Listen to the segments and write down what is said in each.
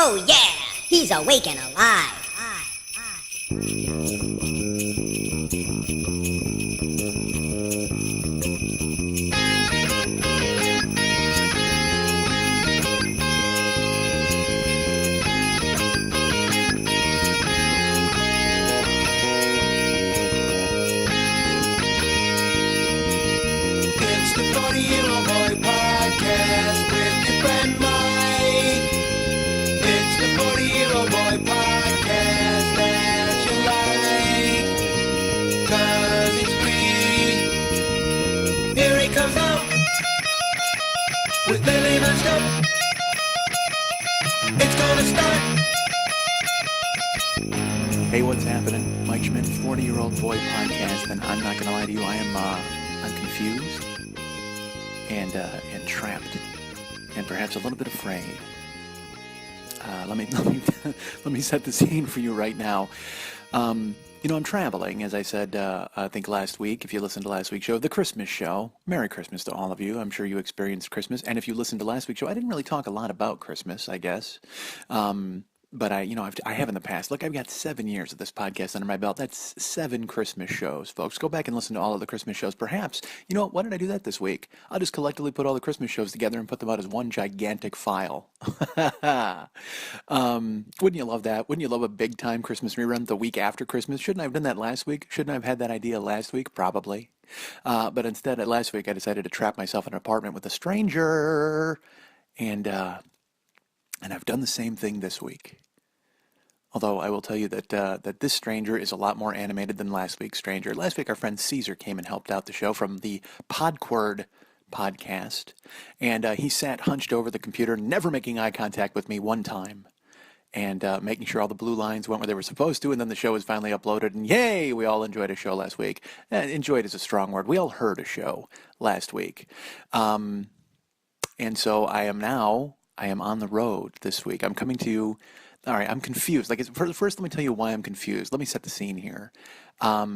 Oh yeah, he's awake and alive. It's the 40-Year-Old Boy Podcast with your friend Mike. It's the 40-Year-Old Boy Podcast that you like, 'cause it's free. Here he comes out with Lily and stuff. It's gonna start. Hey, what's happening? Mike Schmidt, 40-Year-Old Boy Podcast, and I'm not going to lie to you, I'm confused and trapped and perhaps a little bit afraid. Let me set the scene for you right now. I'm traveling, as I said, I think last week, if you listened to last week's show, the Christmas show. Merry Christmas to all of you. I'm sure you experienced Christmas. And if you listened to last week's show, I didn't really talk a lot about Christmas, I guess. But I have in the past. Look, I've got 7 years of this podcast under my belt. That's 7 Christmas shows, folks. Go back and listen to all of the Christmas shows. Perhaps, why did I do that this week? I'll just collectively put all the Christmas shows together and put them out as one gigantic file. Wouldn't you love that? Wouldn't you love a big-time Christmas rerun the week after Christmas? Shouldn't I have done that last week? Shouldn't I have had that idea last week? Probably. But instead, last week, I decided to trap myself in an apartment with a stranger. And I've done the same thing this week. Although I will tell you that this stranger is a lot more animated than last week's stranger. Last week, our friend Caesar came and helped out the show from the Podquird podcast. And he sat hunched over the computer, never making eye contact with me one time. And making sure all the blue lines went where they were supposed to. And then the show was finally uploaded. And yay, we all enjoyed a show last week. Enjoyed is a strong word. We all heard a show last week. And so I am on the road this week. I'm coming to you. All right, I'm confused. First, let me tell you why I'm confused. Let me set the scene here. I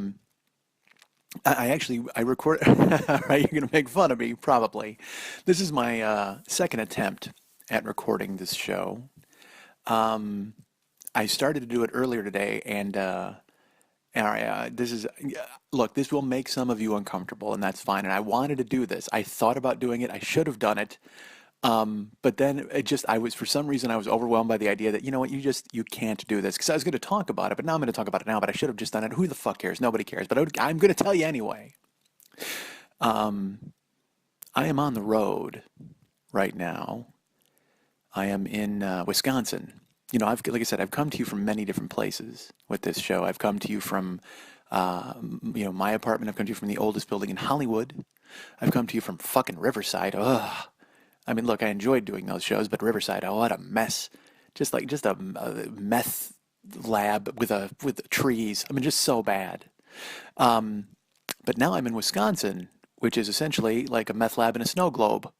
record. All right, you're going to make fun of me, probably. This is my second attempt at recording this show. I started to do it earlier today, and this will make some of you uncomfortable, and that's fine. And I wanted to do this. I thought about doing it. I should have done it. But then for some reason I was overwhelmed by the idea that, you can't do this, because I was going to talk about it, but now I'm going to talk about it now, but I should have just done it. Who the fuck cares? Nobody cares, but I'm going to tell you anyway. I am on the road right now. I am in Wisconsin. Like I said, I've come to you from many different places with this show. I've come to you from, my apartment. I've come to you from the oldest building in Hollywood. I've come to you from fucking Riverside. Ugh. I mean, look, I enjoyed doing those shows, but Riverside, oh, what a mess. Just a meth lab with trees. I mean, just so bad. But now I'm in Wisconsin, which is essentially like a meth lab in a snow globe.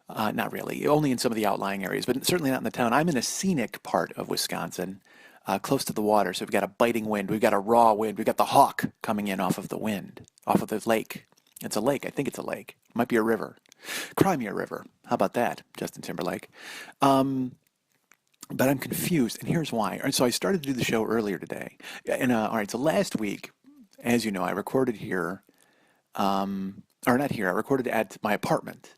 Not really, only in some of the outlying areas, but certainly not in the town. I'm in a scenic part of Wisconsin, close to the water. So we've got a biting wind. We've got a raw wind. We've got the hawk coming in off of the wind, off of the lake. It's a lake. I think it's a lake. It might be a river. Crimea River. How about that, Justin Timberlake? But I'm confused, and here's why. All right, so I started to do the show earlier today. And all right, so last week, as you know, I recorded here, or not here, I recorded at my apartment,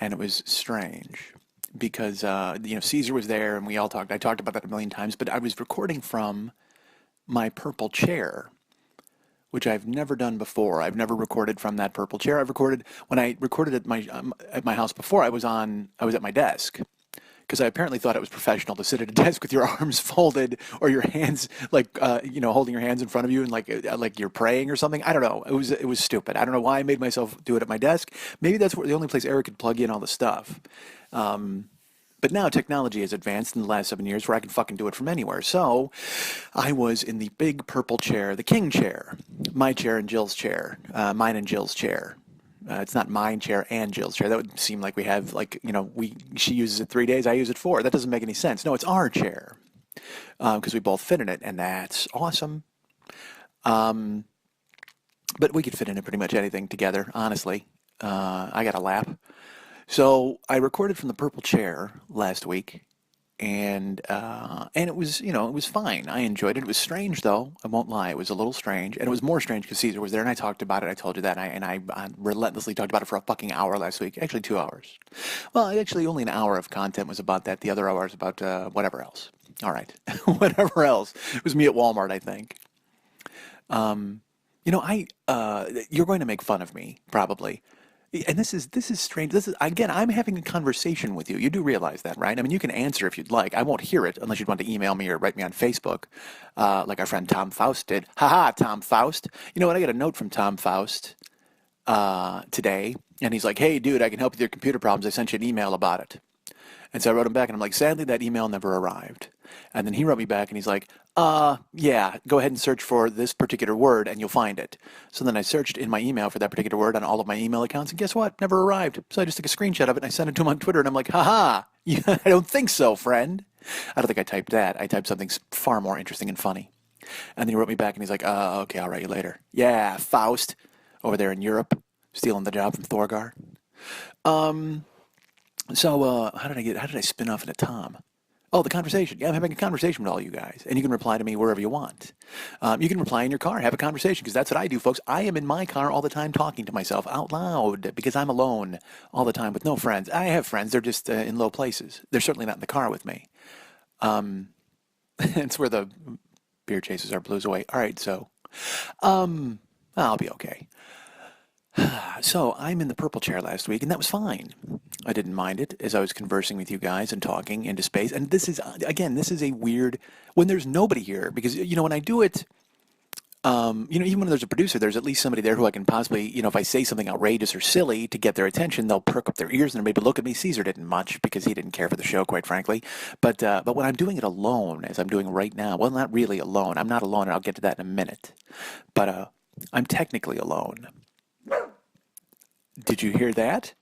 and it was strange because, Caesar was there, and we all talked. I talked about that a million times, but I was recording from my purple chair, which I've never done before. I've never recorded from that purple chair. When I recorded at my house before, I was at my desk, because I apparently thought it was professional to sit at a desk with your arms folded or your hands holding your hands in front of you and like you're praying or something. I don't know. It was stupid. I don't know why I made myself do it at my desk. Maybe that's the only place Eric could plug in all the stuff. But now technology has advanced in the last 7 years where I can fucking do it from anywhere. So I was in the big purple chair, the king chair, my chair and Jill's chair, mine and Jill's chair. It's not mine chair and Jill's chair. That would seem like we have she uses it 3 days, I use it 4. That doesn't make any sense. No, it's our chair because we both fit in it, and that's awesome. But we could fit into pretty much anything together, honestly. I got a lap. So I recorded from the purple chair last week, and it was, it was fine. I enjoyed it. It was strange though. I won't lie. It was a little strange, and it was more strange because Caesar was there, and I talked about it. I told you that, I relentlessly talked about it for a fucking hour last week. Actually, 2 hours. Well, actually, only an hour of content was about that. The other hour was about whatever else. All right, whatever else. It was me at Walmart, I think. You're going to make fun of me probably. And this is strange. This is again, I'm having a conversation with you. You do realize that, right? I mean, you can answer if you'd like. I won't hear it unless you'd want to email me or write me on Facebook, like our friend Tom Faust did. Haha, Tom Faust. You know what? I got a note from Tom Faust today, and he's like, "Hey, dude, I can help with your computer problems. I sent you an email about it." And so I wrote him back, and I'm like, "Sadly, that email never arrived." And then he wrote me back, and he's like, yeah, go ahead and search for this particular word, and you'll find it." So then I searched in my email for that particular word on all of my email accounts, and guess what? Never arrived. So I just took a screenshot of it, and I sent it to him on Twitter, and I'm like, haha, I don't think so, friend. I don't think I typed that. I typed something far more interesting and funny. And then he wrote me back, and he's like, okay, I'll write you later. Yeah, Faust, over there in Europe, stealing the job from Thorgar. So how did I spin off into Tom? Oh, the conversation. Yeah, I'm having a conversation with all you guys, and you can reply to me wherever you want. You can reply in your car, have a conversation, because that's what I do, folks. I am in my car all the time talking to myself out loud because I'm alone all the time with no friends. I have friends. They're just in low places. They're certainly not in the car with me. It's where the beer chases our blues away. All right, so I'll be okay. So I'm in the purple chair last week, and that was fine. I didn't mind it as I was conversing with you guys and talking into space. And this is, again, this is a weird, when there's nobody here, because, when I do it, even when there's a producer, there's at least somebody there who I can possibly, if I say something outrageous or silly to get their attention, they'll perk up their ears and maybe look at me. Caesar didn't much because he didn't care for the show, quite frankly. But when I'm doing it alone, as I'm doing right now, well, not really alone. I'm not alone, and I'll get to that in a minute. But I'm technically alone. Did you hear that?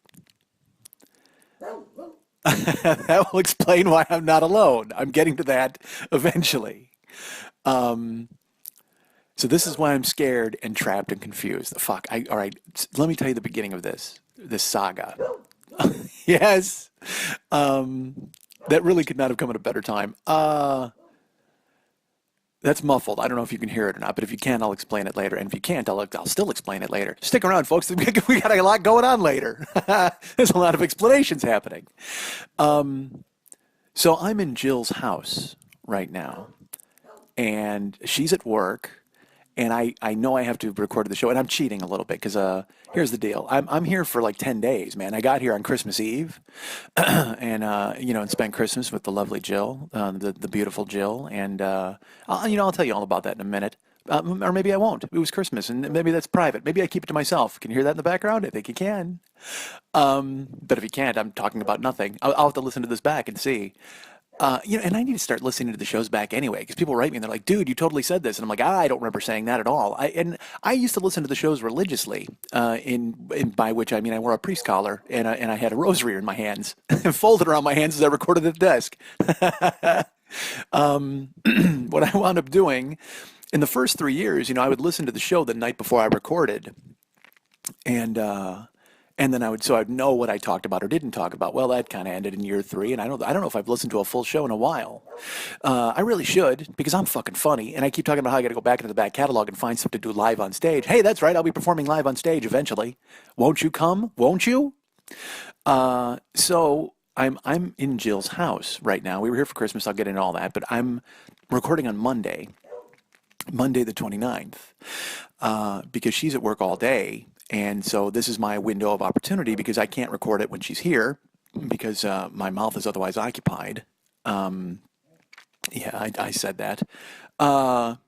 That will explain why I'm not alone. I'm getting to that eventually. So this is why I'm scared and trapped and confused. Fuck. All right. Let me tell you the beginning of this saga. Yes. That really could not have come at a better time. That's muffled. I don't know if you can hear it or not, but if you can, I'll explain it later. And if you can't, I'll still explain it later. Stick around, folks. We got a lot going on later. There's a lot of explanations happening. So I'm in Jill's house right now, and she's at work, and I know I have to record the show, and I'm cheating a little bit because here's the deal. I'm here for like 10 days, man. I got here on Christmas Eve, and spent Christmas with the lovely Jill, the beautiful Jill, and I'll tell you all about that in a minute. Or maybe I won't. It was Christmas, and maybe that's private. Maybe I keep it to myself. Can you hear that in the background? I think you can. But if you can't, I'm talking about nothing. I'll have to listen to this back and see. And I need to start listening to the shows back anyway, because people write me and they're like, "Dude, you totally said this," and I'm like, "I don't remember saying that at all." I used to listen to the shows religiously, by which I mean I wore a priest collar and I had a rosary in my hands, folded around my hands as I recorded at the desk. What I wound up doing in the first 3 years, I would listen to the show the night before I recorded, and then I'd know what I talked about or didn't talk about. Well, that kind of ended in year 3, and I don't know if I've listened to a full show in a while. I really should, because I'm fucking funny, and I keep talking about how I got to go back into the back catalog and find stuff to do live on stage. Hey, that's right, I'll be performing live on stage eventually. Won't you come? Won't you? So I'm in Jill's house right now. We were here for Christmas. I'll get into all that, but I'm recording on Monday the 29th, because she's at work all day. And so this is my window of opportunity because I can't record it when she's here because my mouth is otherwise occupied. I said that. But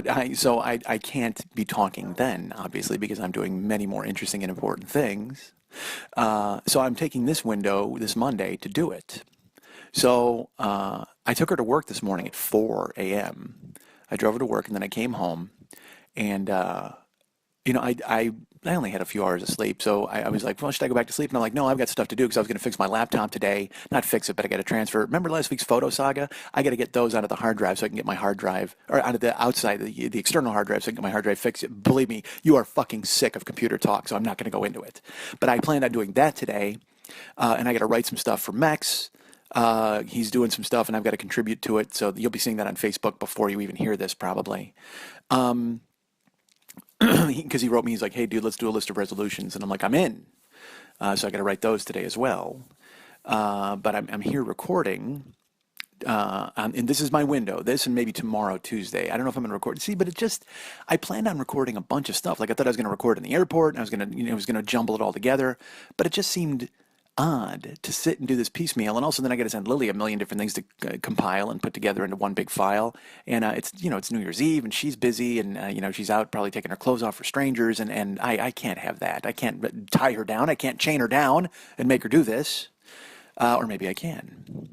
I can't be talking then, obviously, because I'm doing many more interesting and important things. So I'm taking this window this Monday to do it. So I took her to work this morning at 4 a.m. I drove her to work, and then I came home, and I only had a few hours of sleep, so I was like, well, should I go back to sleep? And I'm like, no, I've got stuff to do because I was going to fix my laptop today. Not fix it, but I got to transfer. Remember last week's photo saga? I got to get those out of the hard drive so I can get my hard drive, or out of the outside, the external hard drive so I can get my hard drive fixed. Believe me, you are fucking sick of computer talk, so I'm not going to go into it. But I planned on doing that today, and I got to write some stuff for Mex. He's doing some stuff, and I've got to contribute to it. So you'll be seeing that on Facebook before you even hear this, probably. Because he wrote me, he's like, "Hey, dude, let's do a list of resolutions," and I'm like, "I'm in." So I got to write those today as well. But I'm here recording. And this is my window. This and maybe tomorrow, Tuesday. I don't know if I'm going to record. See, but I planned on recording a bunch of stuff. Like I thought I was going to record in the airport, and I was going to, jumble it all together. But it just seemed odd to sit and do this piecemeal. And also, then I got to send Lily a million different things to compile and put together into one big file. And it's New Year's Eve, and she's busy, and she's out probably taking her clothes off for strangers, and I can't have that. I can't tie her down. I can't chain her down and make her do this. Or maybe I can.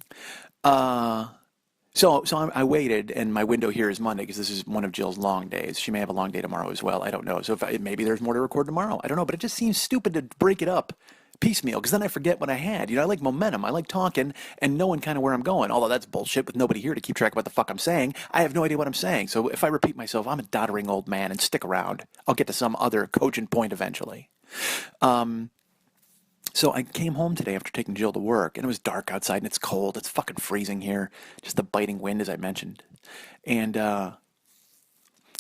So I waited, and my window here is Monday because this is one of Jill's long days. She may have a long day tomorrow as well. I don't know. So maybe there's more to record tomorrow. I don't know, but it just seems stupid to break it up piecemeal because then I forget what I had. I like momentum. I like talking and knowing kind of where I'm going. Although that's bullshit with nobody here to keep track of what the fuck I'm saying. I have no idea what I'm saying. So if I repeat myself, I'm a doddering old man, and stick around. I'll get to some other cogent point eventually. So I came home today after taking Jill to work, and it was dark outside, and it's cold. It's fucking freezing here. Just the biting wind, as I mentioned. And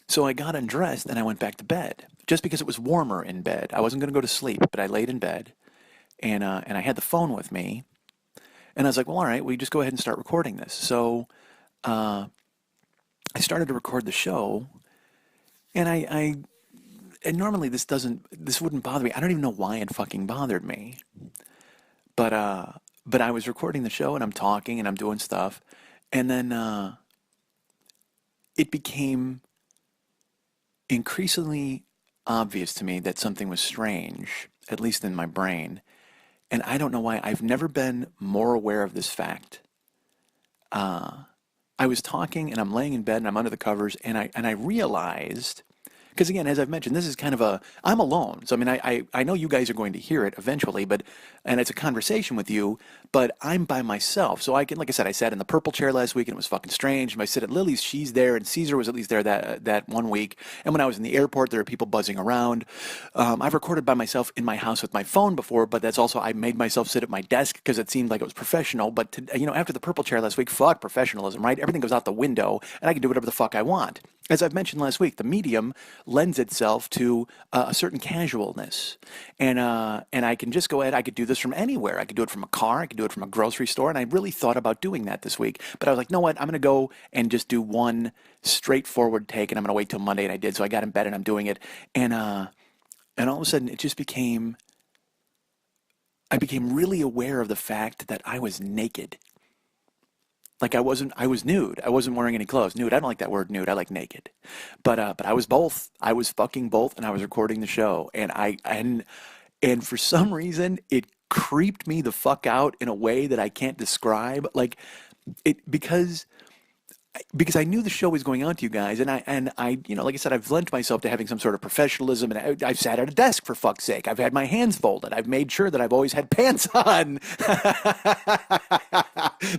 so I got undressed, and I went back to bed, just because it was warmer in bed. I wasn't going to go to sleep, but I laid in bed, and I had the phone with me, and I was like, well, all right, we just go ahead and start recording this. So I started to record the show, and and normally this wouldn't bother me. I don't even know why it fucking bothered me. But I was recording the show, and I'm talking and I'm doing stuff, and then it became increasingly obvious to me that something was strange, at least in my brain. And I don't know why. I've never been more aware of this fact. I was talking, and I'm laying in bed, and I'm under the covers, and I realized, because again, as I've mentioned, this is kind of I'm alone. So I mean, I know you guys are going to hear it eventually, and it's a conversation with you, but I'm by myself. So I can, like I said, I sat in the purple chair last week, and it was fucking strange. When I sit at Lily's, she's there, and Caesar was at least there that 1 week. And when I was in the airport, there were people buzzing around. I've recorded by myself in my house with my phone before, but that's also, I made myself sit at my desk because it seemed like it was professional. But after the purple chair last week, fuck professionalism, right? Everything goes out the window, and I can do whatever the fuck I want. As I've mentioned last week, the medium lends itself to a certain casualness, and I can just go ahead. I could do this from anywhere. I could do it from a car. I could do it from a grocery store, and I really thought about doing that this week. But I was like, no, what? I'm going to go and just do one straightforward take, and I'm going to wait till Monday, and I did. So I got in bed, and I'm doing it, and all of a sudden, it just became. I became really aware of the fact that I was naked. Like I was nude. I wasn't wearing any clothes. Nude. I don't like that word nude. I like naked. But I was both. I was fucking both, and I was recording the show. And for some reason, it creeped me the fuck out in a way that I can't describe. Like because I knew the show was going on to you guys, and I like I said, I've lent myself to having some sort of professionalism, and I've sat at a desk for fuck's sake. I've had my hands folded. I've made sure that I've always had pants on.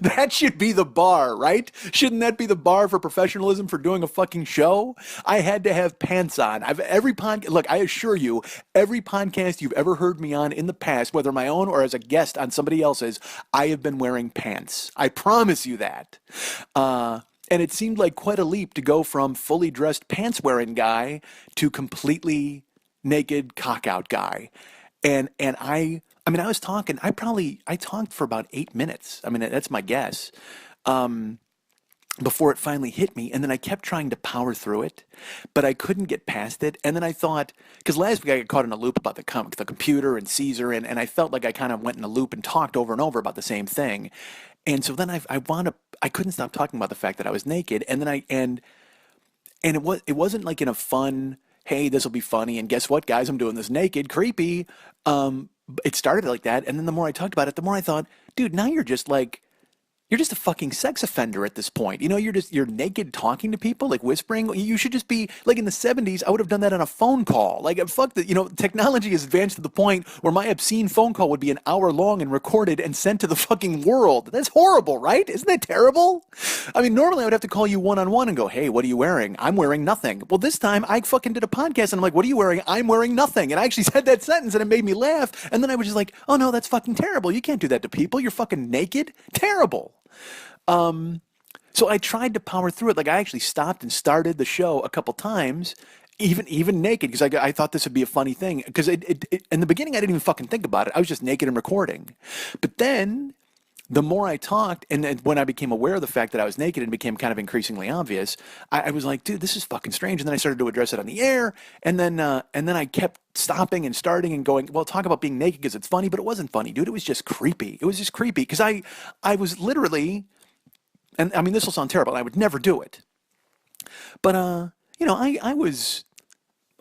That should be the bar, right? Shouldn't that be the bar for professionalism for doing a fucking show? I had to have pants on. Look, I assure you, every podcast you've ever heard me on in the past, whether my own or as a guest on somebody else's, I have been wearing pants. I promise you that. And it seemed like quite a leap to go from fully dressed pants-wearing guy to completely naked cock-out guy. And I was talking, I talked for about 8 minutes. I mean, that's my guess. Before it finally hit me, and then I kept trying to power through it, but I couldn't get past it. And then I thought, because last week I got caught in a loop about the computer and Caesar, and I felt like I kind of went in a loop and talked over and over about the same thing. And so then I couldn't stop talking about the fact that I was naked, and then it wasn't like in a fun, hey, this will be funny, and guess what, guys, I'm doing this naked, creepy. It started like that, and then the more I talked about it, the more I thought, dude, now you're just like You're just a fucking sex offender at this point. You know, you're naked talking to people, like whispering. You should just be like in the 70s. I would have done that on a phone call. Like fuck that. You know, technology has advanced to the point where my obscene phone call would be an hour long and recorded and sent to the fucking world. That's horrible, right? Isn't that terrible? I mean, normally I would have to call you one on one and go, "Hey, what are you wearing?" "I'm wearing nothing." Well, this time I fucking did a podcast and I'm like, "What are you wearing?" "I'm wearing nothing." And I actually said that sentence and it made me laugh. And then I was just like, "Oh no, that's fucking terrible. You can't do that to people. You're fucking naked. Terrible." So I tried to power through it. Like I actually stopped and started the show a couple times, even naked, because I thought this would be a funny thing. Because in the beginning, I didn't even fucking think about it. I was just naked and recording. But then the more I talked, and then when I became aware of the fact that I was naked and became kind of increasingly obvious, I was like, dude, this is fucking strange. And then I started to address it on the air, and then I kept stopping and starting and going, well, talk about being naked because it's funny, but it wasn't funny, dude. It was just creepy. It was just creepy because I was literally. And I mean, this will sound terrible. I would never do it. But, you know, I was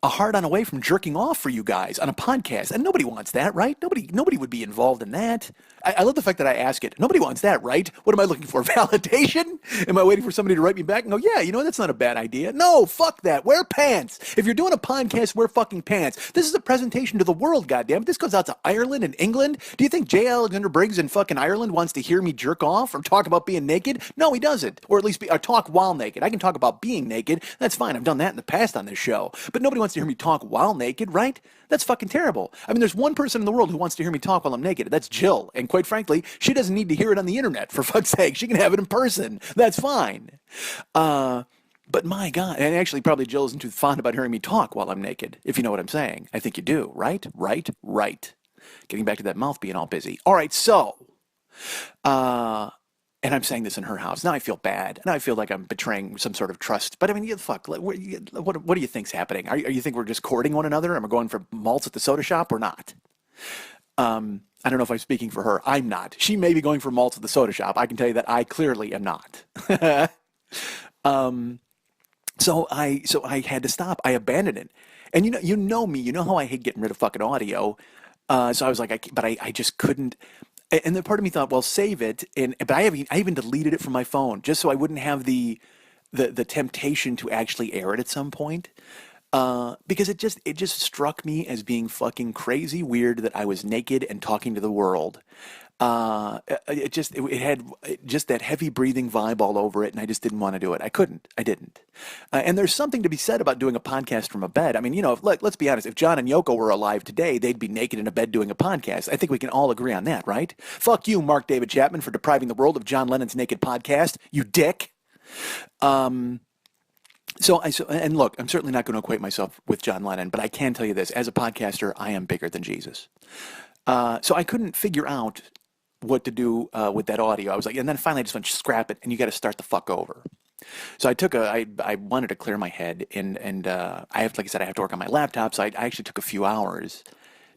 a hard on away from jerking off for you guys on a podcast. And nobody wants that, right? Nobody would be involved in that. I love the fact that I ask it. Nobody wants that, right? What am I looking for? Validation? Am I waiting for somebody to write me back and go, yeah, you know, that's not a bad idea? No, fuck that. Wear pants. If you're doing a podcast, wear fucking pants. This is a presentation to the world, goddammit. This goes out to Ireland and England. Do you think J. Alexander Briggs in fucking Ireland wants to hear me jerk off or talk about being naked? No, he doesn't. Or at least or talk while naked. I can talk about being naked. That's fine. I've done that in the past on this show. But nobody wants to hear me talk while naked, right? That's fucking terrible. I mean, there's one person in the world who wants to hear me talk while I'm naked. That's Jill. And quite frankly, she doesn't need to hear it on the internet, for fuck's sake. She can have it in person. That's fine. But my God, and actually probably Jill isn't too fond about hearing me talk while I'm naked, if you know what I'm saying. I think you do, right? Right. Getting back to that mouth being all busy. All right, so, and I'm saying this in her house. Now I feel bad. Now I feel like I'm betraying some sort of trust. But I mean, fuck, what do you think's happening? Are you think we're just courting one another and we're going for malts at the soda shop or not? I don't know if I'm speaking for her. I'm not. She may be going for malts at the soda shop. I can tell you that I clearly am not. So I had to stop. I abandoned it. And you know me. You know how I hate getting rid of fucking audio. So I was like, I just couldn't. And then part of me thought, well, save it. But I even deleted it from my phone just so I wouldn't have the temptation to actually air it at some point. Because it just struck me as being fucking crazy weird that I was naked and talking to the world. It had just that heavy breathing vibe all over it, and I just didn't want to do it. I didn't. And there's something to be said about doing a podcast from a bed. I mean, you know, let's be honest. If John and Yoko were alive today, they'd be naked in a bed doing a podcast. I think we can all agree on that, right? Fuck you, Mark David Chapman, for depriving the world of John Lennon's naked podcast. You dick. So and look, I'm certainly not going to equate myself with John Lennon, but I can tell you this: as a podcaster, I am bigger than Jesus. So I couldn't figure out what to do with that audio. I was like, and then finally I just went, scrap it, and you got to start the fuck over. So I wanted to clear my head, and like I said, I have to work on my laptop, so I actually took a few hours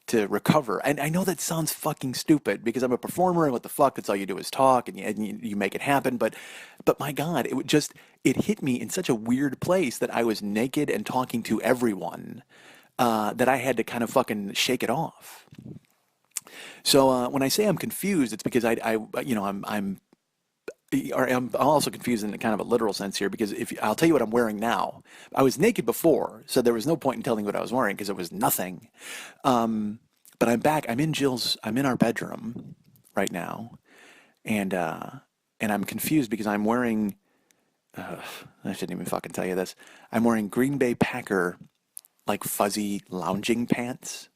to recover. And I know that sounds fucking stupid because I'm a performer and what the fuck, that's all you do is talk and you make it happen. But my God, it hit me in such a weird place that I was naked and talking to everyone that I had to kind of fucking shake it off. So when I say I'm confused, it's because I'm also confused in kind of a literal sense here because I'll tell you what I'm wearing now. I was naked before, so there was no point in telling what I was wearing because it was nothing. But I'm back. I'm in our bedroom right now, and I'm confused because I'm wearing. I shouldn't even fucking tell you this. I'm wearing Green Bay Packer, like fuzzy lounging pants.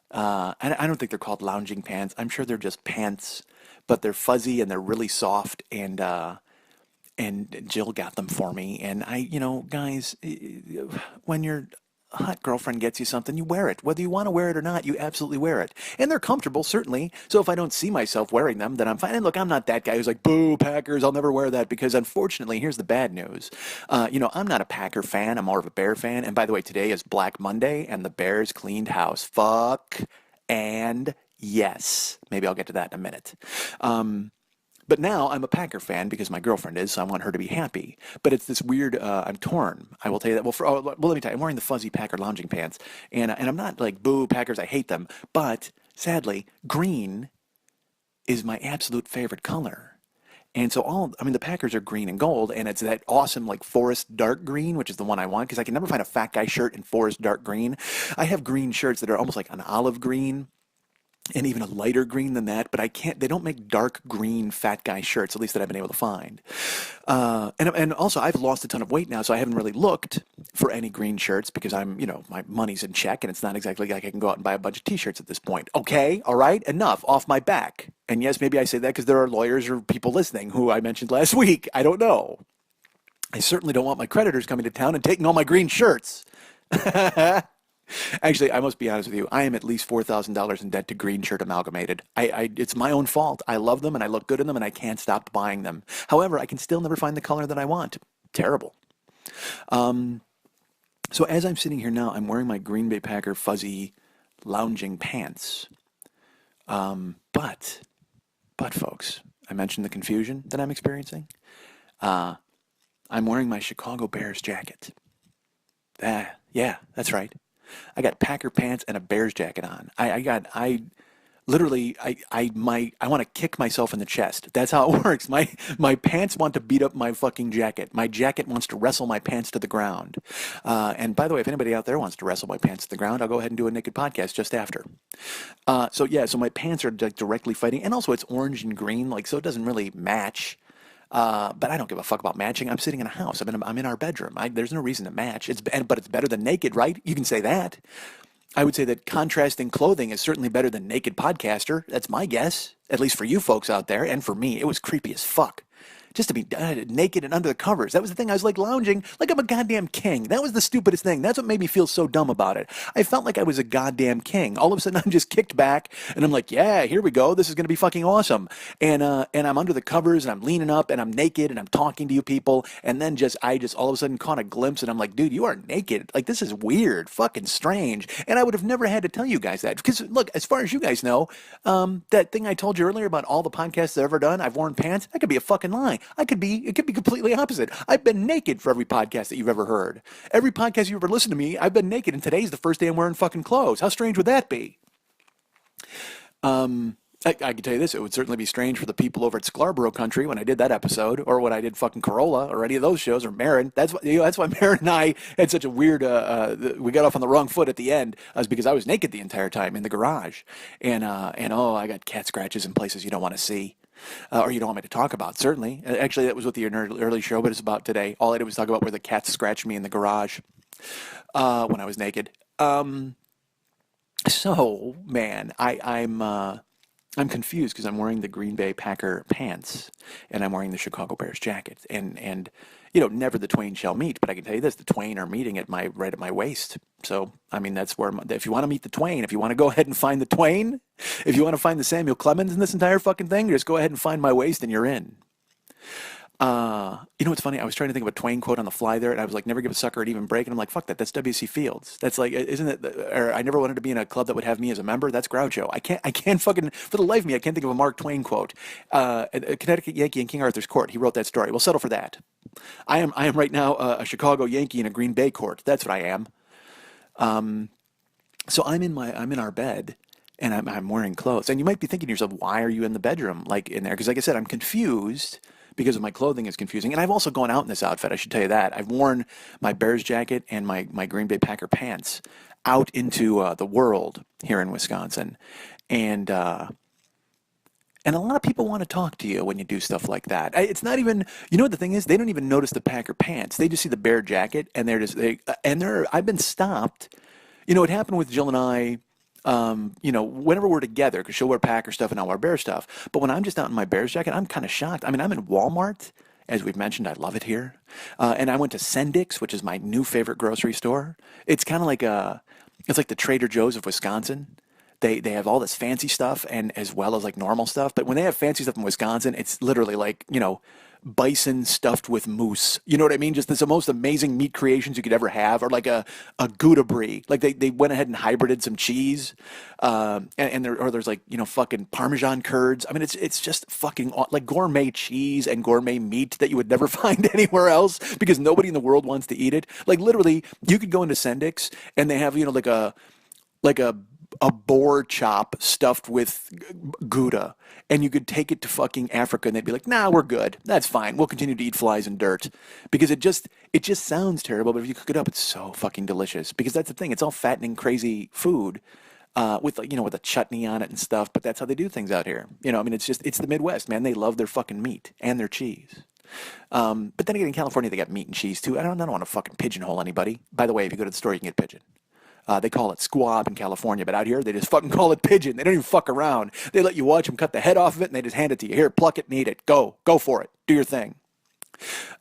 I don't think they're called lounging pants. I'm sure they're just pants, but they're fuzzy and they're really soft. And Jill got them for me. And guys, when your hot girlfriend gets you something, you wear it. Whether you want to wear it or not, you absolutely wear it. And they're comfortable, certainly. So if I don't see myself wearing them, then I'm fine. And look, I'm not that guy who's like, boo, Packers, I'll never wear that. Because unfortunately, here's the bad news. I'm not a Packer fan. I'm more of a Bear fan. And by the way, today is Black Monday and the Bears cleaned house. Fuck and yes. Maybe I'll get to that in a minute. But now I'm a Packer fan because my girlfriend is, so I want her to be happy. But it's this weird, I'm torn. I will tell you that. Well, let me tell you, I'm wearing the fuzzy Packer lounging pants. And I'm not like, boo, Packers, I hate them. But sadly, green is my absolute favorite color. And so the Packers are green and gold, and it's that awesome like forest dark green, which is the one I want because I can never find a fat guy shirt in forest dark green. I have green shirts that are almost like an olive green and even a lighter green than that, but they don't make dark green fat guy shirts, at least that I've been able to find. And also I've lost a ton of weight now, so I haven't really looked for any green shirts because my money's in check and it's not exactly like I can go out and buy a bunch of t-shirts at this point. Okay, all right, enough, off my back. And yes, maybe I say that because there are lawyers or people listening who I mentioned last week. I don't know. I certainly don't want my creditors coming to town and taking all my green shirts. Actually, I must be honest with you. I am at least $4,000 in debt to Green Shirt Amalgamated. It's my own fault. I love them and I look good in them and I can't stop buying them. However, I can still never find the color that I want. Terrible. So as I'm sitting here now, I'm wearing my Green Bay Packer fuzzy lounging pants. But folks, I mentioned the confusion that I'm experiencing. I'm wearing my Chicago Bears jacket. Yeah, that's right. I got Packer pants and a Bears jacket on. I want to kick myself in the chest. That's how it works. My pants want to beat up my fucking jacket. My jacket wants to wrestle my pants to the ground. And by the way, if anybody out there wants to wrestle my pants to the ground, I'll go ahead and do a naked podcast just after. So my pants are like directly fighting, and also it's orange and green, so it doesn't really match. But I don't give a fuck about matching. I'm sitting in a house. I'm in our bedroom. There's no reason to match. But it's better than naked, right? You can say that. I would say that contrasting clothing is certainly better than naked podcaster. That's my guess, at least for you folks out there. And for me, it was creepy as fuck. Just to be naked and under the covers. That was the thing. I was like lounging like I'm a goddamn king. That was the stupidest thing. That's what made me feel so dumb about it. I felt like I was a goddamn king. All of a sudden, I'm just kicked back, and I'm like, yeah, here we go. This is going to be fucking awesome. And I'm under the covers, and I'm leaning up, and I'm naked, and I'm talking to you people. And then I just all of a sudden caught a glimpse, and I'm like, dude, you are naked. Like, this is weird, fucking strange. And I would have never had to tell you guys that. Because, look, as far as you guys know, that thing I told you earlier about all the podcasts I've ever done, I've worn pants, that could be a fucking lie. It could be completely opposite. I've been naked for every podcast that you've ever heard. Every podcast you've ever listened to me, I've been naked, and today's the first day I'm wearing fucking clothes. How strange would that be? I can tell you this, it would certainly be strange for the people over at Scarborough Country when I did that episode, or when I did fucking Corolla, or any of those shows, or Marin. That's why Marin and I had such a weird, we got off on the wrong foot at the end, was because I was naked the entire time in the garage. And I got cat scratches in places you don't want to see. Or you don't want me to talk about, certainly. Actually, that was what the early show, but it's about today. All I did was talk about where the cats scratched me in the garage when I was naked. So, man, I'm confused because I'm wearing the Green Bay Packer pants and I'm wearing the Chicago Bears jacket. And never the twain shall meet, but I can tell you this, the twain are meeting right at my waist. So, that's where, if you want to meet the twain, if you want to go ahead and find the twain, if you want to find the Samuel Clemens in this entire fucking thing, just go ahead and find my waist and you're in. What's funny? I was trying to think of a Twain quote on the fly there, and I was like, never give a sucker an even break. And I'm like, fuck that. That's W.C. Fields. That's like, isn't it? Or I never wanted to be in a club that would have me as a member. That's Groucho. I can't fucking, for the life of me, I can't think of a Mark Twain quote. A Connecticut Yankee in King Arthur's court. He wrote that story. We'll settle for that. I am right now a Chicago Yankee in a Green Bay court. That's what I am. So I'm in our bed. And I'm wearing clothes. And you might be thinking to yourself, why are you in the bedroom, like in there? Because like I said, I'm confused because of my clothing is confusing. And I've also gone out in this outfit, I should tell you that. I've worn my Bears jacket and my Green Bay Packer pants out into the world here in Wisconsin. And a lot of people want to talk to you when you do stuff like that. It's not even, what the thing is? They don't even notice the Packer pants. They just see the Bear jacket, and I've been stopped. It happened with Jill and I. Whenever we're together, because she'll wear Packer stuff and I'll wear Bear stuff. But when I'm just out in my Bears jacket, I'm kind of shocked. I'm in Walmart, as we've mentioned. I love it here. And I went to Sendik's, which is my new favorite grocery store. It's kind of like it's like the Trader Joe's of Wisconsin. They have all this fancy stuff and as well as like normal stuff. But when they have fancy stuff in Wisconsin, it's literally like, bison stuffed with moose. You know what I mean? Just the most amazing meat creations you could ever have, or like a Gouda brie. Like they went ahead and hybrided some cheese, there's like fucking Parmesan curds. It's just fucking like gourmet cheese and gourmet meat that you would never find anywhere else because nobody in the world wants to eat it. Like literally, you could go into Sendik's and they have like a a boar chop stuffed with Gouda, and you could take it to fucking Africa, and they'd be like, "Nah, we're good. That's fine. We'll continue to eat flies and dirt," because it just sounds terrible, but if you cook it up, it's so fucking delicious. Because that's the thing; it's all fattening, crazy food. With with a chutney on it and stuff, but that's how they do things out here. I mean, it's the Midwest, man. They love their fucking meat and their cheese. But then again, in California, they got meat and cheese too. I don't want to fucking pigeonhole anybody. By the way, if you go to the store, you can get pigeon. They call it squab in California, but out here they just fucking call it pigeon. They don't even fuck around. They let you watch them cut the head off of it, and they just hand it to you. Here, pluck it and eat it. Go for it. Do your thing.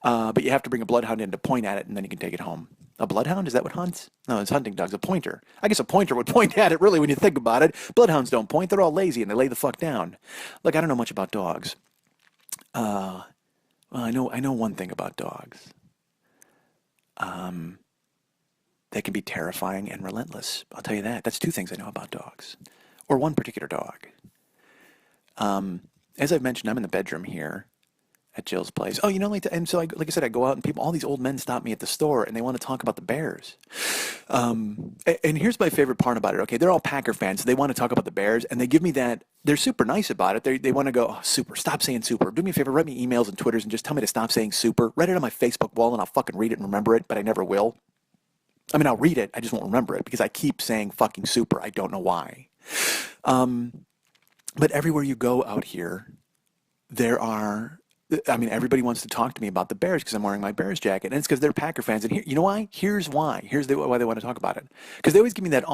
But you have to bring a bloodhound in to point at it, and then you can take it home. A bloodhound? Is that what hunts? No, it's hunting dogs. A pointer. I guess a pointer would point at it, really, when you think about it. Bloodhounds don't point. They're all lazy, and they lay the fuck down. Look, I don't know much about dogs. Well, I know one thing about dogs. They can be terrifying and relentless. I'll tell you that. That's two things I know about dogs. Or one particular dog. As I've mentioned, I'm in the bedroom here at Jill's place. Oh, and so like I said, I go out and all these old men stop me at the store and they want to talk about the Bears. And here's my favorite part about it. Okay, they're all Packer fans. So they want to talk about the Bears and they give me that. They're super nice about it. They want to go, "Oh, super, stop saying super. Do me a favor, write me emails and Twitters and just tell me to stop saying super. Write it on my Facebook wall and I'll fucking read it and remember it, but I never will. I mean, I'll read it. I just won't remember it because I keep saying fucking super. I don't know why. But everywhere you go out here, everybody wants to talk to me about the Bears because I'm wearing my Bears jacket. And it's because they're Packer fans. And you know why? Here's why. Here's why they want to talk about it. Because they always give me that,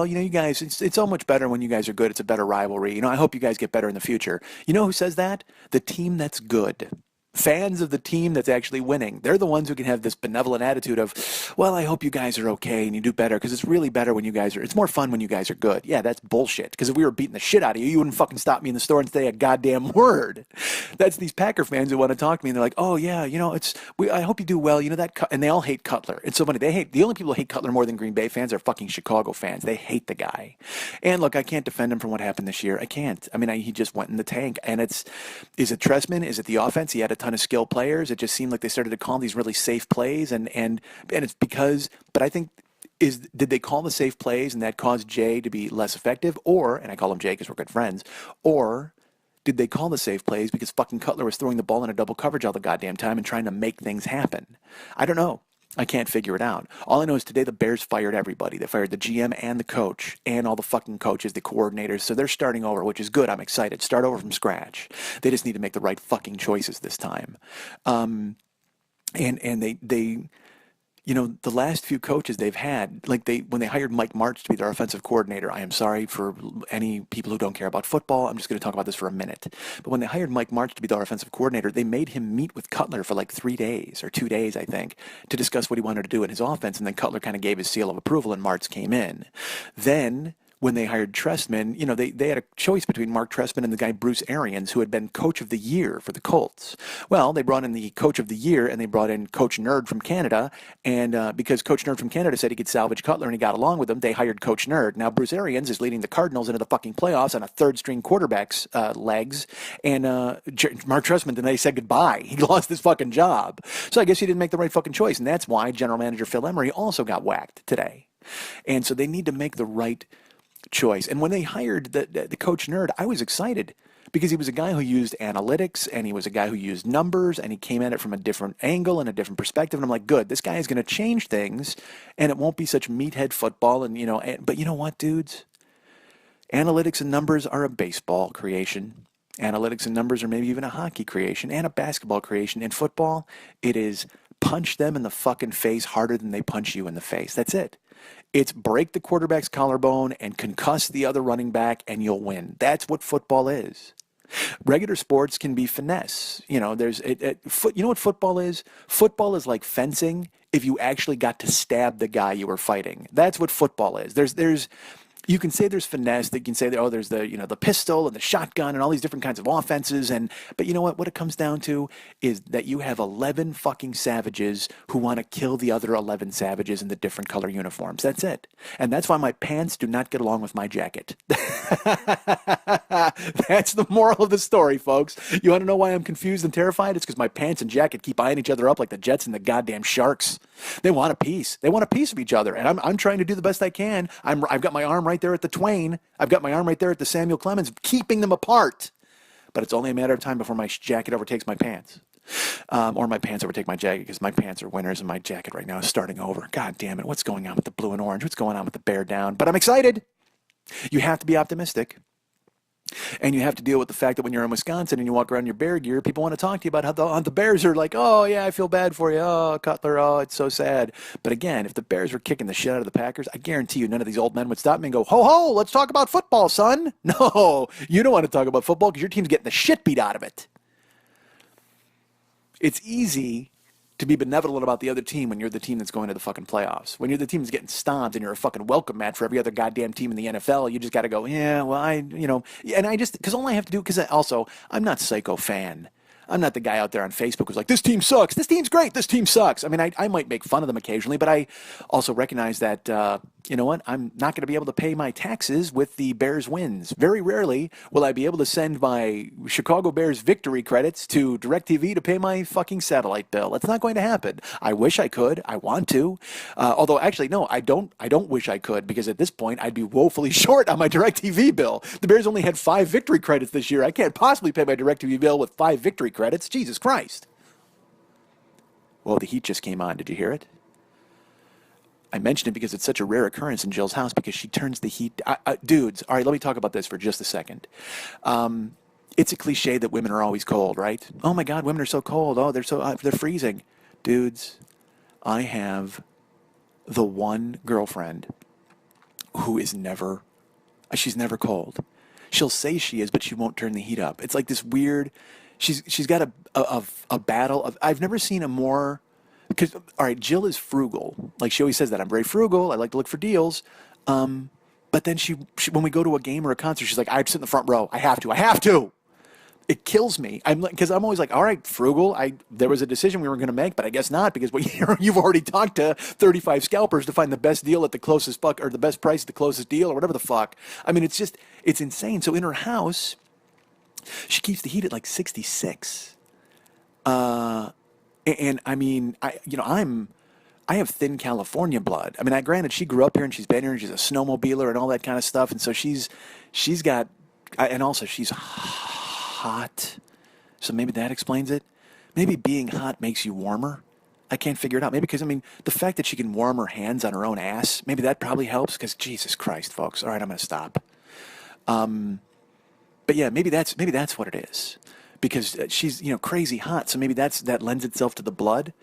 you guys, it's so much better when you guys are good. It's a better rivalry. I hope you guys get better in the future. You know who says that? The team that's good. Fans of the team that's actually winning. They're the ones who can have this benevolent attitude of, well, I hope you guys are okay and you do better because it's really better when it's more fun when you guys are good. Yeah, that's bullshit. Because if we were beating the shit out of you, you wouldn't fucking stop me in the store and say a goddamn word. That's these Packer fans who want to talk to me and they're like, oh yeah, I hope you do well. And they all hate Cutler. It's so funny. The only people who hate Cutler more than Green Bay fans are fucking Chicago fans. They hate the guy. And look, I can't defend him from what happened this year. I can't. I mean, he just went in the tank. And is it Trestman? Is it the offense? He had a ton of skilled players. It just seemed like they started to call these really safe plays, and it's because. But I think did they call the safe plays and that caused Jay to be less effective, and I call him Jay because we're good friends, or did they call the safe plays because fucking Cutler was throwing the ball in a double coverage all the goddamn time and trying to make things happen? I don't know. I can't figure it out. All I know is today the Bears fired everybody. They fired the GM and the coach and all the fucking coaches, the coordinators. So they're starting over, which is good. I'm excited. Start over from scratch. They just need to make the right fucking choices this time. And they the last few coaches they've had, when they hired Mike Martz to be their offensive coordinator, I am sorry for any people who don't care about football. I'm just going to talk about this for a minute. But when they hired Mike Martz to be their offensive coordinator, they made him meet with Cutler for like 3 days or 2 days, I think, to discuss what he wanted to do in his offense. And then Cutler kind of gave his seal of approval and Martz came in. Then when they hired Trestman, they had a choice between Mark Trestman and the guy Bruce Arians, who had been coach of the year for the Colts. Well, they brought in the coach of the year, and they brought in Coach Nerd from Canada, and because Coach Nerd from Canada said he could salvage Cutler and he got along with him, they hired Coach Nerd. Now Bruce Arians is leading the Cardinals into the fucking playoffs on a third-string quarterback's legs, and Mark Trestman, then they said goodbye. He lost his fucking job. So I guess he didn't make the right fucking choice, and that's why general manager Phil Emery also got whacked today. And so they need to make the right choice. And when they hired the Coach Nerd, I was excited because he was a guy who used analytics and he was a guy who used numbers and he came at it from a different angle and a different perspective. And I'm like, good, this guy is going to change things and it won't be such meathead football. And, but you know what, dudes? Analytics and numbers are a baseball creation. Analytics and numbers are maybe even a hockey creation and a basketball creation. In football, it is punch them in the fucking face harder than they punch you in the face. That's it. It's break the quarterback's collarbone and concuss the other running back and you'll win. That's what football is. Regular sports can be finesse. You know what football is? Football is like fencing if you actually got to stab the guy you were fighting. That's what football is. You can say there's finesse. That you can say that, there's the pistol and the shotgun and all these different kinds of offenses. But you know what? What it comes down to is that you have 11 fucking savages who want to kill the other 11 savages in the different color uniforms. That's it. And that's why my pants do not get along with my jacket. That's the moral of the story, folks. You want to know why I'm confused and terrified? It's because my pants and jacket keep eyeing each other up like the Jets and the goddamn Sharks. They want a piece. They want a piece of each other. And I'm trying to do the best I can. I've got my arm right right there at the Twain. I've got my arm right there at the Samuel Clemens, keeping them apart. But it's only a matter of time before my jacket overtakes my pants. Or my pants overtake my jacket, because my pants are winners and my jacket right now is starting over. God damn it. What's going on with the blue and orange? What's going on with the bear down? But I'm excited. You have to be optimistic. And you have to deal with the fact that when you're in Wisconsin and you walk around in your Bear gear, people want to talk to you about how the Bears are like, oh, yeah, I feel bad for you. Oh, Cutler, oh, it's so sad. But again, if the Bears were kicking the shit out of the Packers, I guarantee you none of these old men would stop me and go, ho, ho, let's talk about football, son. No, you don't want to talk about football because your team's getting the shit beat out of it. It's easy to be benevolent about the other team when you're the team that's going to the fucking playoffs. When you're the team that's getting stomped and you're a fucking welcome mat for every other goddamn team in the NFL, you just got to go, yeah, well, and I just, because all I have to do, because also, I'm not psycho fan. I'm not the guy out there on Facebook who's like, this team sucks, this team's great, this team sucks. I mean, I might make fun of them occasionally, but I also recognize that, you know what, I'm not going to be able to pay my taxes with the Bears wins. Very rarely will I be able to send my Chicago Bears victory credits to DirecTV to pay my fucking satellite bill. That's not going to happen. I wish I could. I want to. Although, actually, no, I don't wish I could, because at this point, I'd be woefully short on my DirecTV bill. The Bears only had 5 victory credits this year. I can't possibly pay my DirecTV bill with 5 victory credits. Jesus Christ. Well, the heat just came on. Did you hear it? I mentioned it because it's such a rare occurrence in Jill's house, because she turns the heat. Dudes, all right, let me talk about this for just a second. It's a cliche that women are always cold, right? Oh my God, women are so cold. Oh, they're freezing. Dudes, I have the one girlfriend who is she's never cold. She'll say she is, but she won't turn the heat up. It's like this weird. She's got a battle of. I've never seen a more. Because, all right, Jill is frugal. Like, she always says that. I'm very frugal. I like to look for deals. But then she when we go to a game or a concert, she's like, I sit in the front row. I have to. It kills me. Because I'm always like, all right, frugal. There was a decision we were going to make, but I guess not, because you've already talked to 35 scalpers to find the best deal at the closest or the best price at the closest deal, or whatever the fuck. I mean, it's insane. So in her house, she keeps the heat at like 66. And I mean, I have thin California blood. I mean, granted, she grew up here and she's been here and she's a snowmobiler and all that kind of stuff. And so she's got, and also she's hot. So maybe that explains it. Maybe being hot makes you warmer. I can't figure it out. Maybe because, I mean, the fact that she can warm her hands on her own ass, maybe that probably helps, because Jesus Christ, folks. All right, I'm going to stop. But yeah, maybe that's what it is. Because she's, crazy hot, so maybe that lends itself to the blood,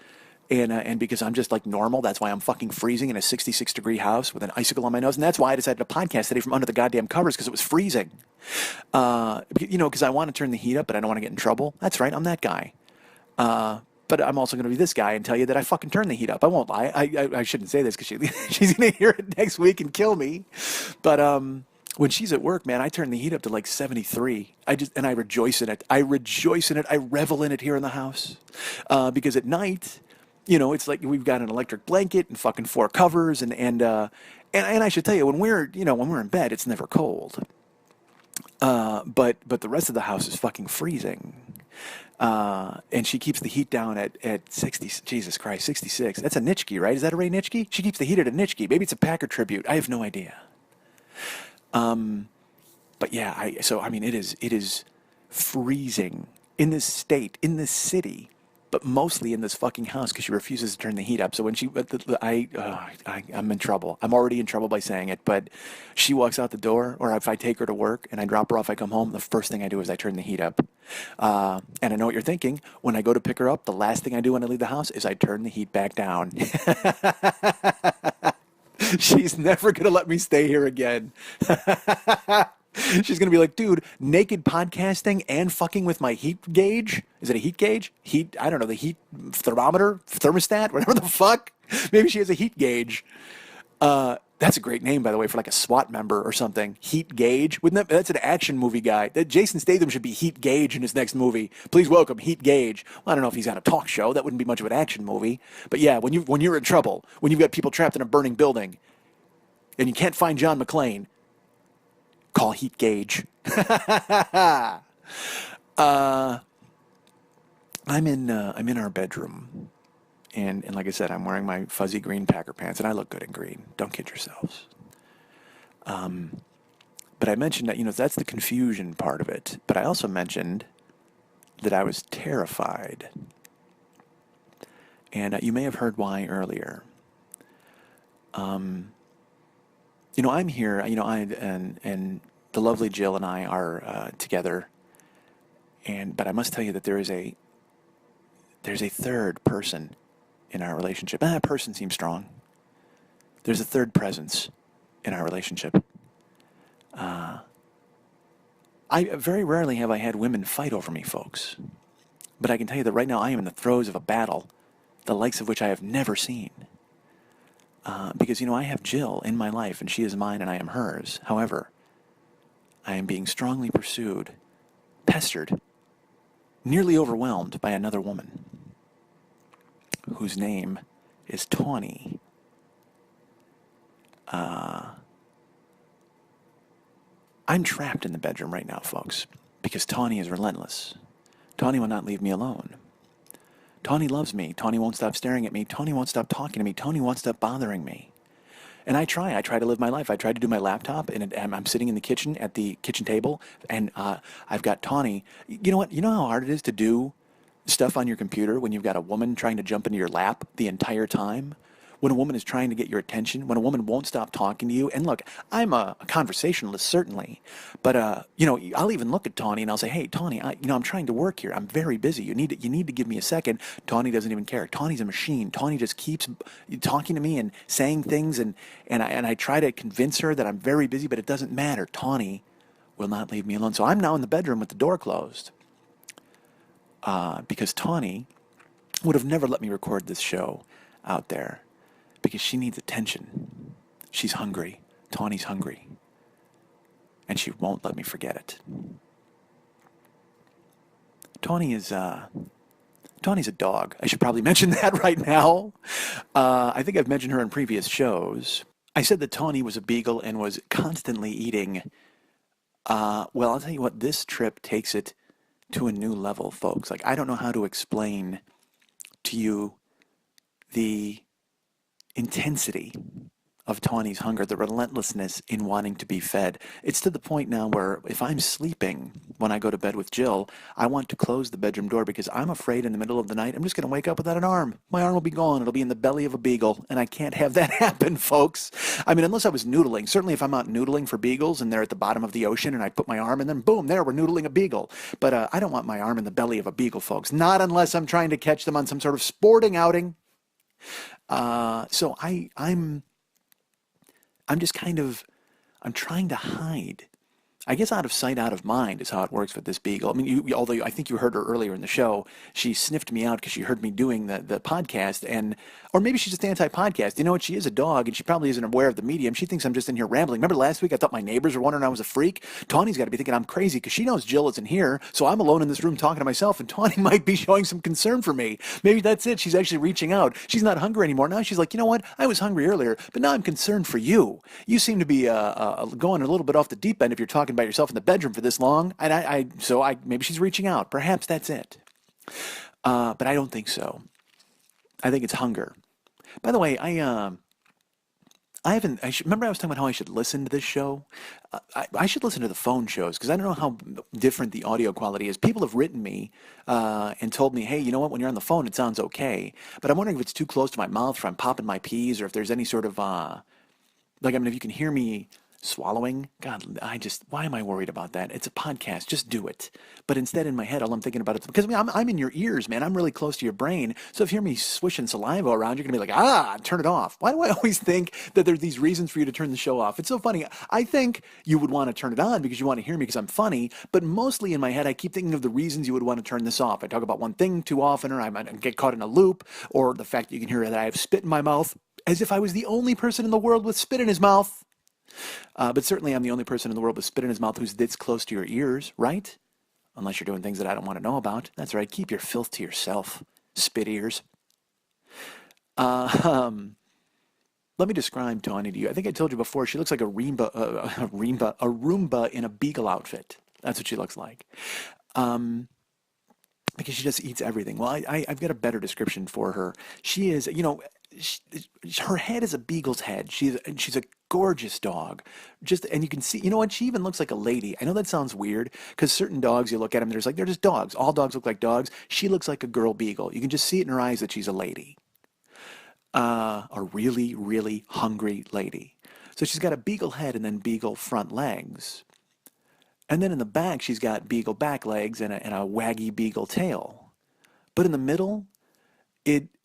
and because I'm just like normal, that's why I'm fucking freezing in a 66-degree house with an icicle on my nose, and that's why I decided to podcast today from under the goddamn covers, because it was freezing. Because I want to turn the heat up, but I don't want to get in trouble. That's right, I'm that guy. But I'm also going to be this guy and tell you that I fucking turn the heat up. I won't lie. I shouldn't say this because she's going to hear it next week and kill me. But when she's at work, man, I turn the heat up to like 73. I rejoice in it. I revel in it here in the house. Because at night, it's like we've got an electric blanket and fucking 4 covers, and I should tell you, when we're in bed, it's never cold. But the rest of the house is fucking freezing. And she keeps the heat down at 60. Jesus Christ, 66. That's a Nitschke, right? Is that a Ray Nitschke? She keeps the heat at a Nitschke. Maybe it's a Packer tribute. I have no idea. But yeah, it is freezing in this state, in this city, but mostly in this fucking house, because she refuses to turn the heat up. So when I'm in trouble. I'm already in trouble by saying it, but she walks out the door, or if I take her to work and I drop her off, I come home, the first thing I do is I turn the heat up. And I know what you're thinking. When I go to pick her up, the last thing I do when I leave the house is I turn the heat back down. She's never going to let me stay here again. She's going to be like, dude, naked podcasting and fucking with my heat gauge? Is it a heat gauge? I don't know, the heat thermometer? Thermostat? Whatever the fuck. Maybe she has a heat gauge. That's a great name, by the way, for like a SWAT member or something. Heat Gauge. That's an action movie guy. Jason Statham should be Heat Gauge in his next movie. Please welcome Heat Gauge. Well, I don't know if he's got a talk show. That wouldn't be much of an action movie. But yeah, when you're in trouble, when you've got people trapped in a burning building, and you can't find John McClane, call Heat Gauge. I'm in our bedroom. And like I said, I'm wearing my fuzzy green Packer pants, and I look good in green. Don't kid yourselves. But I mentioned that, that's the confusion part of it. But I also mentioned that I was terrified. And you may have heard why earlier. I'm here, and the lovely Jill and I are together. But I must tell you that there's a third person in our relationship. And that person seems strong. There's a third presence in our relationship. I very rarely have I had women fight over me, folks. But I can tell you that right now I am in the throes of a battle, the likes of which I have never seen. Because, I have Jill in my life, and she is mine and I am hers. However, I am being strongly pursued, pestered, nearly overwhelmed by another woman, whose name is Tawny. I'm trapped in the bedroom right now, folks, because Tawny is relentless. Tawny will not leave me alone. Tawny loves me. Tawny won't stop staring at me. Tawny won't stop talking to me. Tawny won't stop bothering me. And I try to live my life. I try to do my laptop, and I'm sitting in the kitchen at the kitchen table, and I've got Tawny. You know what? You know how hard it is to do stuff on your computer when you've got a woman trying to jump into your lap the entire time? When a woman is trying to get your attention, when a woman won't stop talking to you. And look, I'm a conversationalist, certainly. But, I'll even look at Tawny and I'll say, hey, Tawny, I'm trying to work here. I'm very busy. You need to give me a second. Tawny doesn't even care. Tawny's a machine. Tawny just keeps talking to me and saying things. And I try to convince her that I'm very busy, but it doesn't matter. Tawny will not leave me alone. So I'm now in the bedroom with the door closed. Because Tawny would have never let me record this show out there. Because she needs attention. She's hungry. Tawny's hungry. And she won't let me forget it. Tawny's a dog. I should probably mention that right now. I think I've mentioned her in previous shows. I said that Tawny was a beagle and was constantly eating. Well, I'll tell you what, this trip takes it to a new level, folks. Like, I don't know how to explain to you the intensity of Tawny's hunger, the relentlessness in wanting to be fed. It's to the point now where if I'm sleeping when I go to bed with Jill, I want to close the bedroom door because I'm afraid in the middle of the night I'm just going to wake up without an arm. My arm will be gone. It'll be in the belly of a beagle, and I can't have that happen, folks. I mean, unless I was noodling. Certainly if I'm out noodling for beagles and they're at the bottom of the ocean and I put my arm in them, boom, there, we're noodling a beagle. But I don't want my arm in the belly of a beagle, folks. Not unless I'm trying to catch them on some sort of sporting outing. So I'm just I'm trying to hide. I guess out of sight, out of mind is how it works with this beagle. I mean, although I think you heard her earlier in the show, she sniffed me out because she heard me doing the podcast, or maybe she's just anti-podcast. You know what? She is a dog, and she probably isn't aware of the medium. She thinks I'm just in here rambling. Remember last week I thought my neighbors were wondering I was a freak? Tawny's got to be thinking I'm crazy because she knows Jill isn't here, so I'm alone in this room talking to myself, and Tawny might be showing some concern for me. Maybe that's it. She's actually reaching out. She's not hungry anymore. Now she's like, you know what? I was hungry earlier, but now I'm concerned for you. You seem to be going a little bit off the deep end if you're talking about yourself in the bedroom for this long, and so maybe she's reaching out. Perhaps that's it. But I don't think so. I think it's hunger. By the way, remember I was talking about how I should listen to this show? I should listen to the phone shows because I don't know how different the audio quality is. People have written me and told me, hey, you know what? When you're on the phone, it sounds okay. But I'm wondering if it's too close to my mouth, if I'm popping my peas, or if there's any sort of if you can hear me swallowing, God, why am I worried about that? It's a podcast, just do it. But instead in my head, all I'm thinking about is, because I'm in your ears, man. I'm really close to your brain. So if you hear me swishing saliva around, you're going to be like, turn it off. Why do I always think that there's these reasons for you to turn the show off? It's so funny. I think you would want to turn it on because you want to hear me because I'm funny, but mostly in my head, I keep thinking of the reasons you would want to turn this off. I talk about one thing too often, or I might get caught in a loop, or the fact that you can hear that I have spit in my mouth, as if I was the only person in the world with spit in his mouth. But certainly I'm the only person in the world with spit in his mouth who's this close to your ears, right? Unless you're doing things that I don't want to know about. That's right. Keep your filth to yourself, spit ears. Let me describe Tawny to you. I think I told you before, she looks like a Roomba in a beagle outfit. That's what she looks like. Because she just eats everything. Well, I've got a better description for her. She is, she, her head is a beagle's head. She's a gorgeous dog. Just and you can see, you know what? She even looks like a lady. I know that sounds weird because certain dogs you look at them, they're just dogs. All dogs look like dogs. She looks like a girl beagle. You can just see it in her eyes that she's a lady, a really really hungry lady. So she's got a beagle head and then beagle front legs, and then in the back she's got beagle back legs and a waggy beagle tail. But in the middle,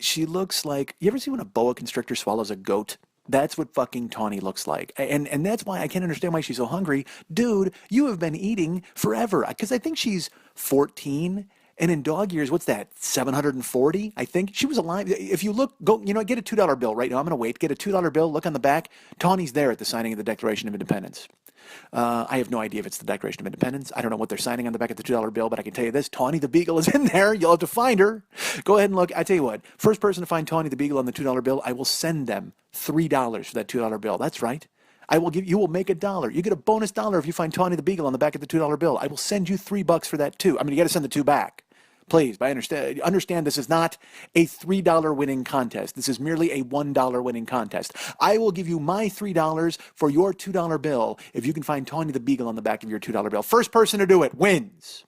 she looks like, you ever see when a boa constrictor swallows a goat? That's what fucking Tawny looks like. And that's why I can't understand why she's so hungry. Dude, you have been eating forever. Because I think she's 14. And in dog years, what's that? 740? I think she was alive. If you look, go, get a $2 bill right now. I'm going to wait. Get a $2 bill. Look on the back. Tawny's there at the signing of the Declaration of Independence. I have no idea if it's the Declaration of Independence. I don't know what they're signing on the back of the $2 bill, but I can tell you this: Tawny the Beagle is in there. You'll have to find her. Go ahead and look. I tell you what: first person to find Tawny the Beagle on the $2 bill, I will send them $3 for that $2 bill. That's right. You will make $1. You get a bonus dollar if you find Tawny the Beagle on the back of the $2 bill. I will send you $3 for that too. I mean, you got to send the 2 back. Please, but understand this is not a $3 winning contest. This is merely a $1 winning contest. I will give you my $3 for your $2 bill if you can find Tawny the Beagle on the back of your $2 bill. First person to do it wins.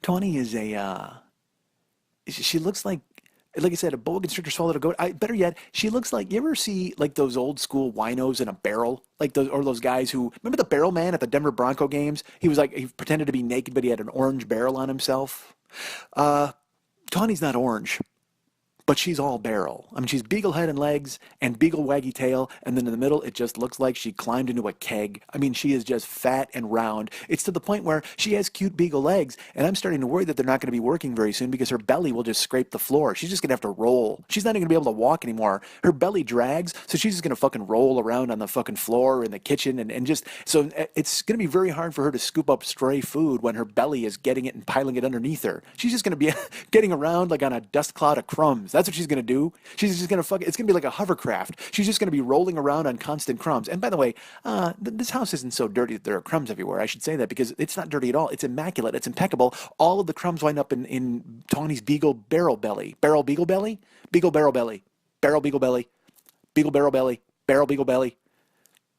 Tawny is she looks like I said, a boa constrictor swallowed a goat. Better yet, she looks like, you ever see like those old school winos in a barrel? Like those guys who, remember the barrel man at the Denver Bronco games? He pretended to be naked, but he had an orange barrel on himself. Tawny's not orange, but she's all barrel. I mean, she's beagle head and legs and beagle waggy tail, and then in the middle, it just looks like she climbed into a keg. I mean, she is just fat and round. It's to the point where she has cute beagle legs, and I'm starting to worry that they're not going to be working very soon because her belly will just scrape the floor. She's just going to have to roll. She's not even going to be able to walk anymore. Her belly drags, so she's just going to fucking roll around on the fucking floor in the kitchen, and just, so it's going to be very hard for her to scoop up stray food when her belly is getting it and piling it underneath her. She's just going to be getting around like on a dust cloud of crumbs. That's what she's going to do. She's just going to it's going to be like a hovercraft. She's just going to be rolling around on constant crumbs. And by the way, this house isn't so dirty that there are crumbs everywhere. I should say that because it's not dirty at all. It's immaculate. It's impeccable. All of the crumbs wind up in Tawny's beagle barrel belly. Barrel beagle belly? Beagle barrel belly. Barrel beagle belly. Beagle barrel belly. Barrel beagle belly.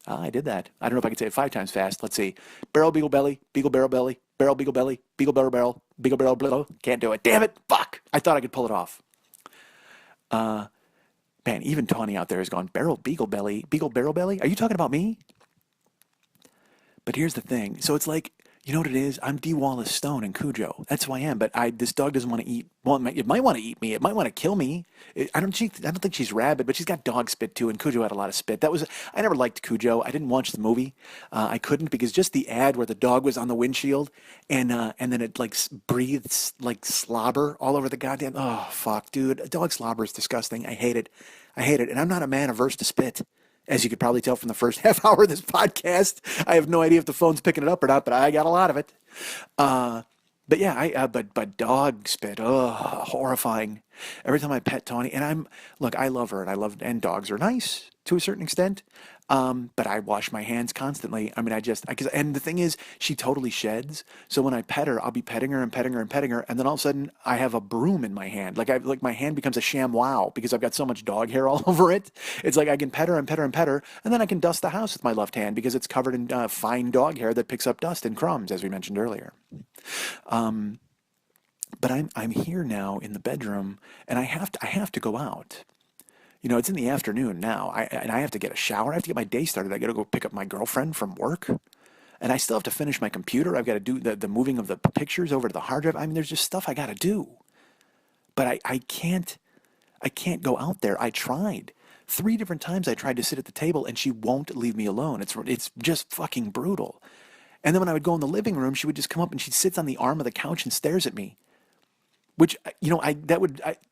I did that. I don't know if I can say it 5 times fast. Let's see. Barrel beagle belly. Beagle barrel belly. Barrel beagle belly. Beagle barrel barrel. Beagle barrel belly. Can't do it. Damn it. Fuck. I thought I could pull it off. Man, even Tawny out there has gone beagle barrel belly. Are you talking about me? But here's the thing. So it's like, you know what it is? I'm D. Wallace Stone in Cujo. That's who I am. But this dog doesn't want to eat. Well, it might want to eat me. It might want to kill me. I don't think she's rabid, but she's got dog spit too. And Cujo had a lot of spit. I never liked Cujo. I didn't watch the movie. I couldn't because just the ad where the dog was on the windshield and then it like breathes like slobber all over the goddamn. Oh fuck, dude! Dog slobber is disgusting. I hate it. And I'm not a man averse to spit. As you could probably tell from the first half hour of this podcast, I have no idea if the phone's picking it up or not, but I got a lot of it. But yeah, but dog spit, horrifying. Every time I pet Tawny, and I love her, and dogs are nice to a certain extent. But I wash my hands constantly. I mean, and the thing is, she totally sheds. So when I pet her, I'll be petting her and petting her and petting her, and then all of a sudden, I have a broom in my hand. Like my hand becomes a ShamWow because I've got so much dog hair all over it. It's like I can pet her and pet her and pet her, and then I can dust the house with my left hand because it's covered in fine dog hair that picks up dust and crumbs, as we mentioned earlier. But I'm here now in the bedroom, and I have to go out. You know, it's in the afternoon now, and I have to get a shower. I have to get my day started. I got to go pick up my girlfriend from work, and I still have to finish my computer. I've got to do the moving of the pictures over to the hard drive. I mean, there's just stuff I got to do. But I can't go out there. I tried. 3 different times I tried to sit at the table, and she won't leave me alone. It's just fucking brutal. And then when I would go in the living room, she would just come up, and she sits on the arm of the couch and stares at me. Which, you know, I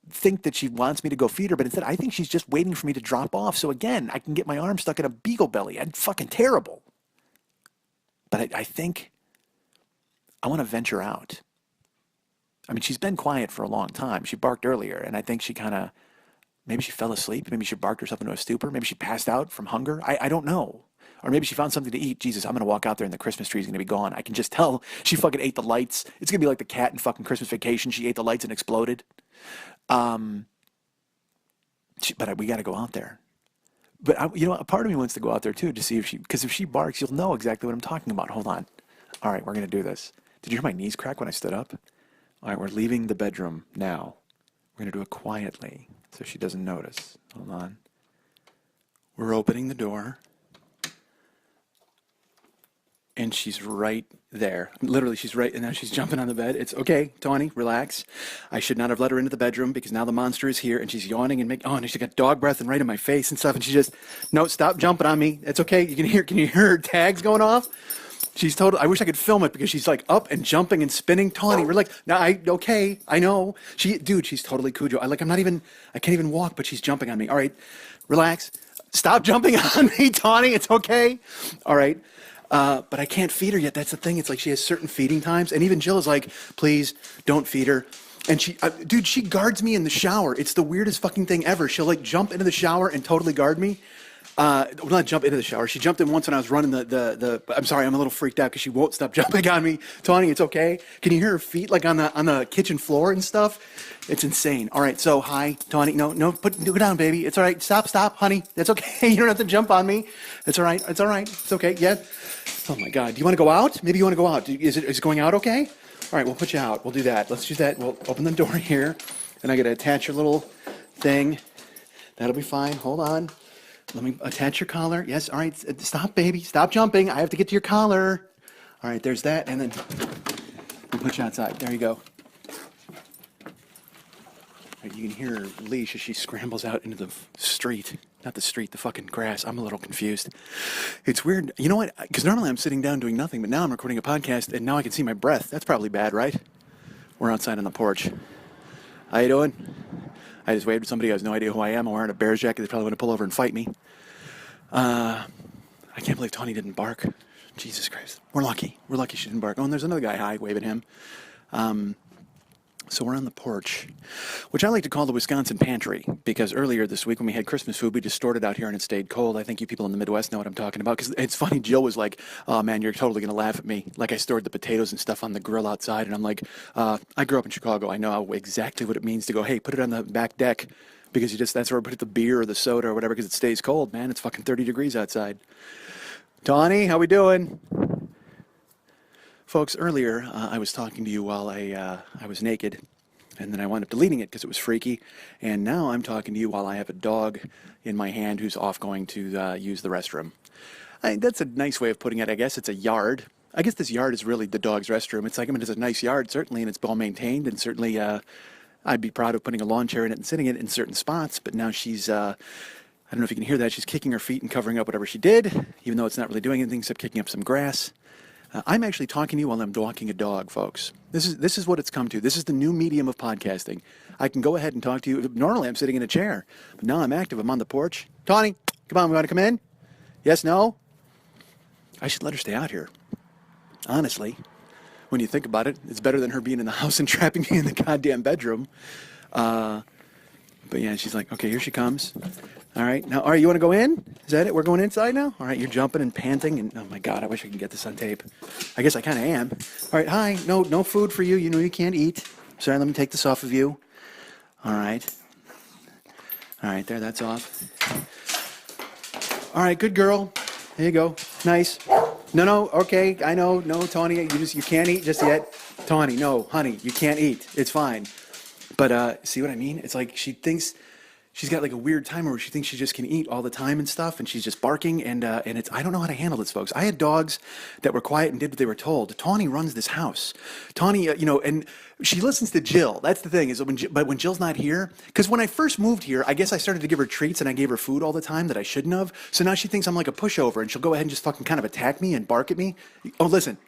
think that she wants me to go feed her, but instead I think she's just waiting for me to drop off. So again, I can get my arm stuck in a beagle belly. And fucking terrible. But I think I want to venture out. I mean, she's been quiet for a long time. She barked earlier, and I think maybe she fell asleep. Maybe she barked herself into a stupor. Maybe she passed out from hunger. I don't know. Or maybe she found something to eat. Jesus, I'm going to walk out there and the Christmas tree's going to be gone. I can just tell she fucking ate the lights. It's going to be like the cat in fucking Christmas Vacation. She ate the lights and exploded. But But we got to go out there. But a part of me wants to go out there too to see because if she barks, you'll know exactly what I'm talking about. Hold on. All right, we're gonna do this. Did you hear my knees crack when I stood up? All right, we're leaving the bedroom now. We're gonna do it quietly so she doesn't notice. Hold on. We're opening the door. And she's right there. Literally, she's right, and now she's jumping on the bed. It's okay, Tawny, relax. I should not have let her into the bedroom because now the monster is here, and she's yawning and and she's got dog breath and right in my face and stuff, and she just, no, stop jumping on me. It's okay. Can you hear her tags going off? She's total. I wish I could film it because she's like up and jumping and spinning. Tawny, we're like, no, okay, I know. She's totally Cujo. I can't even walk, but she's jumping on me. All right, relax. Stop jumping on me, Tawny. It's okay. All right. But I can't feed her yet. That's the thing. It's like she has certain feeding times. And even Jill is like, please don't feed her. And she guards me in the shower. It's the weirdest fucking thing ever. She'll like jump into the shower and totally guard me. Well, not jump into the shower. She jumped in once when I was running I'm sorry, I'm a little freaked out because she won't stop jumping on me. Tawny, it's okay. Can you hear her feet like on the kitchen floor and stuff? It's insane. All right, so hi, Tawny. No, go down, baby. It's all right. Stop, honey. That's okay. You don't have to jump on me. It's all right. It's all right. It's okay. Yeah. Oh my God. Do you want to go out? Maybe you want to go out. Is it going out okay? All right, we'll put you out. We'll do that. Let's do that. We'll open the door here, and I got to attach your little thing. That'll be fine. Hold on. Let me attach your collar. Yes, all right. Stop, baby. Stop jumping. I have to get to your collar. All right, there's that, and then we'll put you outside. There you go. Right, you can hear her leash as she scrambles out into the street. Not the street, the fucking grass. I'm a little confused. It's weird. You know what? Because normally I'm sitting down doing nothing, but now I'm recording a podcast, and now I can see my breath. That's probably bad, right? We're outside on the porch. How you doing? I just waved at somebody who has no idea who I am. I'm wearing a Bears jacket. They probably want to pull over and fight me. I can't believe Tawny didn't bark. Jesus Christ. We're lucky. We're lucky she didn't bark. Oh, and there's another guy. Hi, waving him. So we're on the porch, which I like to call the Wisconsin pantry, because earlier this week when we had Christmas food, we just stored it out here and it stayed cold. I think you people in the Midwest know what I'm talking about, because it's funny. Jill was like, oh man, you're totally going to laugh at me. Like I stored the potatoes and stuff on the grill outside, and I'm like, I grew up in Chicago. I know exactly what it means to go, hey, put it on the back deck, because that's where I put the beer or the soda or whatever, because it stays cold, man. It's fucking 30 degrees outside. Tawny, how we doing? Folks, earlier I was talking to you while I was naked, and then I wound up deleting it because it was freaky, and now I'm talking to you while I have a dog in my hand who's off going to use the restroom. That's a nice way of putting it. I guess it's a yard. I guess this yard is really the dog's restroom. It's like, it's a nice yard, certainly, and it's well maintained, and certainly I'd be proud of putting a lawn chair in it and sitting it in certain spots, but now she's... I don't know if you can hear that. She's kicking her feet and covering up whatever she did, even though it's not really doing anything except kicking up some grass. I'm actually talking to you while I'm walking a dog, folks. This is what it's come to. This is the new medium of podcasting. I can go ahead and talk to you. Normally, I'm sitting in a chair, but now I'm active. I'm on the porch. Tawny, come on, we want to come in? Yes, no? I should let her stay out here. Honestly, when you think about it, it's better than her being in the house and trapping me in the goddamn bedroom. But yeah, she's like, okay, here she comes. All right, now, all right, you want to go in? Is that it? We're going inside now? All right, you're jumping and panting, and oh my God, I wish I could get this on tape. I guess I kind of am. All right, hi, no food for you. You know you can't eat. Sorry, let me take this off of you. All right, there, that's off. All right, good girl. There you go. Nice. No, okay, I know. No, Tawny, you can't eat just yet. Tawny, no, honey, you can't eat. It's fine. But see what I mean? It's like she thinks she's got like a weird timer where she thinks she just can eat all the time and stuff, and she's just barking, and it's, I don't know how to handle this, folks. I had dogs that were quiet and did what they were told. Tawny runs this house. Tawny, and she listens to Jill. That's the thing, but when Jill's not here, because when I first moved here, I guess I started to give her treats and I gave her food all the time that I shouldn't have. So now she thinks I'm like a pushover, and she'll go ahead and just fucking kind of attack me and bark at me. Oh, listen.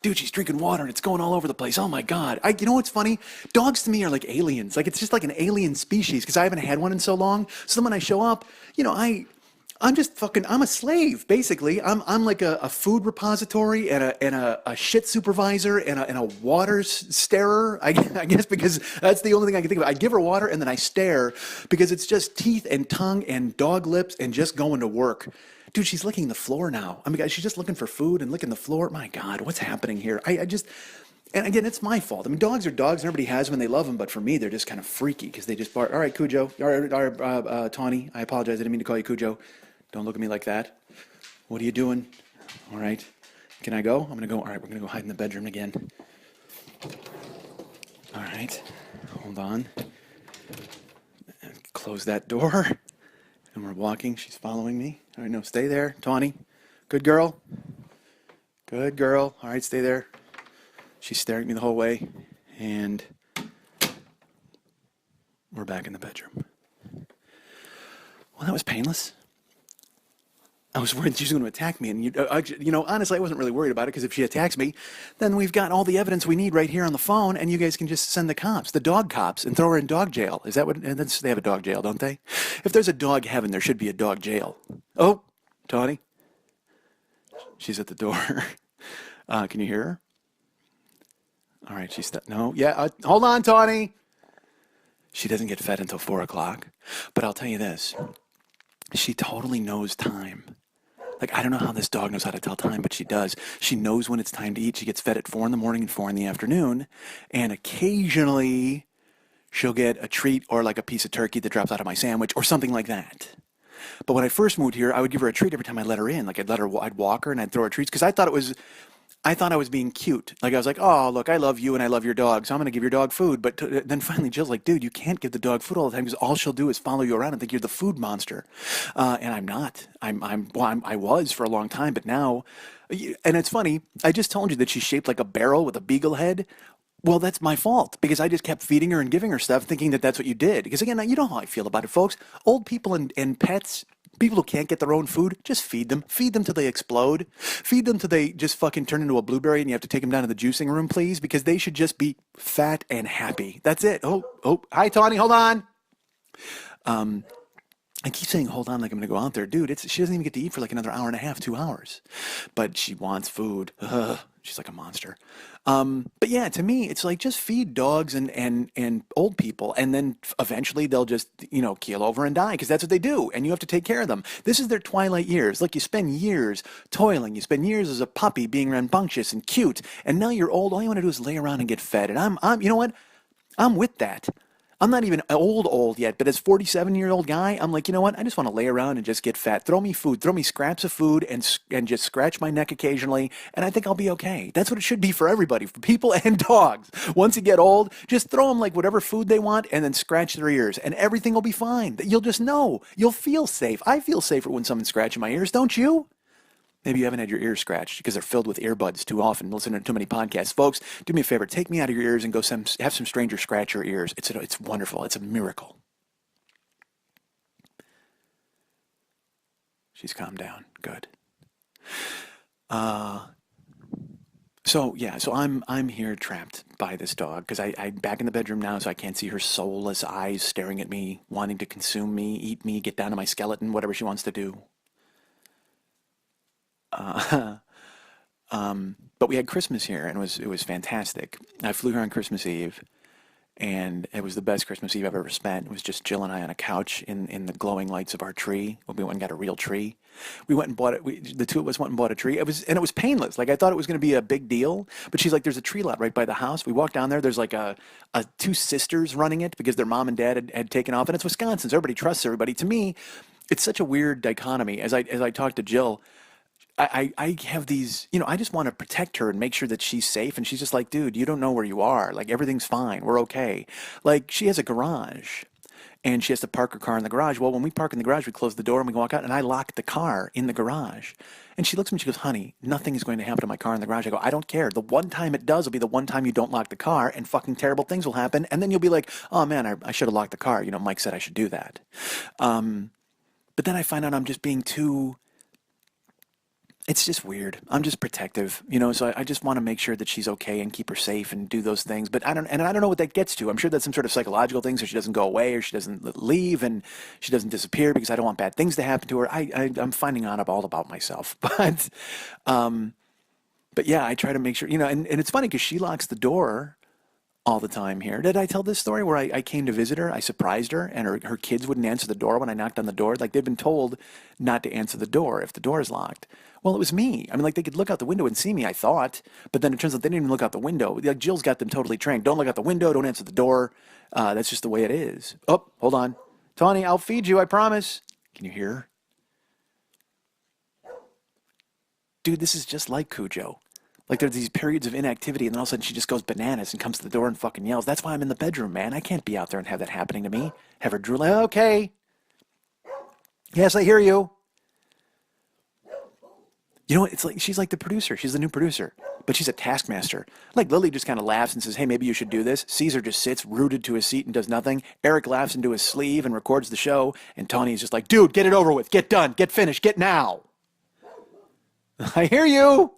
Dude, she's drinking water and it's going all over the place. Oh my God. You know what's funny? Dogs to me are like aliens. Like it's just like an alien species because I haven't had one in so long. So then when I show up, I'm just fucking, I'm a slave, basically. I'm like a food repository and a shit supervisor and a water starer, I guess, because that's the only thing I can think of. I give her water and then I stare because it's just teeth and tongue and dog lips and just going to work. Dude, she's licking the floor now. I mean, she's just looking for food and licking the floor. My God, what's happening here? And again, it's my fault. I mean, dogs are dogs, and everybody has them, and they love them. But for me, they're just kind of freaky because they just bark. All right, Cujo. All right, Tawny. I apologize. I didn't mean to call you Cujo. Don't look at me like that. What are you doing? All right. Can I go? I'm going to go. All right, we're going to go hide in the bedroom again. All right. Hold on. Close that door. And we're walking. She's following me. All right, no, stay there. Tawny. Good girl. Good girl. All right, stay there. She's staring at me the whole way. And we're back in the bedroom. Well, that was painless. I was worried she was going to attack me. And, honestly, I wasn't really worried about it because if she attacks me, then we've got all the evidence we need right here on the phone, and you guys can just send the cops, the dog cops, and throw her in dog jail. Is that what? And they have a dog jail, don't they? If there's a dog heaven, there should be a dog jail. Oh, Tawny. She's at the door. Can you hear her? All right, no, yeah, hold on, Tawny. She doesn't get fed until 4 o'clock. But I'll tell you this, she totally knows time. Like, I don't know how this dog knows how to tell time, but she does. She knows when it's time to eat. She gets fed at 4 in the morning and 4 in the afternoon. And occasionally she'll get a treat or like a piece of turkey that drops out of my sandwich or something like that. But when I first moved here, I would give her a treat every time I let her in. Like I'd walk her and I'd throw her treats because I thought I was being cute. Like I was like, oh, look, I love you and I love your dog, so I'm going to give your dog food. But then finally Jill's like, dude, you can't give the dog food all the time because all she'll do is follow you around and think you're the food monster. And I'm not. I was for a long time, but now, and it's funny, I just told you that she's shaped like a barrel with a beagle head. Well, that's my fault because I just kept feeding her and giving her stuff thinking that that's what you did. Because again, you know how I feel about it, folks. Old people and pets, people who can't get their own food, just feed them. Feed them till they explode. Feed them till they just fucking turn into a blueberry and you have to take them down to the juicing room, please, because they should just be fat and happy. That's it. Oh, hi, Tawny, hold on. I keep saying hold on like I'm going to go out there. Dude, she doesn't even get to eat for like another hour and a half, 2 hours. But she wants food. She's like a monster. But yeah, to me, it's like just feed dogs and old people. And then eventually they'll just, keel over and die because that's what they do. And you have to take care of them. This is their twilight years. Like you spend years toiling. You spend years as a puppy being rambunctious and cute. And now you're old. All you want to do is lay around and get fed. And I'm you know what? I'm with that. I'm not even old yet, but as 47-year-old guy, I'm like, you know what? I just want to lay around and just get fat. Throw me food, throw me scraps of food, and just scratch my neck occasionally, and I think I'll be okay. That's what it should be for everybody, for people and dogs. Once you get old, just throw them like whatever food they want, and then scratch their ears, and everything will be fine. You'll just know. You'll feel safe. I feel safer when someone's scratching my ears, don't you? Maybe you haven't had your ears scratched because they're filled with earbuds too often, listening to too many podcasts. Folks, do me a favor. Take me out of your ears and go have some stranger scratch your ears. It's wonderful. It's a miracle. She's calmed down. Good. So I'm here trapped by this dog because I'm back in the bedroom now, so I can't see her soulless eyes staring at me, wanting to consume me, eat me, get down to my skeleton, whatever she wants to do. But we had Christmas here, and it was fantastic. I flew here on Christmas Eve, and it was the best Christmas Eve I've ever spent. It was just Jill and I on a couch in the glowing lights of our tree. We went and got a real tree. We went and bought it. The two of us went and bought a tree. It was painless. Like I thought it was going to be a big deal, but she's like, "There's a tree lot right by the house." We walked down there. There's like two sisters running it because their mom and dad had taken off, and it's Wisconsin, so everybody trusts everybody. To me, it's such a weird dichotomy. As I talked to Jill, I have these, I just want to protect her and make sure that she's safe. And she's just like, dude, you don't know where you are. Like, everything's fine. We're okay. Like, she has a garage and she has to park her car in the garage. Well, when we park in the garage, we close the door and we walk out and I lock the car in the garage. And she looks at me and she goes, honey, nothing is going to happen to my car in the garage. I go, I don't care. The one time it does will be the one time you don't lock the car and fucking terrible things will happen. And then you'll be like, oh man, I should have locked the car. Mike said I should do that. But then I find out I'm just being too... It's just weird. I'm just protective, so I just want to make sure that she's okay and keep her safe and do those things. But I don't know what that gets to. I'm sure that's some sort of psychological thing, so she doesn't go away or she doesn't leave and she doesn't disappear because I don't want bad things to happen to her. I'm finding out all about myself. But yeah, I try to make sure, and it's funny because she locks the door all the time here. Did I tell this story where I came to visit her? I surprised her, and her kids wouldn't answer the door when I knocked on the door. Like, they've been told not to answer the door if the door is locked. Well, it was me. I mean, like, they could look out the window and see me, I thought, but then it turns out they didn't even look out the window. Like, Jill's got them totally trained. Don't look out the window, don't answer the door. That's just the way it is. Oh, hold on. Tawny, I'll feed you, I promise. Can you hear her? Dude, this is just like Cujo. Like, there's these periods of inactivity, and then all of a sudden she just goes bananas and comes to the door and fucking yells. That's why I'm in the bedroom, man. I can't be out there and have that happening to me. Have her drool. Okay. Yes, I hear you. You know what? It's like she's like the producer. She's the new producer, but she's a taskmaster. Like, Lily just kind of laughs and says, "Hey, maybe you should do this." Caesar just sits rooted to his seat and does nothing. Eric laughs into his sleeve and records the show, and Tony is just like, "Dude, get it over with. Get done. Get finished. Get now." I hear you.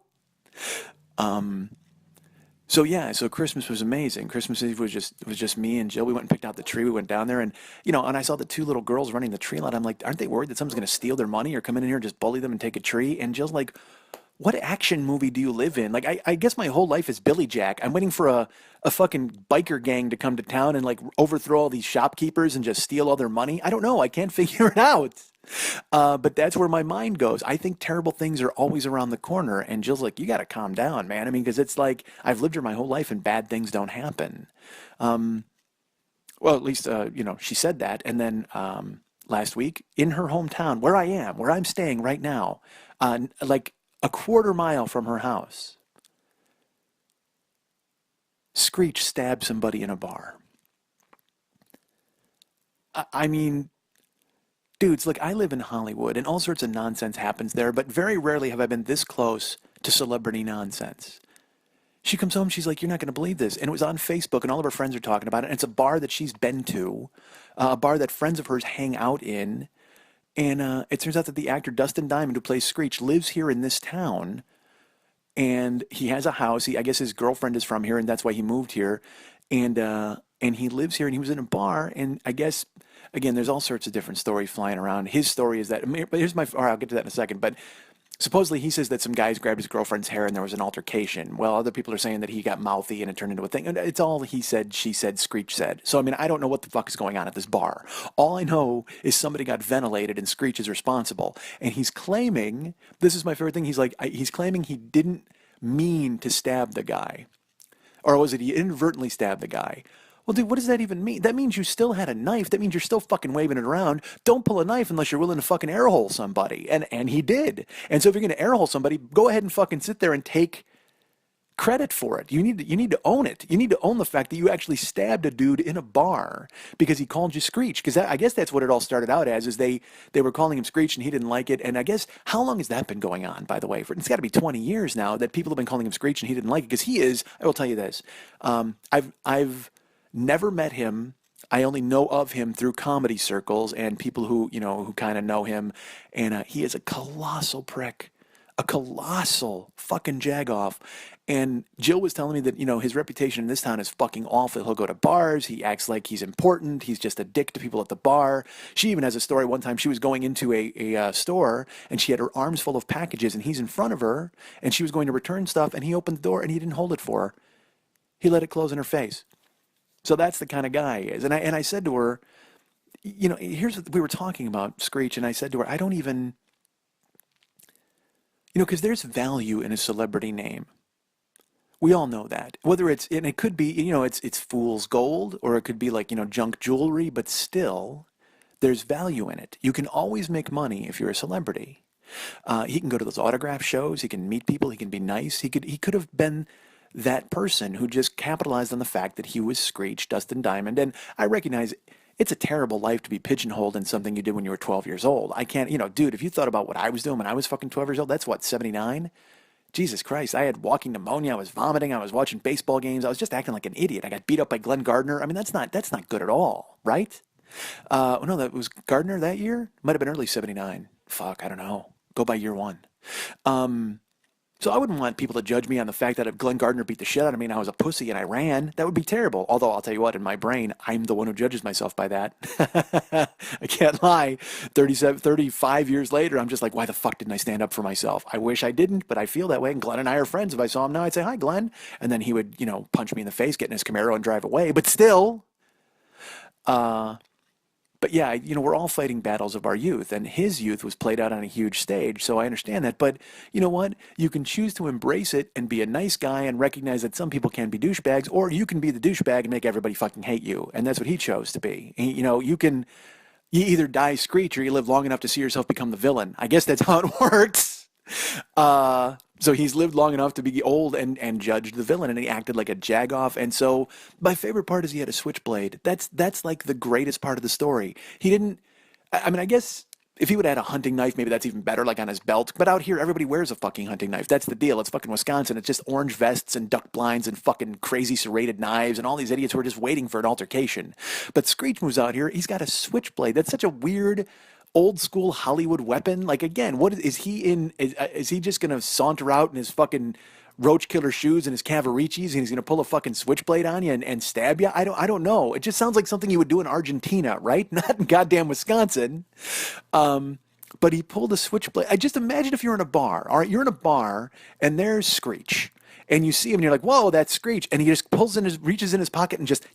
So yeah, so Christmas was amazing. Christmas Eve was just me and Jill. We went and picked out the tree. We went down there, and and I saw the two little girls running the tree lot. I'm like, aren't they worried that someone's going to steal their money or come in here and just bully them and take a tree? And Jill's like, what action movie do you live in? Like, I guess my whole life is Billy Jack. I'm waiting for a fucking biker gang to come to town and like overthrow all these shopkeepers and just steal all their money. I don't know. I can't figure it out. But that's where my mind goes. I think terrible things are always around the corner. And Jill's like, you got to calm down, man. I mean, because it's like I've lived here my whole life and bad things don't happen. Well, at least, she said that. And then last week in her hometown, where I'm staying right now, like a quarter mile from her house, Screech stabbed somebody in a bar. I mean, dudes, like, I live in Hollywood and all sorts of nonsense happens there, but very rarely have I been this close to celebrity nonsense. She comes home, she's like, you're not going to believe this. And it was on Facebook, and all of her friends are talking about it. And it's a bar that she's been to, a bar that friends of hers hang out in. And it turns out that the actor Dustin Diamond, who plays Screech, lives here in this town. And he has a house. I guess his girlfriend is from here, and that's why he moved here. And he lives here, and he was in a bar. And I guess, again, there's all sorts of different stories flying around. His story is that, but here's all right, I'll get to that in a second. But supposedly he says that some guys grabbed his girlfriend's hair and there was an altercation. Well, other people are saying that he got mouthy and it turned into a thing. And it's all he said, she said, Screech said. So, I mean, I don't know what the fuck is going on at this bar. All I know is somebody got ventilated and Screech is responsible. And he's claiming, this is my favorite thing, he's claiming he didn't mean to stab the guy. Or was it he inadvertently stabbed the guy? Well, dude, what does that even mean? That means you still had a knife. That means you're still fucking waving it around. Don't pull a knife unless you're willing to fucking airhole somebody. And he did. And so if you're going to airhole somebody, go ahead and fucking sit there and take credit for it. You need to own it. You need to own the fact that you actually stabbed a dude in a bar because he called you Screech. Because I guess that's what it all started out as, is they were calling him Screech and he didn't like it. And I guess, how long has that been going on, by the way? It's got to be 20 years now that people have been calling him Screech and he didn't like it. Because he is, I will tell you this, I've never met him. I only know of him through comedy circles and people who kind of know him. And he is a colossal prick, a colossal fucking jagoff. And Jill was telling me that, his reputation in this town is fucking awful. He'll go to bars. He acts like he's important. He's just a dick to people at the bar. She even has a story. One time she was going into a store and she had her arms full of packages and he's in front of her and she was going to return stuff and he opened the door and he didn't hold it for her. He let it close in her face. So that's the kind of guy he is. And I said to her, here's what we were talking about, Screech, and I said to her, I don't even, because there's value in a celebrity name. We all know that. Whether it's, and it could be, it's fool's gold, or it could be like, junk jewelry, but still, there's value in it. You can always make money if you're a celebrity. He can go to those autograph shows, he can meet people, he can be nice, he could have been that person who just capitalized on the fact that he was Screech, Dustin Diamond. And I recognize it's a terrible life to be pigeonholed in something you did when you were 12 years old. I can't, dude, if you thought about what I was doing when I was fucking 12 years old, that's what, 79? Jesus Christ, I had walking pneumonia, I was vomiting, I was watching baseball games, I was just acting like an idiot. I got beat up by Glenn Gardner. I mean, that's not good at all, right? No, that was Gardner that year? Might have been early 79. Fuck, I don't know. Go by year one. So I wouldn't want people to judge me on the fact that if Glenn Gardner beat the shit out of me and I was a pussy and I ran, that would be terrible. Although I'll tell you what, in my brain, I'm the one who judges myself by that. I can't lie. 35 years later, I'm just like, why the fuck didn't I stand up for myself? I wish I didn't, but I feel that way. And Glenn and I are friends. If I saw him now, I'd say, hi, Glenn. And then he would, punch me in the face, get in his Camaro and drive away. But still, but yeah, we're all fighting battles of our youth, and his youth was played out on a huge stage, so I understand that. But you know what? You can choose to embrace it and be a nice guy and recognize that some people can be douchebags, or you can be the douchebag and make everybody fucking hate you, and that's what he chose to be. You either die Screech or you live long enough to see yourself become the villain. I guess that's how it works. So he's lived long enough to be old and judged the villain, and he acted like a jagoff. And so my favorite part is he had a switchblade. That's like the greatest part of the story. He didn't. I mean, I guess if he would have had a hunting knife, maybe that's even better, like on his belt. But out here, everybody wears a fucking hunting knife. That's the deal. It's fucking Wisconsin. It's just orange vests and duck blinds and fucking crazy serrated knives and all these idiots who are just waiting for an altercation. But Screech moves out here. He's got a switchblade. That's such a weird, old school Hollywood weapon. Like, again, what is he in? Is he just gonna saunter out in his fucking roach killer shoes and his Cavaricis and he's gonna pull a fucking switchblade on you and stab you? I don't know. It just sounds like something you would do in Argentina, right? Not in goddamn Wisconsin. But he pulled a switchblade. I just imagine if you're in a bar. All right, you're in a bar and there's Screech, and you see him and you're like, whoa, that's Screech, and he just reaches in his pocket and just.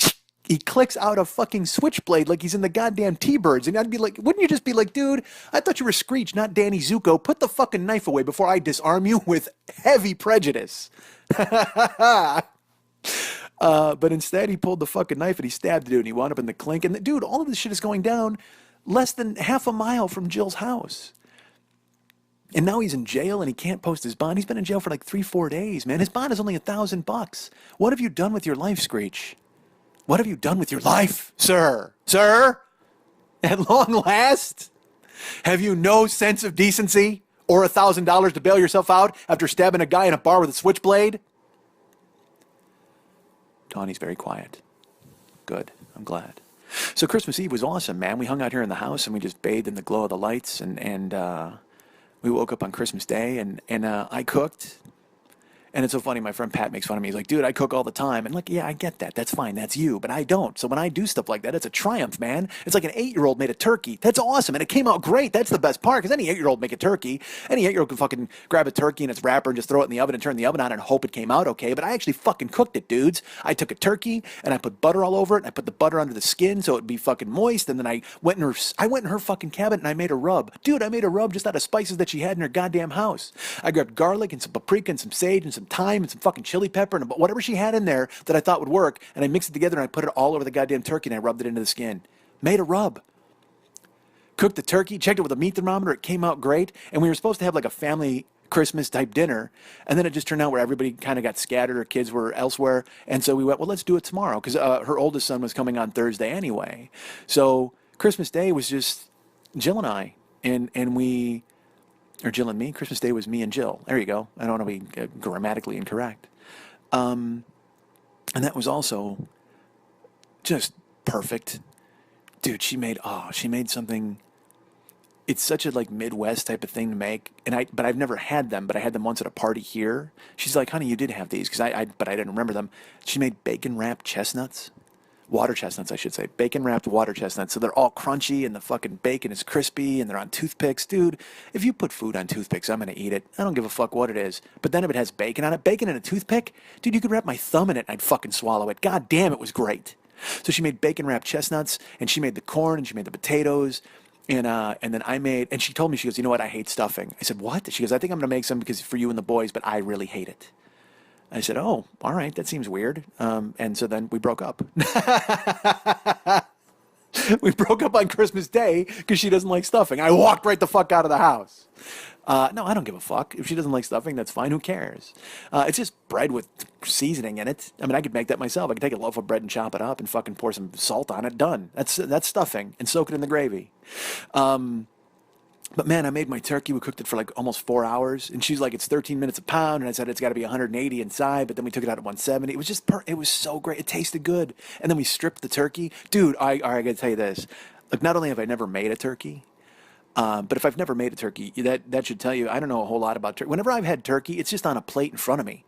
He clicks out a fucking switchblade like he's in the goddamn T-Birds. And I'd be like, wouldn't you just be like, dude, I thought you were Screech, not Danny Zuko. Put the fucking knife away before I disarm you with heavy prejudice. But instead, he pulled the fucking knife and he stabbed the dude and he wound up in the clink. And dude, all of this shit is going down less than half a mile from Jill's house. And now he's in jail and he can't post his bond. He's been in jail for like 3-4 days, man. His bond is only $1,000. What have you done with your life, Screech? What have you done with your life, sir? Sir? At long last? Have you no sense of decency or $1,000 to bail yourself out after stabbing a guy in a bar with a switchblade? Donnie's very quiet. Good. I'm glad. So Christmas Eve was awesome, man. We hung out here in the house and we just bathed in the glow of the lights and we woke up on Christmas Day and I cooked. And it's so funny, my friend Pat makes fun of me. He's like, dude, I cook all the time. And like, yeah, I get that. That's fine. That's you. But I don't. So when I do stuff like that, it's a triumph, man. It's like an 8-year-old made a turkey. That's awesome. And it came out great. That's the best part. Because any 8-year-old make a turkey. Any 8-year-old can fucking grab a turkey in its wrapper and just throw it in the oven and turn the oven on and hope it came out okay. But I actually fucking cooked it, dudes. I took a turkey and I put butter all over it. And I put the butter under the skin so it'd be fucking moist. And then I went in her fucking cabinet and I made a rub. Dude, I made a rub just out of spices that she had in her goddamn house. I grabbed garlic and some paprika and some sage and some thyme and some fucking chili pepper and whatever she had in there that I thought would work, and I mixed it together and I put it all over the goddamn turkey and I rubbed it into the skin. Made a rub. Cooked the turkey, checked it with a meat thermometer, it came out great, and we were supposed to have like a family Christmas type dinner, and then it just turned out where everybody kind of got scattered, her kids were elsewhere, and so we went, well, let's do it tomorrow, because her oldest son was coming on Thursday anyway. So Christmas Day was just Jill and I, and we, or Jill and me. Christmas Day was me and Jill. There you go. I don't want to be grammatically incorrect. And that was also just perfect. Dude, she made something. It's such a like Midwest type of thing to make. But I've never had them, but I had them once at a party here. She's like, honey, you did have these. But I didn't remember them. She made bacon wrapped chestnuts. Water chestnuts, I should say. Bacon wrapped water chestnuts. So they're all crunchy and the fucking bacon is crispy and they're on toothpicks. Dude, if you put food on toothpicks, I'm going to eat it. I don't give a fuck what it is. But then if it has bacon on it, bacon in a toothpick, dude, you could wrap my thumb in it and I'd fucking swallow it. God damn, it was great. So she made bacon wrapped chestnuts and she made the corn and she made the potatoes. And then I made, and she told me, she goes, you know what, I hate stuffing. I said, what? She goes, I think I'm going to make some because for you and the boys, but I really hate it. I said, oh, all right, that seems weird. And so then we broke up. We broke up on Christmas Day because she doesn't like stuffing. I walked right the fuck out of the house. No, I don't give a fuck. If she doesn't like stuffing, that's fine. Who cares? It's just bread with seasoning in it. I mean, I could make that myself. I could take a loaf of bread and chop it up and fucking pour some salt on it. Done. That's stuffing and soak it in the gravy. But man, I made my turkey. We cooked it for like almost 4 hours. And she's like, it's 13 minutes a pound. And I said, it's got to be 180 inside. But then we took it out at 170. It was just, it was so great. It tasted good. And then we stripped the turkey. Dude, I got to tell you this. Like, not only have I never made a turkey, But if I've never made a turkey, that should tell you I don't know a whole lot about turkey. Whenever I've had turkey, it's just on a plate in front of me.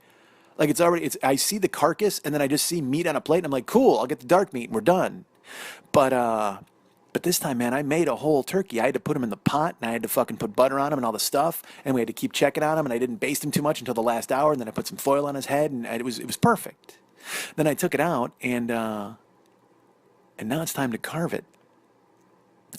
Like I see the carcass and then I just see meat on a plate and I'm like, cool, I'll get the dark meat and we're done. But this time, man, I made a whole turkey. I had to put him in the pot and I had to fucking put butter on him and all the stuff. And we had to keep checking on him and I didn't baste him too much until the last hour. And then I put some foil on his head and it was perfect. Then I took it out and now it's time to carve it.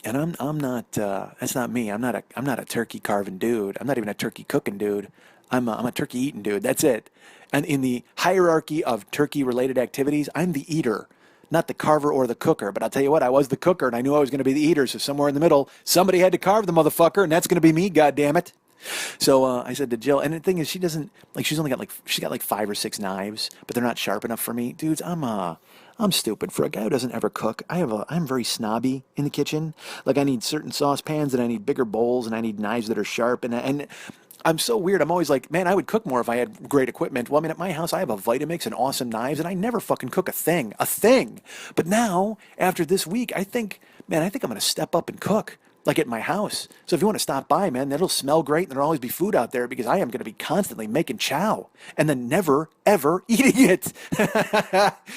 And I'm not that's not me. I'm not a turkey carving dude. I'm not even a turkey cooking dude. I'm a turkey eating dude. That's it. And in the hierarchy of turkey related activities, I'm the eater, not the carver or the cooker. But I'll tell you what, I was the cooker and I knew I was going to be the eater. So somewhere in the middle, somebody had to carve the motherfucker, and that's going to be me. God damn it. So I said to Jill, and the thing is, she doesn't like. She's got like 5 or 6 knives, but they're not sharp enough for me, dudes. I'm stupid for a guy who doesn't ever cook. I'm very snobby in the kitchen. Like I need certain saucepans and I need bigger bowls and I need knives that are sharp and I'm so weird. I'm always like, man, I would cook more if I had great equipment. Well, I mean, at my house, I have a Vitamix and awesome knives, and I never fucking cook a thing. But now, after this week, I think I'm going to step up and cook, like at my house. So if you want to stop by, man, it'll smell great, and there'll always be food out there because I am going to be constantly making chow and then never, ever eating it.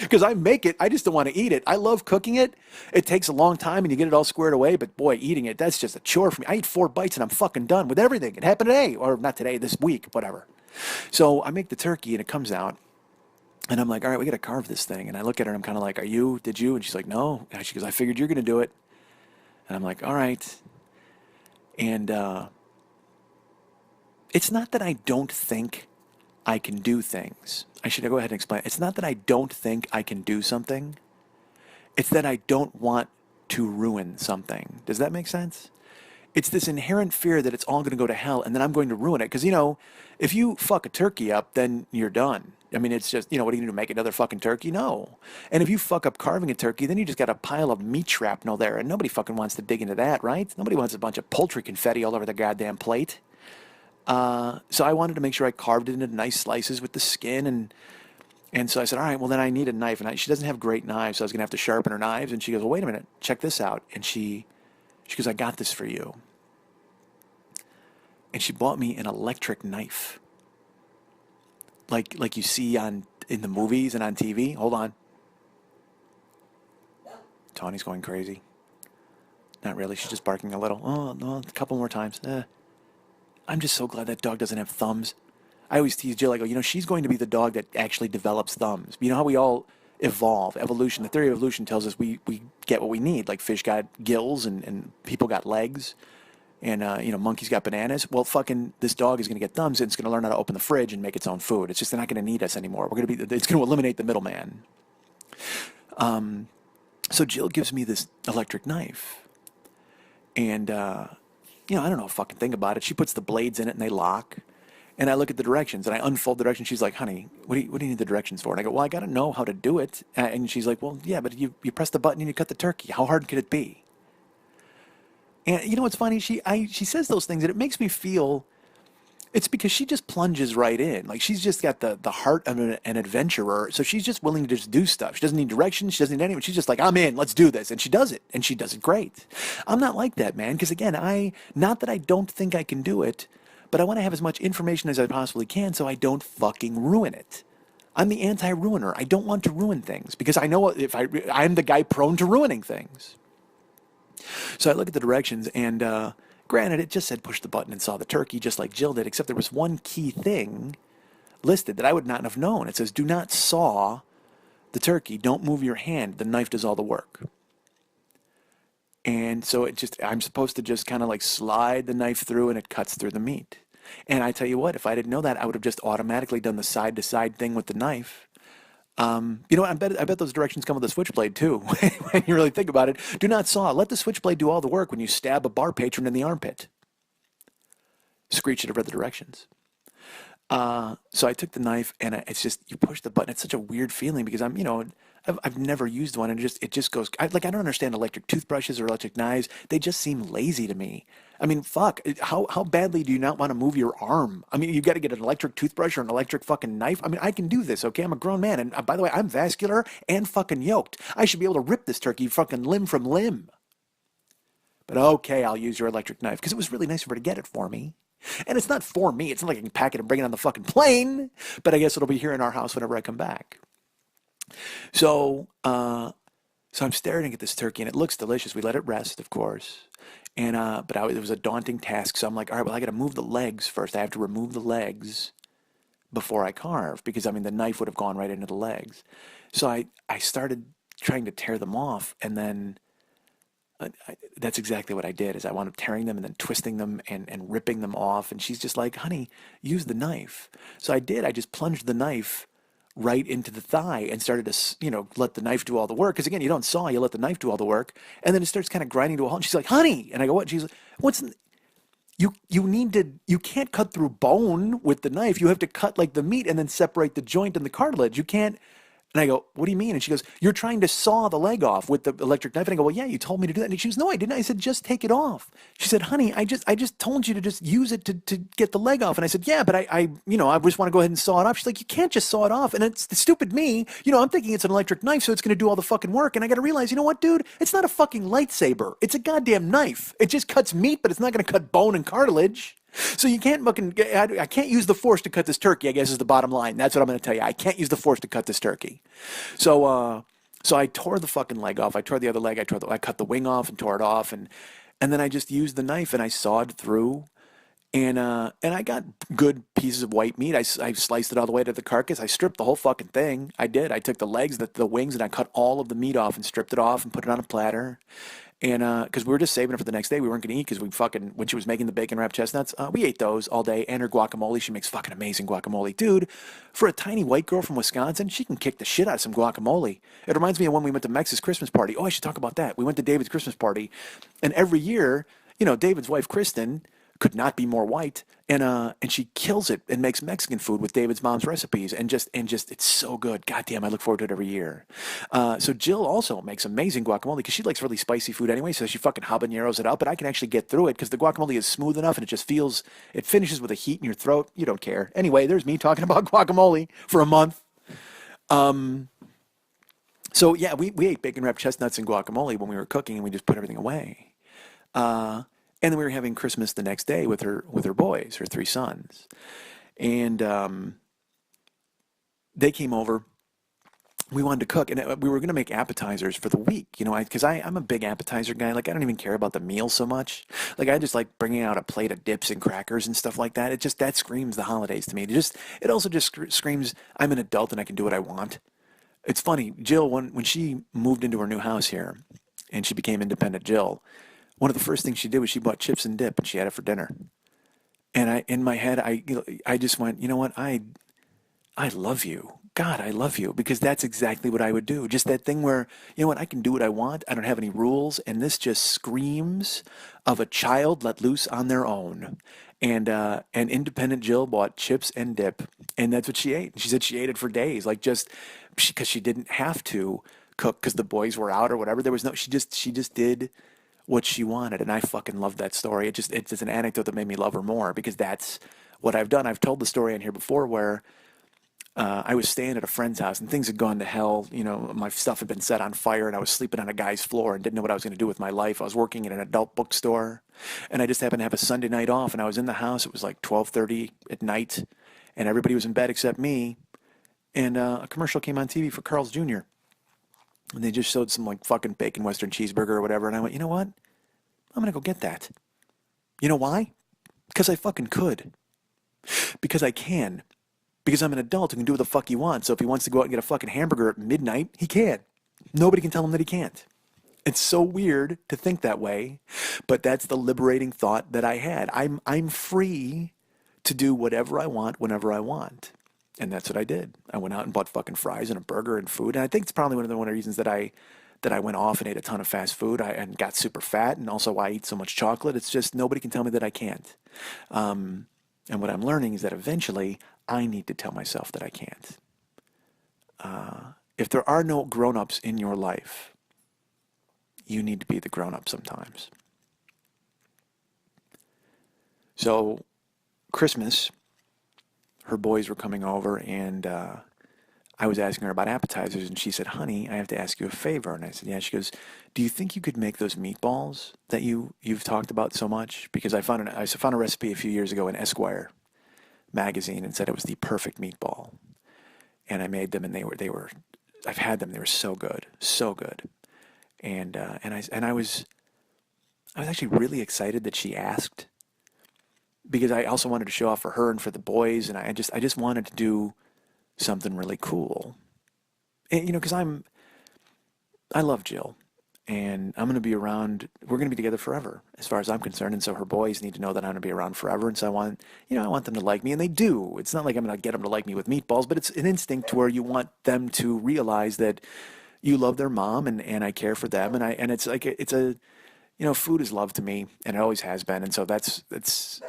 Because I make it, I just don't want to eat it. I love cooking it. It takes a long time, and you get it all squared away, but boy, eating it, that's just a chore for me. I eat 4 bites, and I'm fucking done with everything. It happened today, or not today, this week, whatever. So I make the turkey, and it comes out. And I'm like, all right, we got to carve this thing. And I look at her and I'm kind of like, did you? And she's like, no. And she goes, I figured you're going to do it. And I'm like, all right. And it's not that I don't think I can do things. I should go ahead and explain. It's not that I don't think I can do something. It's that I don't want to ruin something. Does that make sense? It's this inherent fear that it's all going to go to hell and then I'm going to ruin it. Because, if you fuck a turkey up, then you're done. I mean, it's just, what are you going to do, make another fucking turkey? No. And if you fuck up carving a turkey, then you just got a pile of meat shrapnel there, and nobody fucking wants to dig into that, right? Nobody wants a bunch of poultry confetti all over the goddamn plate. So I wanted to make sure I carved it into nice slices with the skin, and so I said, all right, well, then I need a knife. And she doesn't have great knives, so I was going to have to sharpen her knives. And she goes, well, wait a minute, check this out. And she goes, I got this for you. And she bought me an electric knife. Like you see in the movies and on TV. Hold on. Tawny's going crazy. Not really. She's just barking a little. Oh, no, a couple more times. I'm just so glad that dog doesn't have thumbs. I always tease Jill. I go, she's going to be the dog that actually develops thumbs. You know how we all evolve? Evolution. The theory of evolution tells us we get what we need. Like fish got gills and people got legs. And, monkeys got bananas. Well, fucking this dog is going to get thumbs and it's going to learn how to open the fridge and make its own food. It's just they're not going to need us anymore. It's going to eliminate the middleman. So Jill gives me this electric knife. And, I don't know a fucking thing about it. She puts the blades in it and they lock. And I look at the directions and I unfold the directions. She's like, honey, what do you need the directions for? And I go, well, I got to know how to do it. And she's like, well, yeah, but you press the button and you cut the turkey. How hard could it be? And you know what's funny? She says those things and it makes me feel it's because she just plunges right in. Like she's just got the heart of an adventurer. So she's just willing to just do stuff. She doesn't need directions. She doesn't need anyone. She's just like, I'm in, let's do this. And she does it. And she does it great. I'm not like that, man. Because again, not that I don't think I can do it, but I want to have as much information as I possibly can so I don't fucking ruin it. I'm the anti-ruiner. I don't want to ruin things because I know I'm the guy prone to ruining things. So I look at the directions and granted, it just said push the button and saw the turkey just like Jill did, except there was one key thing listed that I would not have known. It says, do not saw the turkey. Don't move your hand. The knife does all the work. And so I'm supposed to just kind of like slide the knife through and it cuts through the meat. And I tell you what, if I didn't know that, I would have just automatically done the side-to-side thing with the knife. I bet those directions come with a switchblade too. When you really think about it, do not saw. Let the switchblade do all the work when you stab a bar patron in the armpit. Screech should have read the directions. So I took the knife and it's just, you push the button. It's such a weird feeling because I've never used one and it just goes, I don't understand electric toothbrushes or electric knives. They just seem lazy to me. I mean, fuck, how badly do you not want to move your arm? I mean, you got to get an electric toothbrush or an electric fucking knife. I mean, I can do this, okay? I'm a grown man. And by the way, I'm vascular and fucking yoked. I should be able to rip this turkey fucking limb from limb. But okay, I'll use your electric knife because it was really nice of her to get it for me. And it's not for me. It's not like I can pack it and bring it on the fucking plane. But I guess it'll be here in our house whenever I come back. So, so I'm staring at this turkey and it looks delicious. We let it rest, of course. And it was a daunting task. So I'm like, all right, well, I got to move the legs first. I have to remove the legs before I carve because I mean the knife would have gone right into the legs. So I started trying to tear them off, and then that's exactly what I did. Is I wound up tearing them and then twisting them and ripping them off. And she's just like, "Honey, use the knife." So I did. I just plunged the knife right into the thigh and started to let the knife do all the work. Because again, you don't saw, you let the knife do all the work, and then it starts kind of grinding to a halt. And she's like, "Honey," and I go, "What?" She's like, "What's?" You can't cut through bone with the knife. You have to cut like the meat and then separate the joint and the cartilage. You can't. And I go, "What do you mean?" And she goes, "You're trying to saw the leg off with the electric knife." And I go, "Well, yeah, you told me to do that." And she goes, "No, I didn't." I said, "Just take it off." She said, "Honey, I just told you to just use it to get the leg off." And I said, "Yeah, but I just want to go ahead and saw it off." She's like, "You can't just saw it off." And it's the stupid me, I'm thinking it's an electric knife, so it's going to do all the fucking work. And I got to realize, you know what, dude? It's not a fucking lightsaber. It's a goddamn knife. It just cuts meat, but it's not going to cut bone and cartilage. So you can't I can't use the force to cut this turkey, I guess is the bottom line. That's what I'm going to tell you. I can't use the force to cut this turkey. So I tore the fucking leg off. I tore the other leg. I cut the wing off and tore it off. And then I just used the knife and I sawed through. And I got good pieces of white meat. I sliced it all the way to the carcass. I stripped the whole fucking thing. I did. I took the legs, the wings, and I cut all of the meat off and stripped it off and put it on a platter. And because we were just saving it for the next day, we weren't going to eat because when she was making the bacon wrapped chestnuts, we ate those all day. And her guacamole, she makes fucking amazing guacamole. Dude, for a tiny white girl from Wisconsin, she can kick the shit out of some guacamole. It reminds me of when we went to Mex's Christmas party. Oh, I should talk about that. We went to David's Christmas party. And every year, David's wife, Kristen, could not be more white, and she kills it and makes Mexican food with David's mom's recipes, and just it's so good. God damn, I look forward to it every year. So Jill also makes amazing guacamole because she likes really spicy food anyway, so she fucking habaneros it up, but I can actually get through it because the guacamole is smooth enough and it finishes with a heat in your throat. You don't care. Anyway, there's me talking about guacamole for a month. So yeah, we ate bacon wrapped chestnuts and guacamole when we were cooking, and we just put everything away. And then we were having Christmas the next day with her boys, her three sons. And they came over. We wanted to cook, and we were going to make appetizers for the week, because I'm a big appetizer guy. Like, I don't even care about the meal so much. Like, I just like bringing out a plate of dips and crackers and stuff like that. That screams the holidays to me. It also just screams I'm an adult and I can do what I want. It's funny, Jill, when she moved into her new house here, and she became independent Jill, one of the first things she did was she bought chips and dip and she had it for dinner. And in my head, I just went, you know what? I love you. God, I love you, because that's exactly what I would do. Just that thing where, you know what? I can do what I want. I don't have any rules. And this just screams of a child let loose on their own. And independent Jill bought chips and dip, and that's what she ate. She said she ate it for days, like because she didn't have to cook because the boys were out or whatever. She just did what she wanted, and I fucking love that story. It's an anecdote that made me love her more, because that's what I've done. I've told the story on here before where I was staying at a friend's house and things had gone to hell. My stuff had been set on fire and I was sleeping on a guy's floor and didn't know what I was going to do with my life. I was working in an adult bookstore, and I just happened to have a Sunday night off, and I was in the house. It was like 12:30 at night, and everybody was in bed except me. And a commercial came on TV for Carl's Jr. And they just showed some like fucking bacon Western cheeseburger or whatever. And I went, you know what? I'm going to go get that. You know why? Because I fucking could. Because I can. Because I'm an adult who can do what the fuck he wants. So if he wants to go out and get a fucking hamburger at midnight, he can. Nobody can tell him that he can't. It's so weird to think that way, but that's the liberating thought that I had. I'm free to do whatever I want whenever I want. And that's what I did. I went out and bought fucking fries and a burger and food. And I think it's probably one of the reasons that I went off and ate a ton of fast food and got super fat, and also why I eat so much chocolate. It's just nobody can tell me that I can't. And what I'm learning is that eventually I need to tell myself that I can't. If there are no grown-ups in your life, you need to be the grown-up sometimes. So Christmas, her boys were coming over, and I was asking her about appetizers, and she said, "Honey, I have to ask you a favor." And I said, "Yeah." She goes, "Do you think you could make those meatballs that you've talked about so much?" Because I found a recipe a few years ago in Esquire magazine and said it was the perfect meatball, and I made them, and they were I've had them. They were so good, so good. And I was actually really excited that she asked, because I also wanted to show off for her and for the boys, and I just wanted to do something really cool. And, because I love Jill, and I'm going to be around. We're going to be together forever, as far as I'm concerned. And so her boys need to know that I'm going to be around forever. And so I want them to like me, and they do. It's not like I'm going to get them to like me with meatballs, but it's an instinct where you want them to realize that you love their mom, and I care for them, and it's like it's a food is love to me, and it always has been. And so that's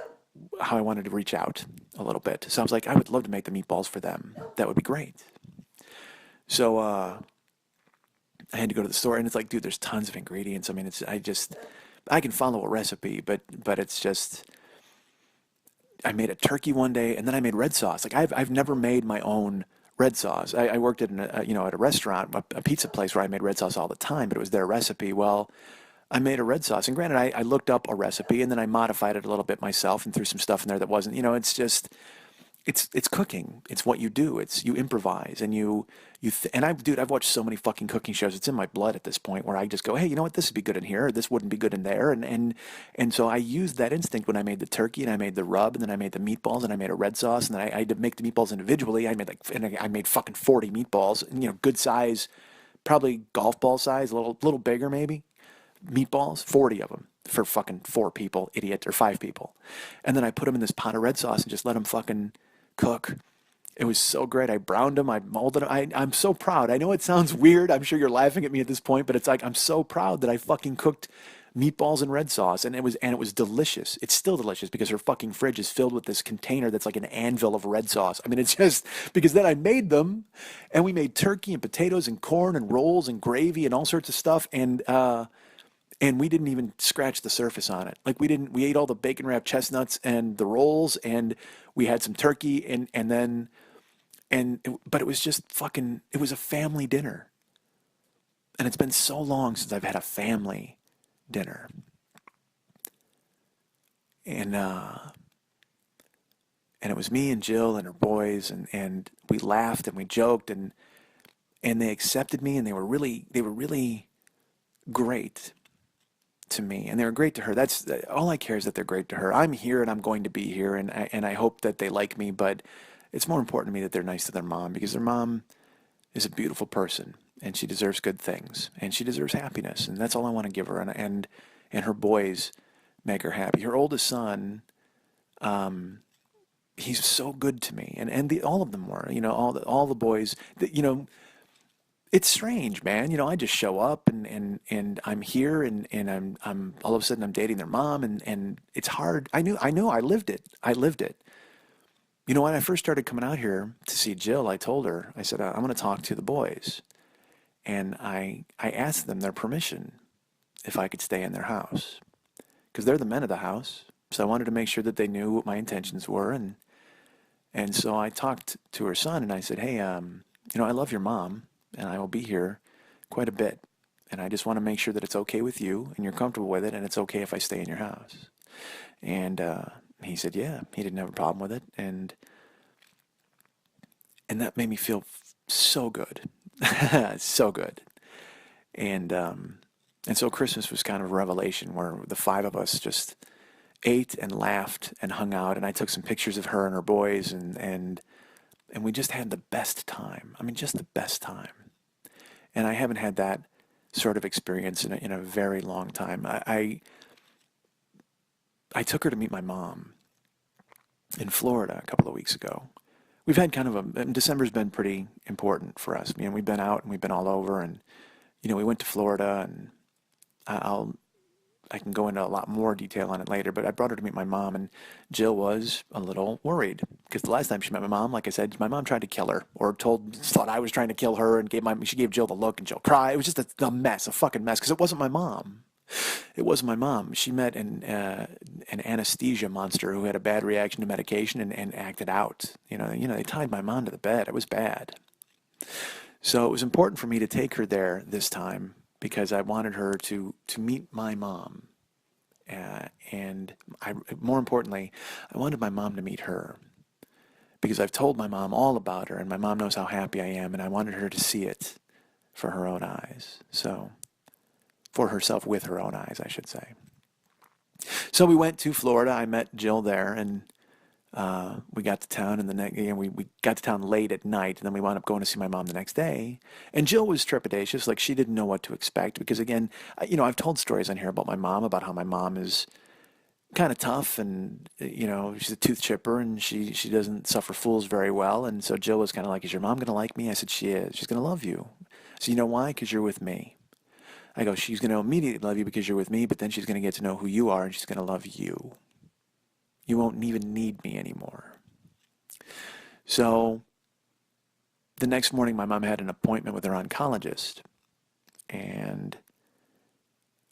how I wanted to reach out a little bit. So I was like, I would love to make the meatballs for them. That would be great. So I had to go to the store, and it's like, dude, there's tons of ingredients. I mean, I can follow a recipe, but it's just, I made a turkey one day, and then I made red sauce. Like I've never made my own red sauce. I worked at at a restaurant, a pizza place where I made red sauce all the time, but it was their recipe. Well, I made a red sauce, and granted, I looked up a recipe, and then I modified it a little bit myself and threw some stuff in there that wasn't. It's just it's cooking. It's what you do. It's you improvise, and I've watched so many fucking cooking shows. It's in my blood at this point, where I just go, hey, you know what? This would be good in here, or this wouldn't be good in there, and so I used that instinct when I made the turkey, and I made the rub, and then I made the meatballs, and I made a red sauce, and then I had to make the meatballs individually. I made fucking 40 meatballs, and, good size, probably golf ball size, a little bigger maybe, meatballs, 40 of them for fucking 4 people, idiot, or 5 people, and then I put them in this pot of red sauce and just let them fucking cook. It was so great. I browned them. I molded them. I'm so proud. I know it sounds weird. I'm sure you're laughing at me at this point, but it's like I'm so proud that I fucking cooked meatballs in red sauce, and it was delicious. It's still delicious because her fucking fridge is filled with this container that's like an anvil of red sauce. I mean, it's just because then I made them, and we made turkey and potatoes and corn and rolls and gravy and all sorts of stuff, and we didn't even scratch the surface on it. Like we ate all the bacon wrapped chestnuts and the rolls, and we had some turkey, but it was just fucking, it was a family dinner. And it's been so long since I've had a family dinner. And it was me and Jill and her boys, and we laughed and we joked, and they accepted me, and they were really great to me, and they were great to her. That's all I care, is that they're great to her. I'm here, and I'm going to be here, and I hope that they like me, but it's more important to me that they're nice to their mom, because their mom is a beautiful person, and she deserves good things, and she deserves happiness, and that's all I want to give her. And her boys make her happy. Her oldest son, he's so good to me, and all of them were. All the boys. It's strange, man. I just show up, and I'm here, and I'm all of a sudden I'm dating their mom, and it's hard. I lived it. When I first started coming out here to see Jill, I told her, I said, I'm going to talk to the boys. And I asked them their permission if I could stay in their house, because they're the men of the house. So I wanted to make sure that they knew what my intentions were. And so I talked to her son, and I said, hey, I love your mom, and I will be here quite a bit. And I just want to make sure that it's okay with you, and you're comfortable with it, and it's okay if I stay in your house. And he said, yeah, he didn't have a problem with it. And that made me feel so good. So good. And so Christmas was kind of a revelation, where the 5 of us just ate and laughed and hung out, and I took some pictures of her and her boys, and we just had the best time. I mean, just the best time. And I haven't had that sort of experience in a very long time. I took her to meet my mom in Florida a couple of weeks ago. We've had December's been pretty important for us. We've been out, and we've been all over, and, we went to Florida, and I can go into a lot more detail on it later, but I brought her to meet my mom, and Jill was a little worried, because the last time she met my mom, like I said, my mom tried to kill her, or thought I was trying to kill her, and she gave Jill the look, and Jill cried. It was just a mess, a fucking mess, because it wasn't my mom. It wasn't my mom. She met an anesthesia monster who had a bad reaction to medication and acted out. They tied my mom to the bed. It was bad. So it was important for me to take her there this time because I wanted her to meet my mom. And more importantly, I wanted my mom to meet her because I've told my mom all about her, and my mom knows how happy I am, and I wanted her to see it for her own eyes. So, for herself with her own eyes, I should say. So we went to Florida. I met Jill there, and we got to town, and we got to town late at night, and then we wound up going to see my mom the next day. And Jill was trepidatious, like she didn't know what to expect because, again, I've told stories on here about my mom, about how my mom is kind of tough, and she's a tooth chipper, and she doesn't suffer fools very well. And so Jill was kind of like, "Is your mom gonna like me?" I said, "She is. She's gonna love you." So you know why? Because you're with me. I go, "She's gonna immediately love you because you're with me, but then she's gonna get to know who you are, and she's gonna love you. You won't even need me anymore." So the next morning, my mom had an appointment with her oncologist, and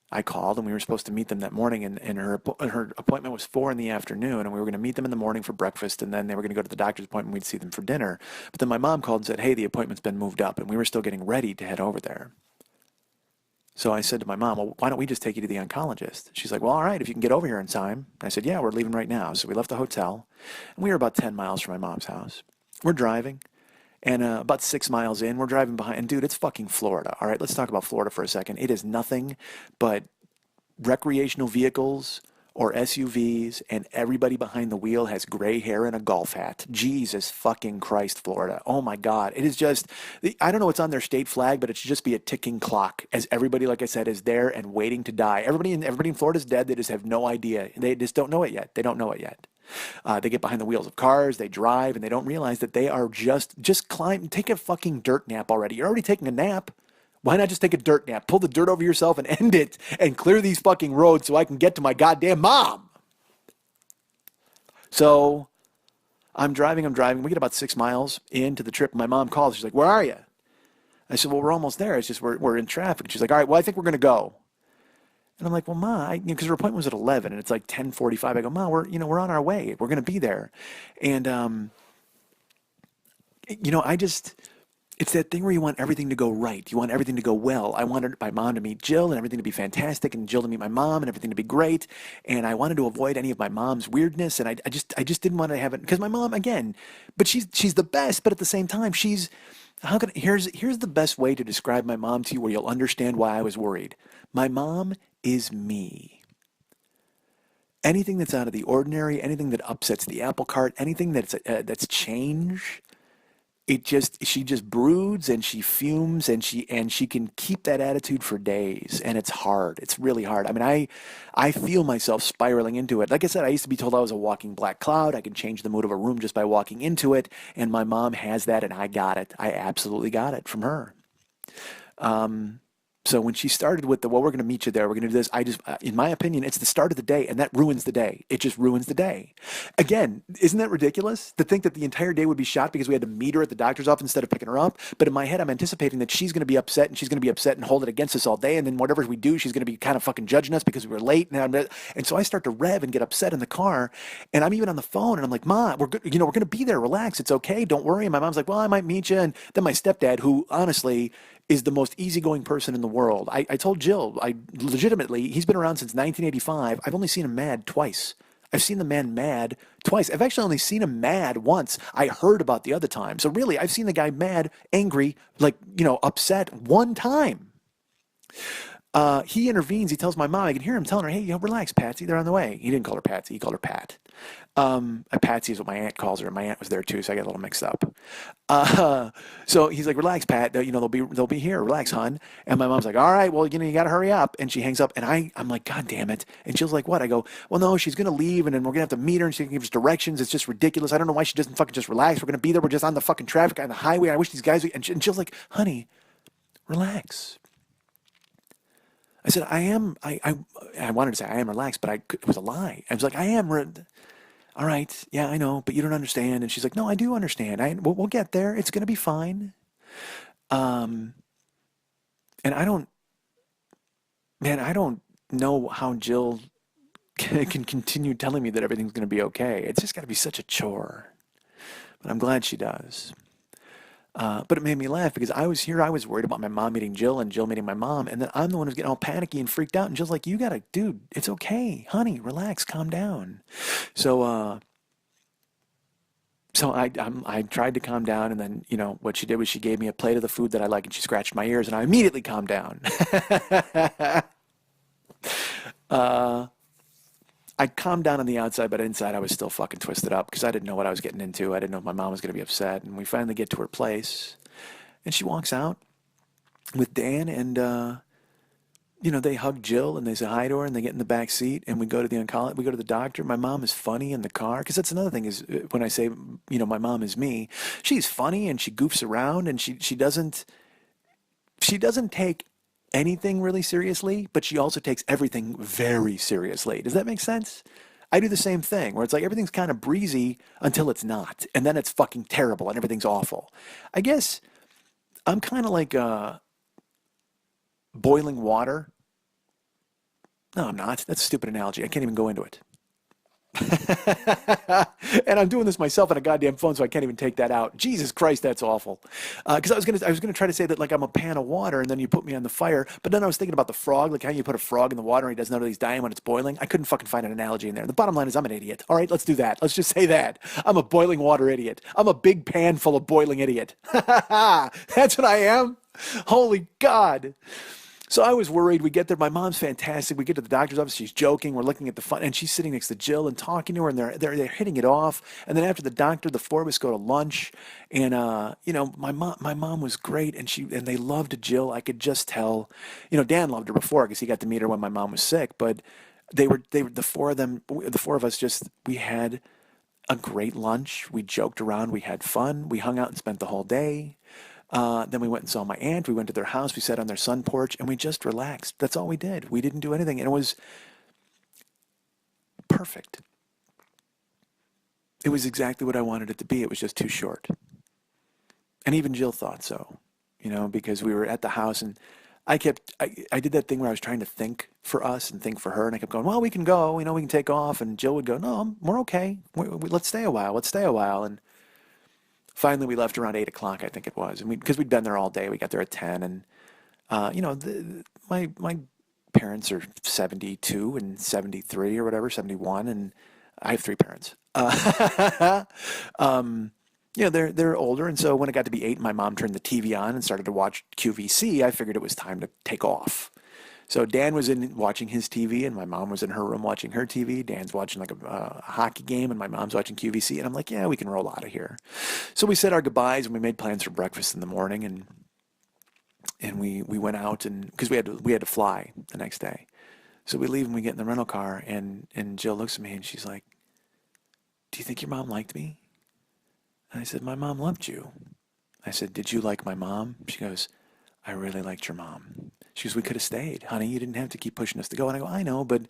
I called, and we were supposed to meet them that morning, and her appointment was 4 in the afternoon, and we were going to meet them in the morning for breakfast, and then they were going to go to the doctor's appointment, we'd see them for dinner. But then my mom called and said, "Hey, the appointment's been moved up," and we were still getting ready to head over there. So I said to my mom, "Well, why don't we just take you to the oncologist?" She's like, "Well, all right, if you can get over here in time." I said, "Yeah, we're leaving right now." So we left the hotel, and we were about 10 miles from my mom's house. We're driving. And about 6 miles in, we're driving behind. And dude, it's fucking Florida. All right, let's talk about Florida for a second. It is nothing but recreational vehicles or SUVs, and everybody behind the wheel has gray hair and a golf hat. Jesus fucking Christ, Florida. Oh my God. It is just, I don't know what's on their state flag, but it should just be a ticking clock as everybody, like I said, is there and waiting to die. Everybody in Florida is dead. They just have no idea. They just don't know it yet. They don't know it yet. They get behind the wheels of cars, they drive, and they don't realize that they are just climb, take a fucking dirt nap already. You're already taking a nap. Why not just take a dirt nap? Pull the dirt over yourself and end it and clear these fucking roads so I can get to my goddamn mom. So I'm driving. We get about 6 miles into the trip. My mom calls. She's like, "Where are you?" I said, "Well, we're almost there. It's just we're in traffic." She's like, "All right, well, I think we're going to go." And I'm like, "Well, Ma," because her appointment was at 11 and it's like 10:45. I go, "Ma, we're on our way. We're going to be there." And, it's that thing where you want everything to go right. You want everything to go well. I wanted my mom to meet Jill and everything to be fantastic, and Jill to meet my mom and everything to be great. And I wanted to avoid any of my mom's weirdness. And I just didn't want to have it because my mom, again, but she's the best. But at the same time, here's the best way to describe my mom to you where you'll understand why I was worried. My mom is me. Anything that's out of the ordinary, anything that upsets the apple cart, anything that's change, she just broods and she fumes and she can keep that attitude for days, and it's hard. It's really hard. I mean, I feel myself spiraling into it. Like I said, I used to be told I was a walking black cloud. I can change the mood of a room just by walking into it, and my mom has that, and I got it. I absolutely got it from her. So when she started with we're going to meet you there, we're going to do this, in my opinion, it's the start of the day, and that ruins the day. It just ruins the day. Again, isn't that ridiculous to think that the entire day would be shot because we had to meet her at the doctor's office instead of picking her up? But in my head, I'm anticipating that she's going to be upset, and she's going to be upset and hold it against us all day, and then whatever we do, she's going to be kind of fucking judging us because we were late. And so I start to rev and get upset in the car, and I'm even on the phone, and I'm like, "Ma, we're going to be there. Relax. It's okay. Don't worry." And my mom's like, "Well, I might meet you." And then my stepdad, who honestly is the most easygoing person in the world. I told Jill, legitimately, he's been around since 1985. I've only seen him mad twice. I've seen the man mad twice. I've actually only seen him mad once. I heard about the other time. So really, I've seen the guy mad, angry, upset one time. He intervenes. He tells my mom, I can hear him telling her, "Hey, relax, Patsy. They're on the way." He didn't call her Patsy. He called her Pat. Patsy is what my aunt calls her. My aunt was there too, so I got a little mixed up. So he's like, "Relax, Pat. They'll be here. Relax, hon." And my mom's like, "All right, well, you got to hurry up." And she hangs up, and I'm like, "God damn it!" And she's like, "What?" I go, "Well, no, she's gonna leave, and then we're gonna have to meet her, and she can give us directions. It's just ridiculous. I don't know why she doesn't fucking just relax. We're gonna be there. We're just on the fucking traffic on the highway. I wish these guys." And Jill's like, "Honey, relax." I said, I wanted to say I am relaxed, but it was a lie. I was like, "I am. All right, yeah, I know, but you don't understand." And she's like, "No, I do understand. We'll get there. It's going to be fine." And I don't know how Jill can continue telling me that everything's going to be okay. It's just got to be such a chore. But I'm glad she does. But it made me laugh because I was worried about my mom meeting Jill and Jill meeting my mom, and then I'm the one who's getting all panicky and freaked out. And Jill's like, "You gotta, dude, it's okay, honey, relax, calm down." So, I tried to calm down, and then what she did was she gave me a plate of the food that I like, and she scratched my ears, and I immediately calmed down. I calmed down on the outside, but inside I was still fucking twisted up because I didn't know what I was getting into. I didn't know if my mom was going to be upset. And we finally get to her place, and she walks out with Dan, and they hug Jill and they say hi to her, and they get in the back seat, and we go to we go to the doctor. My mom is funny in the car because that's another thing is when I say my mom is me, she's funny and she goofs around and she doesn't take anything really seriously, but she also takes everything very seriously. Does that make sense? I do the same thing where it's like everything's kind of breezy until it's not, and then it's fucking terrible and everything's awful. I guess I'm kind of like boiling water. No, I'm not. That's a stupid analogy. I can't even go into it. And I'm doing this myself on a goddamn phone, so I can't even take that out. Jesus Christ, that's awful. Because I was gonna try to say that like I'm a pan of water, and then you put me on the fire. But then I was thinking about the frog, like how you put a frog in the water and he doesn't know that he's dying when it's boiling. I couldn't fucking find an analogy in there. The bottom line is I'm an idiot. All right, let's do that. Let's just say that I'm a boiling water idiot. I'm a big pan full of boiling idiot. That's what I am. Holy God. So I was worried. We get there. My mom's fantastic. We get to the doctor's office. She's joking. We're looking at the fun, and she's sitting next to Jill and talking to her, and they're hitting it off. And then after the doctor, the four of us go to lunch, and my mom was great, and they loved Jill. I could just tell. Dan loved her before because he got to meet her when my mom was sick. But they were the four of them. The four of us we had a great lunch. We joked around. We had fun. We hung out and spent the whole day. Then we went and saw my aunt. We went to their house. We sat on their sun porch, and we just relaxed. That's all we did. We didn't do anything, and it was perfect. It was exactly what I wanted it to be. It was just too short. And even Jill thought so, because we were at the house, and I did that thing where I was trying to think for us and think for her, and I kept going, well, we can go, we can take off, and Jill would go, no, we're okay. Let's stay a while, and finally, we left around 8 o'clock, I think it was, and because we'd been there all day. We got there at 10, and my parents are 72 and 73 or whatever, 71, and I have three parents. They're older, and so when it got to be 8, my mom turned the TV on and started to watch QVC. I figured it was time to take off. So Dan was in watching his TV, and my mom was in her room watching her TV. Dan's watching like a hockey game, and my mom's watching QVC. And I'm like, yeah, we can roll out of here. So we said our goodbyes, and we made plans for breakfast in the morning, and we went out, and because we had to fly the next day. So we leave, and we get in the rental car, and Jill looks at me, and she's like, do you think your mom liked me? And I said, my mom loved you. I said, did you like my mom? She goes, I really liked your mom. She goes, we could have stayed, honey. You didn't have to keep pushing us to go. And I go, I know, but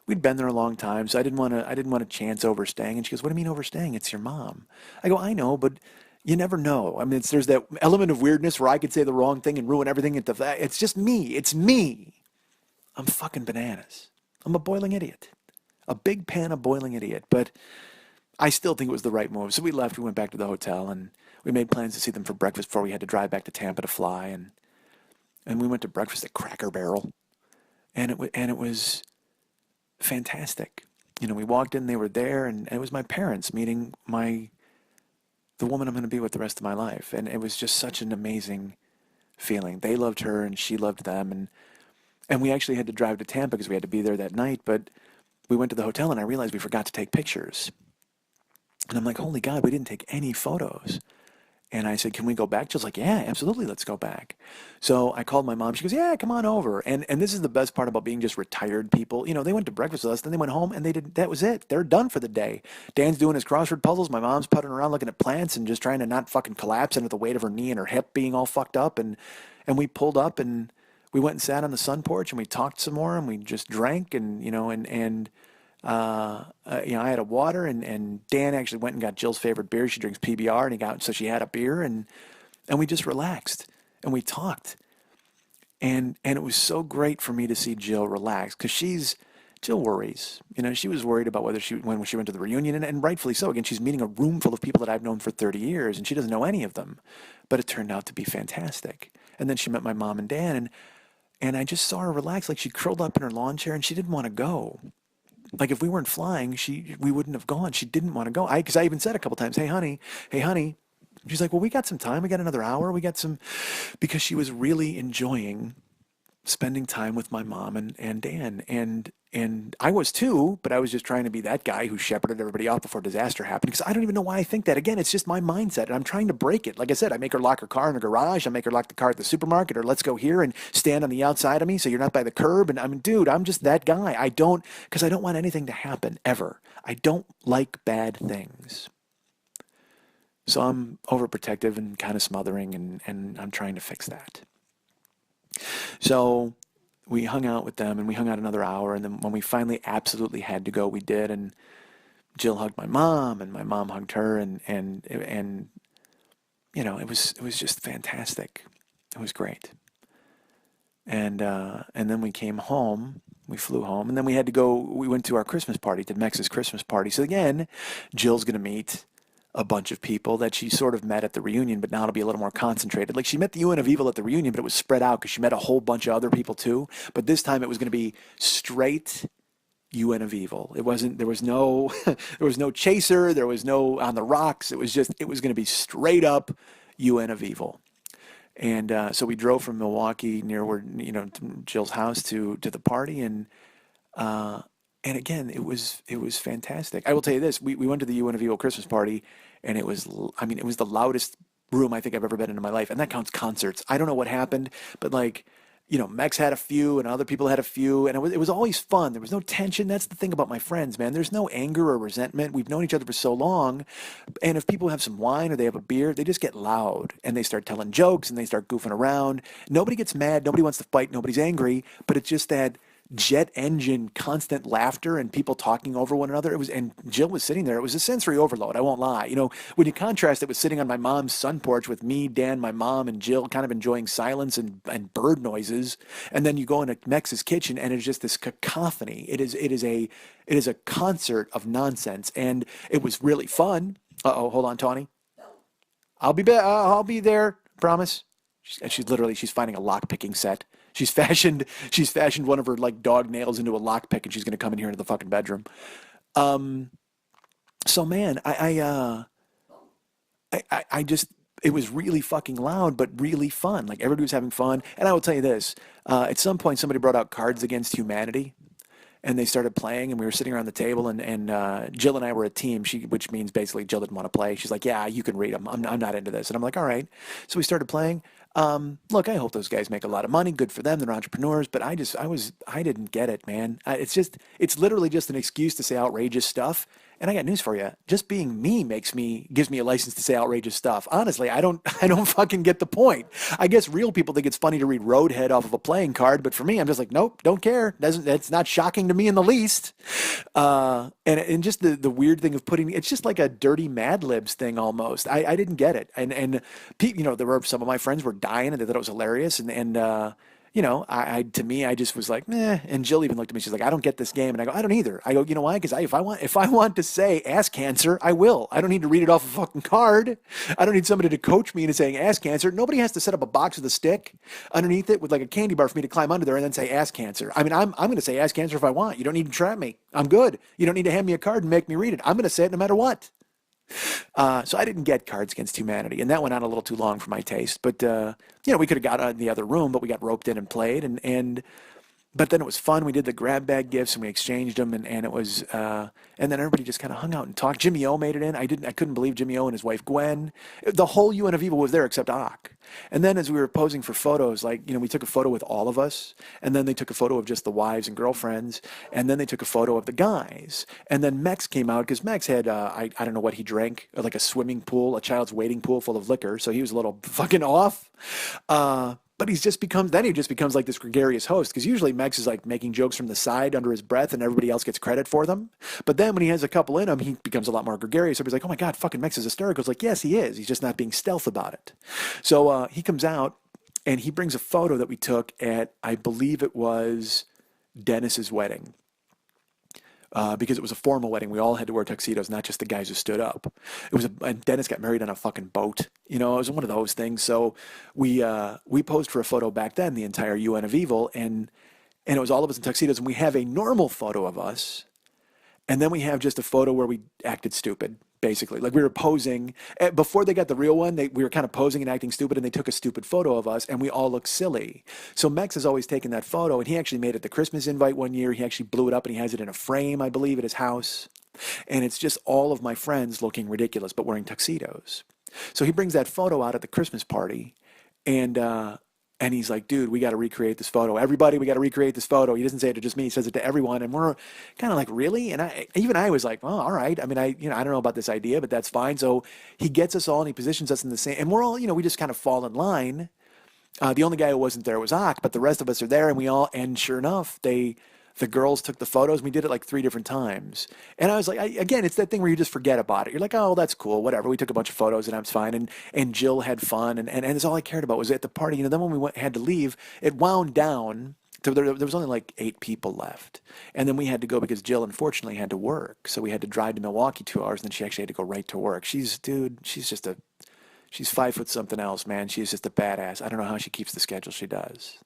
we'd been there a long time, so I didn't want to chance overstaying. And she goes, what do you mean overstaying? It's your mom. I go, I know, but you never know. I mean, there's that element of weirdness where I could say the wrong thing and ruin everything. It's just me. It's me. I'm fucking bananas. I'm a boiling idiot. A big pan of boiling idiot. But I still think it was the right move. So we left. We went back to the hotel, and we made plans to see them for breakfast before we had to drive back to Tampa to fly. And we went to breakfast at Cracker Barrel, and it was fantastic. We walked in, they were there, and it was my parents meeting the woman I'm going to be with the rest of my life. And it was just such an amazing feeling. They loved her, and she loved them, and we actually had to drive to Tampa because we had to be there that night. But we went to the hotel, and I realized we forgot to take pictures. And I'm like, holy God, we didn't take any photos. And I said, can we go back? Jill's like, yeah, absolutely, let's go back. So I called my mom. She goes, yeah, come on over. And this is the best part about being just retired people. They went to breakfast with us, then they went home, and that was it. They're done for the day. Dan's doing his crossword puzzles. My mom's puttering around looking at plants and just trying to not fucking collapse under the weight of her knee and her hip being all fucked up. And we pulled up, and we went and sat on the sun porch, and we talked some more, and we just drank, and I had a water, and Dan actually went and got Jill's favorite beer. She drinks PBR, and so she had a beer, and we just relaxed, and we talked, and it was so great for me to see Jill relax, because she's Jill worries. You know, she was worried about whether when she went to the reunion, and rightfully so. Again, she's meeting a room full of people that I've known for 30 years, and she doesn't know any of them. But it turned out to be fantastic. And then she met my mom and dad, and I just saw her relax, like she curled up in her lawn chair, and she didn't want to go. Like if we weren't flying, we wouldn't have gone. She didn't want to go. Because I even said a couple times, hey honey. She's like, well, we got some time. We got another hour. We got some, because she was really enjoying spending time with my mom and Dan, and I was too, but I was just trying to be that guy who shepherded everybody off before disaster happened, because I don't even know why I think that. Again, it's just my mindset, and I'm trying to break it. Like I said, I make her lock her car in the garage, I make her lock the car at the supermarket, or let's go here and stand on the outside of me so you're not by the curb. And I mean, dude, I'm just that guy. Because I don't want anything to happen ever. I don't like bad things. So I'm overprotective and kind of smothering, and I'm trying to fix that. So we hung out with them, and we hung out another hour, and then when we finally absolutely had to go, we did. And Jill hugged my mom, and my mom hugged her, and you know, it was just fantastic. It was great. And then we came home. We flew home, and then we had to go. We went to our Christmas party, to Mex's Christmas party. So again, Jill's gonna meet a bunch of people that she sort of met at the reunion, but now it'll be a little more concentrated. Like she met the UN of Evil at the reunion, but it was spread out because she met a whole bunch of other people too. But this time it was going to be straight UN of Evil. It wasn't, there was no, there was no chaser. There was no on the rocks. It was going to be straight up UN of Evil. And so we drove from Milwaukee near where, you know, to Jill's house to the party. And again, it was fantastic. I will tell you this: we went to the UN of Evil Christmas party, and it was the loudest room I think I've ever been in my life, and that counts concerts. I don't know what happened, but like, you know, Mex had a few, and other people had a few, and it was always fun. There was no tension. That's the thing about my friends, man. There's no anger or resentment. We've known each other for so long, and if people have some wine or they have a beer, they just get loud and they start telling jokes and they start goofing around. Nobody gets mad. Nobody wants to fight. Nobody's angry, but it's just that jet engine, constant laughter and people talking over one another. And Jill was sitting there. It was a sensory overload. I won't lie. You know, when you contrast it with sitting on my mom's sun porch with me, Dan, my mom, and Jill kind of enjoying silence and bird noises. And then you go into Mex's kitchen and it's just this cacophony. It is a concert of nonsense. And it was really fun. Uh-oh, hold on, Tawny. I'll be back. I'll be there. Promise. She's finding a lock picking set. She's fashioned one of her like dog nails into a lockpick, and she's gonna come in here into the fucking bedroom. So man, I just, it was really fucking loud, but really fun. Like everybody was having fun. And I will tell you this: at some point, somebody brought out Cards Against Humanity, and they started playing, and we were sitting around the table, and Jill and I were a team. Which means basically Jill didn't want to play. She's like, "Yeah, you can read them. I'm not into this." And I'm like, "All right." So we started playing. Look, I hope those guys make a lot of money. Good for them. They're entrepreneurs. But I didn't get it, man. It's literally just an excuse to say outrageous stuff. And I got news for you. Just being me gives me a license to say outrageous stuff. Honestly, I don't fucking get the point. I guess real people think it's funny to read Roadhead off of a playing card, but for me, I'm just like, nope, don't care. That's not shocking to me in the least. And just the weird thing of it's just like a dirty Mad Libs thing almost. I didn't get it. And you know, there were some of my friends were dying and they thought it was hilarious. And you know, to me, I just was like, meh. And Jill even looked at me. She's like, I don't get this game. And I go, I don't either. I go, you know why? Because if I want to say ass cancer, I will. I don't need to read it off a fucking card. I don't need somebody to coach me into saying ass cancer. Nobody has to set up a box with a stick underneath it with like a candy bar for me to climb under there and then say ass cancer. I mean, I'm going to say ass cancer if I want. You don't need to trap me. I'm good. You don't need to hand me a card and make me read it. I'm going to say it no matter what. So I didn't get Cards Against Humanity, and that went on a little too long for my taste. But you know, we could have got out in the other room, but we got roped in and played, but then it was fun. We did the grab bag gifts and we exchanged them, and it was and then everybody just kind of hung out and talked. Jimmy O made it in. I couldn't believe Jimmy O and his wife Gwen. The whole UN of Evil was there except Ak. And then as we were posing for photos, like, you know, we took a photo with all of us, and then they took a photo of just the wives and girlfriends, and then they took a photo of the guys. And then Mex came out because Mex had I don't know what he drank, like a swimming pool, a child's wading pool full of liquor, so he was a little fucking off. But he just becomes like this gregarious host, because usually Mex is like making jokes from the side under his breath and everybody else gets credit for them. But then when he has a couple in him, he becomes a lot more gregarious. Everybody's like, oh my God, fucking Mex is hysterical. It's like, yes, he is. He's just not being stealth about it. So he comes out and he brings a photo that we took at, I believe it was Dennis's wedding. because it was a formal wedding. We all had to wear tuxedos, not just the guys who stood up. And Dennis got married on a fucking boat. You know, it was one of those things. So we posed for a photo back then, the entire UN of Evil, and it was all of us in tuxedos. And we have a normal photo of us, and then we have just a photo where we acted stupid, basically. Like we were posing. Before they got the real one, we were kind of posing and acting stupid, and they took a stupid photo of us, and we all looked silly. So Mex has always taken that photo, and he actually made it the Christmas invite one year. He actually blew it up, and he has it in a frame, I believe, at his house. And it's just all of my friends looking ridiculous, but wearing tuxedos. So he brings that photo out at the Christmas party, and he's like, dude, we got to recreate this photo. Everybody, we got to recreate this photo. He doesn't say it to just me. He says it to everyone. And we're kind of like, really? And I was like, well, all right. I mean, I don't know about this idea, but that's fine. So he gets us all and he positions us in the same, and we're all, we just kind of fall in line. The only guy who wasn't there was Ak, but the rest of us are there, and sure enough, the girls took the photos. We did it like 3 different times. And I was like, again, it's that thing where you just forget about it. You're like, oh, that's cool, whatever. We took a bunch of photos and I was fine. And Jill had fun. And that's all I cared about was at the party. Then when we had to leave, it wound down. There was only like 8 people left. And then we had to go because Jill, unfortunately, had to work. So we had to drive to Milwaukee 2 hours. And then she actually had to go right to work. She's 5 foot something else, man. She's just a badass. I don't know how she keeps the schedule she does.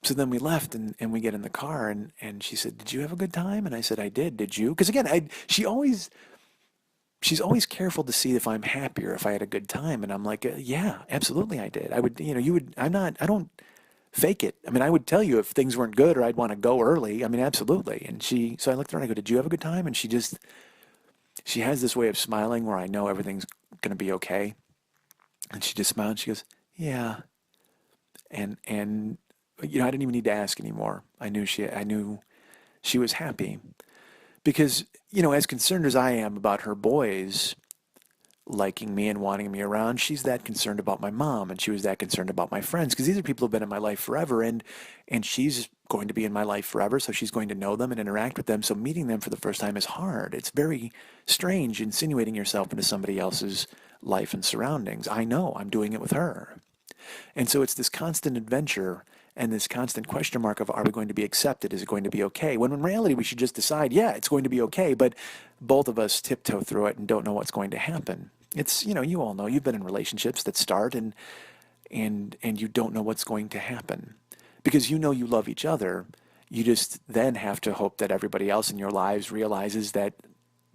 So then we left and we get in the car and she said, did you have a good time? And I said, I did. Did you? Because again, she's always careful to see if I'm happy or if I had a good time. And I'm like, yeah, absolutely I did. I would, I don't fake it. I mean, I would tell you if things weren't good or I'd want to go early. I mean, absolutely. And so I looked at her and I go, did you have a good time? And she has this way of smiling where I know everything's going to be okay. And she just smiled and she goes, yeah. And I didn't even need to ask anymore. I knew she was happy because, as concerned as I am about her boys liking me and wanting me around, she's that concerned about my mom, and she was that concerned about my friends because these are people who've been in my life forever, and she's going to be in my life forever, so she's going to know them and interact with them. So meeting them for the first time is hard. It's very strange insinuating yourself into somebody else's life and surroundings. I know I'm doing it with her. And so it's this constant adventure and this constant question mark of, are we going to be accepted? Is it going to be okay? When in reality, we should just decide, yeah, it's going to be okay. But both of us tiptoe through it and don't know what's going to happen. It's, you all know, you've been in relationships that start and you don't know what's going to happen. Because you love each other. You just then have to hope that everybody else in your lives realizes that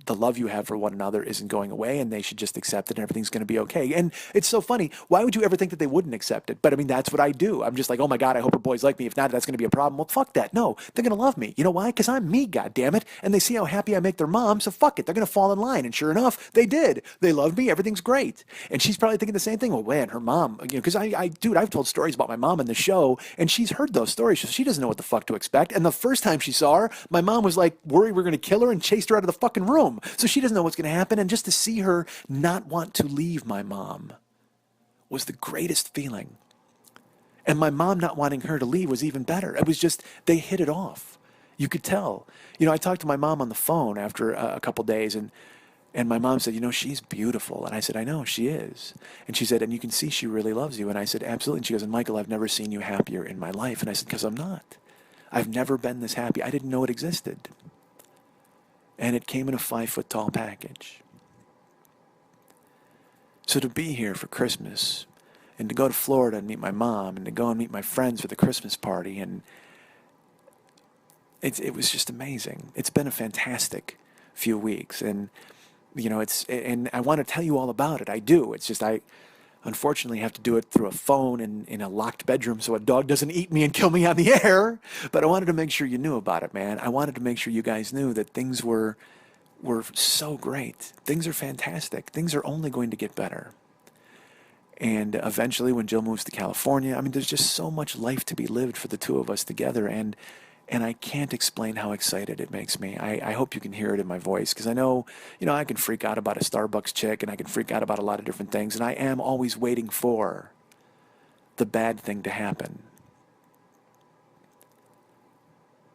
the love you have for one another isn't going away and they should just accept it and everything's going to be okay. And it's so funny. Why would you ever think that they wouldn't accept it? But I mean, that's what I do. I'm just like, oh my God, I hope her boys like me. If not, that's going to be a problem. Well, fuck that. No, they're going to love me. You know why? Because I'm me, goddammit. And they see how happy I make their mom. So fuck it. They're going to fall in line. And sure enough, they did. They loved me. Everything's great. And she's probably thinking the same thing. Well, man, her mom, because dude, I've told stories about my mom in the show and she's heard those stories. So she doesn't know what the fuck to expect. And the first time she saw her, my mom was like worried we're going to kill her and chased her out of the fucking room. So she doesn't know what's going to happen. And just to see her not want to leave my mom was the greatest feeling. And my mom not wanting her to leave was even better. It was just, they hit it off. You could tell. I talked to my mom on the phone after a couple days and my mom said, she's beautiful. And I said, I know, she is. And she said, and you can see she really loves you. And I said, absolutely. And she goes, and Michael, I've never seen you happier in my life. And I said, because I'm not. I've never been this happy. I didn't know it existed. And it came in a 5-foot-tall package. So to be here for Christmas and to go to Florida and meet my mom and to go and meet my friends for the Christmas party, and it was just amazing. It's been a fantastic few weeks, and and I want to tell you all about it. I do. It's just I unfortunately have to do it through a phone and in a locked bedroom so a dog doesn't eat me and kill me on the air. But I wanted to make sure you knew about it, man. I wanted to make sure you guys knew that things were so great. Things are fantastic. Things are only going to get better. And eventually when Jill moves to California, I mean, there's just so much life to be lived for the two of us together. And I can't explain how excited it makes me. I hope you can hear it in my voice because I know, I can freak out about a Starbucks chick and I can freak out about a lot of different things. And I am always waiting for the bad thing to happen.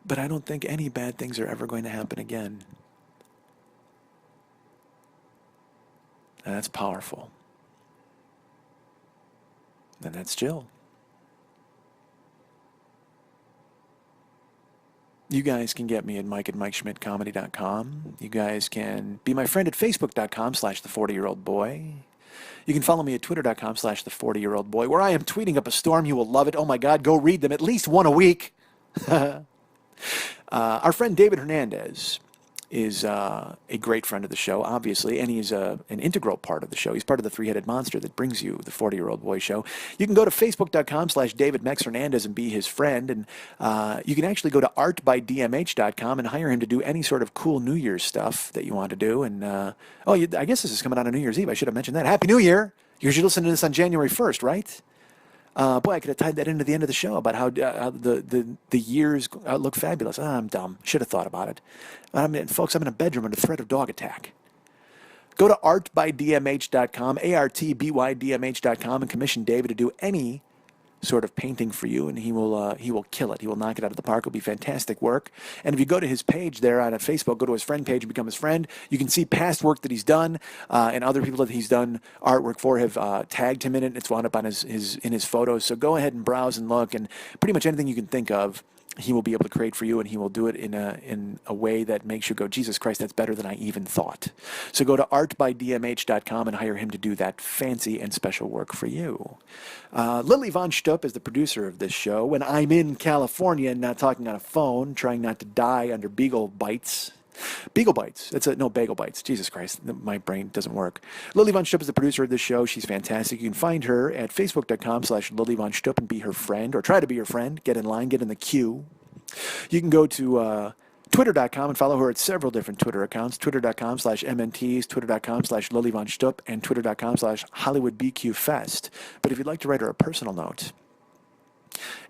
But I don't think any bad things are ever going to happen again. And that's powerful. And that's Jill. You guys can get me at mike@MikeSchmidtComedy.com. You guys can be my friend at Facebook.com/the40-year-old-boy. You can follow me at Twitter.com/the40-year-old-boy, where I am tweeting up a storm. You will love it. Oh my God, go read them, at least one a week. Our friend David Hernandez is a great friend of the show, obviously, and he's an integral part of the show. He's part of the three-headed monster that brings you the 40-Year-Old Boy Show. You can go to Facebook.com/David Mex Hernandez and be his friend, and you can actually go to artbydmh.com and hire him to do any sort of cool New Year's stuff that you want to do. And I guess this is coming out on New Year's Eve. I should have mentioned that. Happy New Year! You're listening to this on January 1st, right? Boy, I could have tied that into the end of the show about how the years look fabulous. I'm dumb. Should have thought about it. Folks, I'm in a bedroom under threat of dog attack. Go to artbydmh.com, artbydmh.com, and commission David to do any sort of painting for you, and he will kill it. He will knock it out of the park. It'll be fantastic work. And if you go to his page there on Facebook, go to his friend page and become his friend, you can see past work that he's done, and other people that he's done artwork for have tagged him in it. It's wound up on his photos. So go ahead and browse and look, and pretty much anything you can think of, he will be able to create for you, and he will do it in a way that makes you go, Jesus Christ, that's better than I even thought. So go to artbydmh.com and hire him to do that fancy and special work for you. Lily Von Stupp is the producer of this show. When I'm in California and not talking on a phone, trying not to die under beagle bites. Beagle bites. Bagel bites. Jesus Christ, my brain doesn't work. Lily Von Stupp is the producer of this show. She's fantastic. You can find her at facebook.com/Lily Von Stupp and be her friend, or try to be her friend. Get in line, get in the queue. You can go to Twitter.com and follow her at several different Twitter accounts. Twitter.com/MNTs, Twitter.com/Lily Von Stupp, and Twitter.com/HollywoodBQFest. But if you'd like to write her a personal note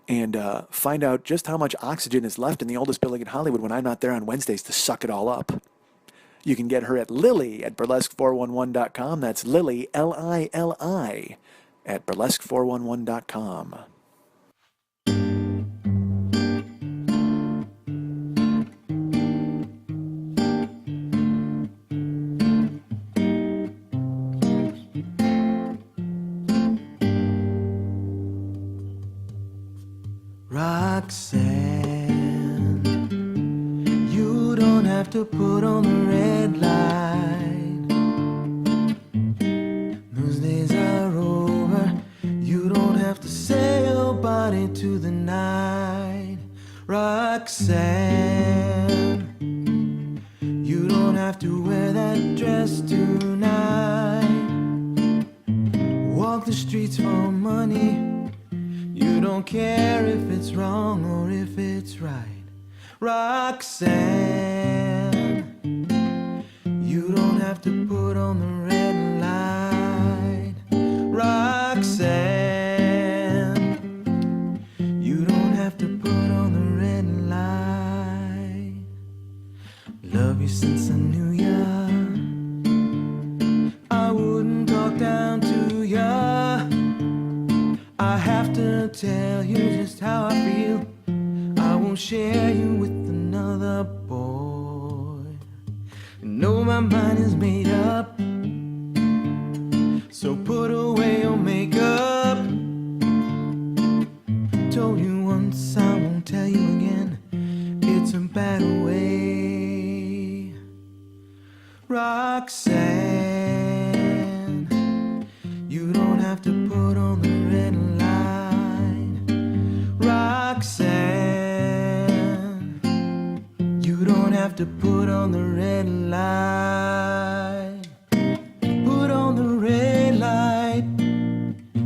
and find out just how much oxygen is left in the oldest building in Hollywood when I'm not there on Wednesdays to suck it all up, you can get her at Lily at burlesque411.com. That's Lily, Lili, at burlesque411.com. Roxanne, you don't have to put on the red light. Those days are over. You don't have to sail body to the night. Roxanne, you don't have to wear that dress tonight. Walk the streets for money. You don't care if it's wrong or if it's right. Roxanne, you don't have to put on the red light. Roxanne, you don't have to put on the red light. Love you since I knew ya. I wouldn't talk down to ya. I have to tell you just how I feel. I won't share you with another boy. You know my mind is made up, so put away your makeup. Told you once, I won't tell you again. It's a bad way. Roxanne, you don't have to put on the red light. Roxanne, you don't have to put on the red light. Put on the red light.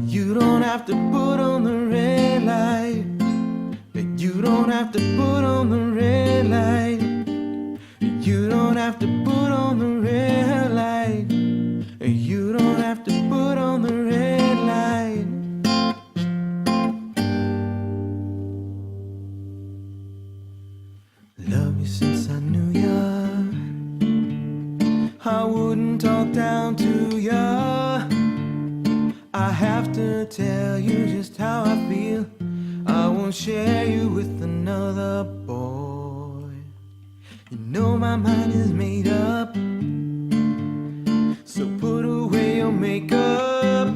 You don't have to put on the red light. You don't have to put on the red light. You don't have to put on the red light. You don't have to put on the red light. Love you since I knew ya. I wouldn't talk down to ya. I have to tell you just how I feel. I won't share you with another boy. You know my mind is made up, so put away your makeup.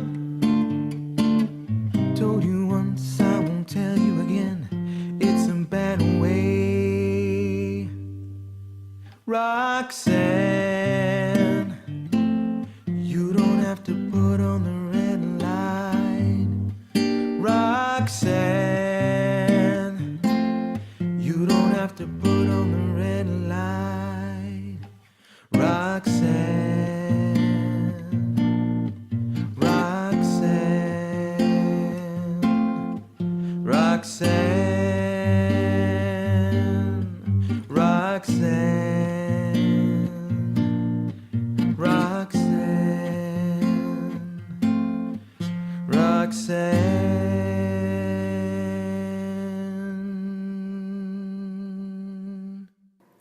Told you once, I won't tell you again. It's a bad way. Roxanne, you don't have to put on the red light. Roxanne, you don't have to put on the red light. Roxanne, Roxanne, Roxanne, Roxanne, Roxanne, Roxanne.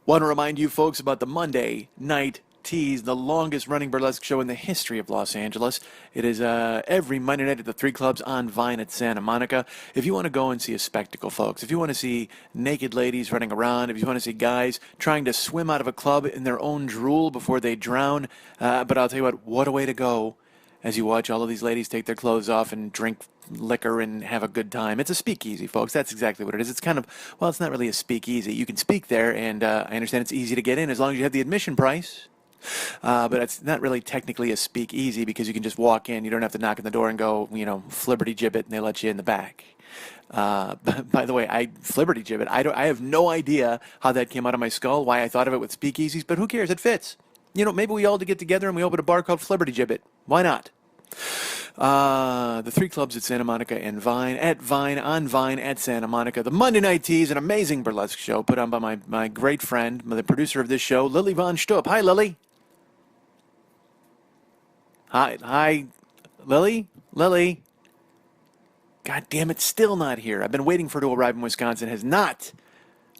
Want to remind you folks about the Monday Night Tease, the longest running burlesque show in the history of Los Angeles. It is every Monday night at the Three Clubs on Vine at Santa Monica. If you want to go and see a spectacle, folks, if you want to see naked ladies running around, if you want to see guys trying to swim out of a club in their own drool before they drown, but I'll tell you what a way to go as you watch all of these ladies take their clothes off and drink liquor and have a good time. It's a speakeasy, folks. That's exactly what it is. It's kind of, well, it's not really a speakeasy. You can speak there, and I understand it's easy to get in as long as you have the admission price. But it's not really technically a speakeasy because you can just walk in. You don't have to knock on the door and go, flibberty gibbet, and they let you in the back. By the way, flibberty gibbet. I have no idea how that came out of my skull, why I thought of it with speakeasies, but who cares? It fits. Maybe we all get together and we open a bar called Flibberty Gibbet. Why not? The Three Clubs at Santa Monica and Vine, on Vine at Santa Monica. The Monday Night Tease, an amazing burlesque show put on by my great friend, the producer of this show, Lily Von Stupp. Hi, Lily. Hi, Lily? Lily? God damn it, still not here. I've been waiting for her to arrive in Wisconsin, has not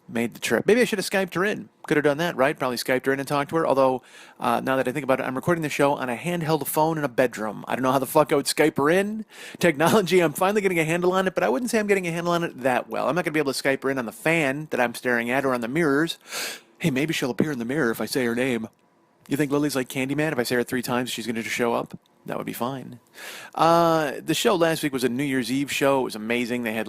made the trip. Maybe I should have Skyped her in. Could have done that, right? Probably Skyped her in and talked to her. Although, now that I think about it, I'm recording the show on a handheld phone in a bedroom. I don't know how the fuck I would Skype her in. Technology, I'm finally getting a handle on it, but I wouldn't say I'm getting a handle on it that well. I'm not going to be able to Skype her in on the fan that I'm staring at or on the mirrors. Hey, maybe she'll appear in the mirror if I say her name. You think Lily's like Candyman? If I say her 3 times, she's going to just show up? That would be fine. The show last week was a New Year's Eve show. It was amazing. They had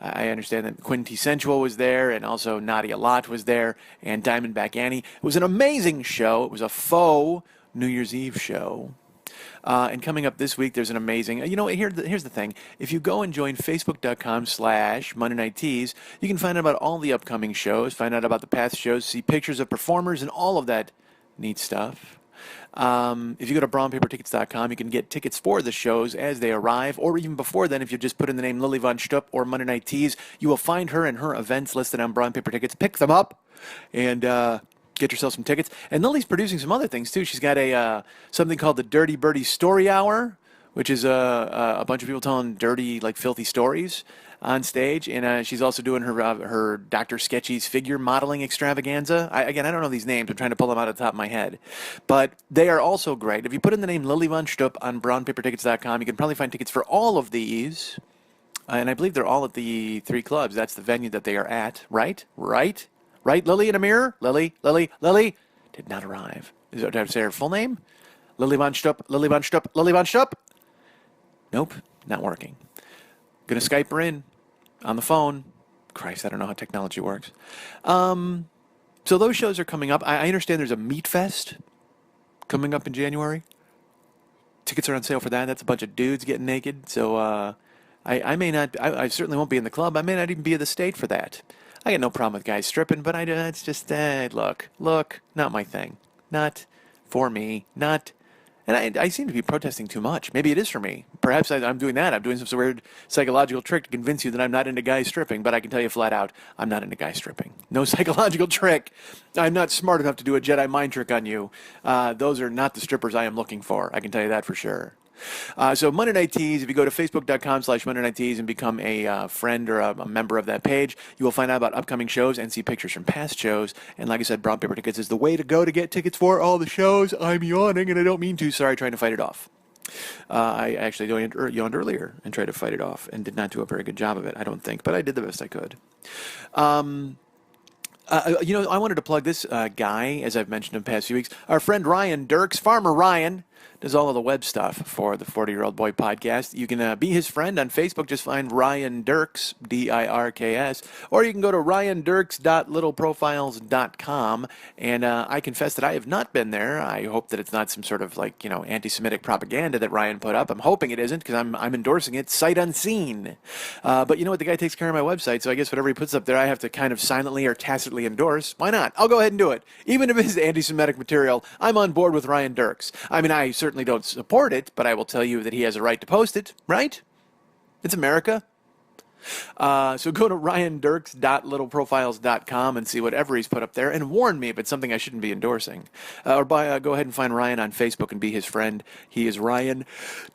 I understand that Quintessential was there, and also Nadia Lott was there, and Diamondback Annie. It was an amazing show. It was a faux New Year's Eve show. And coming up this week, there's an amazing, here's the thing. If you go and join Facebook.com/Monday Night Tease, you can find out about all the upcoming shows, find out about the past shows, see pictures of performers, and all of that neat stuff. If you go to brownpapertickets.com, you can get tickets for the shows as they arrive, or even before then, if you just put in the name Lily Von Stupp or Monday Night Tease, you will find her and her events listed on Brown Paper Tickets. Pick them up and get yourself some tickets. And Lily's producing some other things too. She's got something called the Dirty Birdie Story Hour, which is a bunch of people telling dirty, filthy stories on stage, and she's also doing her Dr. Sketchy's figure modeling extravaganza. I don't know these names. I'm trying to pull them out of the top of my head. But they are also great. If you put in the name Lily Von Stupp on brownpapertickets.com, you can probably find tickets for all of these. And I believe they're all at the Three Clubs. That's the venue that they are at, right? Right, Lily in a mirror? Lily did not arrive. Did I say her full name? Lily Von Stupp, Lily Von Stupp, Lily Von Stupp? Nope, not working. Gonna Skype her in on the phone. Christ, I don't know how technology works. So those shows are coming up. I understand there's a Meat Fest coming up in January. Tickets are on sale for that. That's a bunch of dudes getting naked. So I may not, I certainly won't be in the club. I may not even be at the state for that. I got no problem with guys stripping, but it's just, look, not my thing. Not for me. Not. And I seem to be protesting too much. Maybe it is for me. Perhaps I'm doing that. I'm doing some weird psychological trick to convince you that I'm not into guy stripping. But I can tell you flat out, I'm not into guy stripping. No psychological trick. I'm not smart enough to do a Jedi mind trick on you. Those are not the strippers I am looking for. I can tell you that for sure. So Monday Night Tease, if you go to facebook.com/Monday Night Tease and become a friend or a member of that page, you will find out about upcoming shows and see pictures from past shows. And like I said, Brown Paper Tickets is the way to go to get tickets for all the shows. I'm yawning, and I don't mean to. Sorry, trying to fight it off. I actually yawned earlier and tried to fight it off and did not do a very good job of it, I don't think. But I did the best I could. I wanted to plug this guy, as I've mentioned in the past few weeks. Our friend Ryan Dirks, Farmer Ryan, does all of the web stuff for the 40-Year-Old Boy podcast. You can be his friend on Facebook. Just find Ryan Dirks, Dirks, or you can go to ryandirks.littleprofiles.com. And I confess that I have not been there. I hope that it's not some sort of anti-Semitic propaganda that Ryan put up. I'm hoping it isn't because I'm endorsing it sight unseen. But you know what? The guy takes care of my website, so I guess whatever he puts up there, I have to kind of silently or tacitly endorse. Why not? I'll go ahead and do it. Even if it's anti-Semitic material, I'm on board with Ryan Dirks. I mean, I certainly don't support it, but I will tell you that he has a right to post it, right? It's America. So go to ryandirks.littleprofiles.com and see whatever he's put up there, and warn me if it's something I shouldn't be endorsing. Or go ahead and find Ryan on Facebook and be his friend. He is Ryan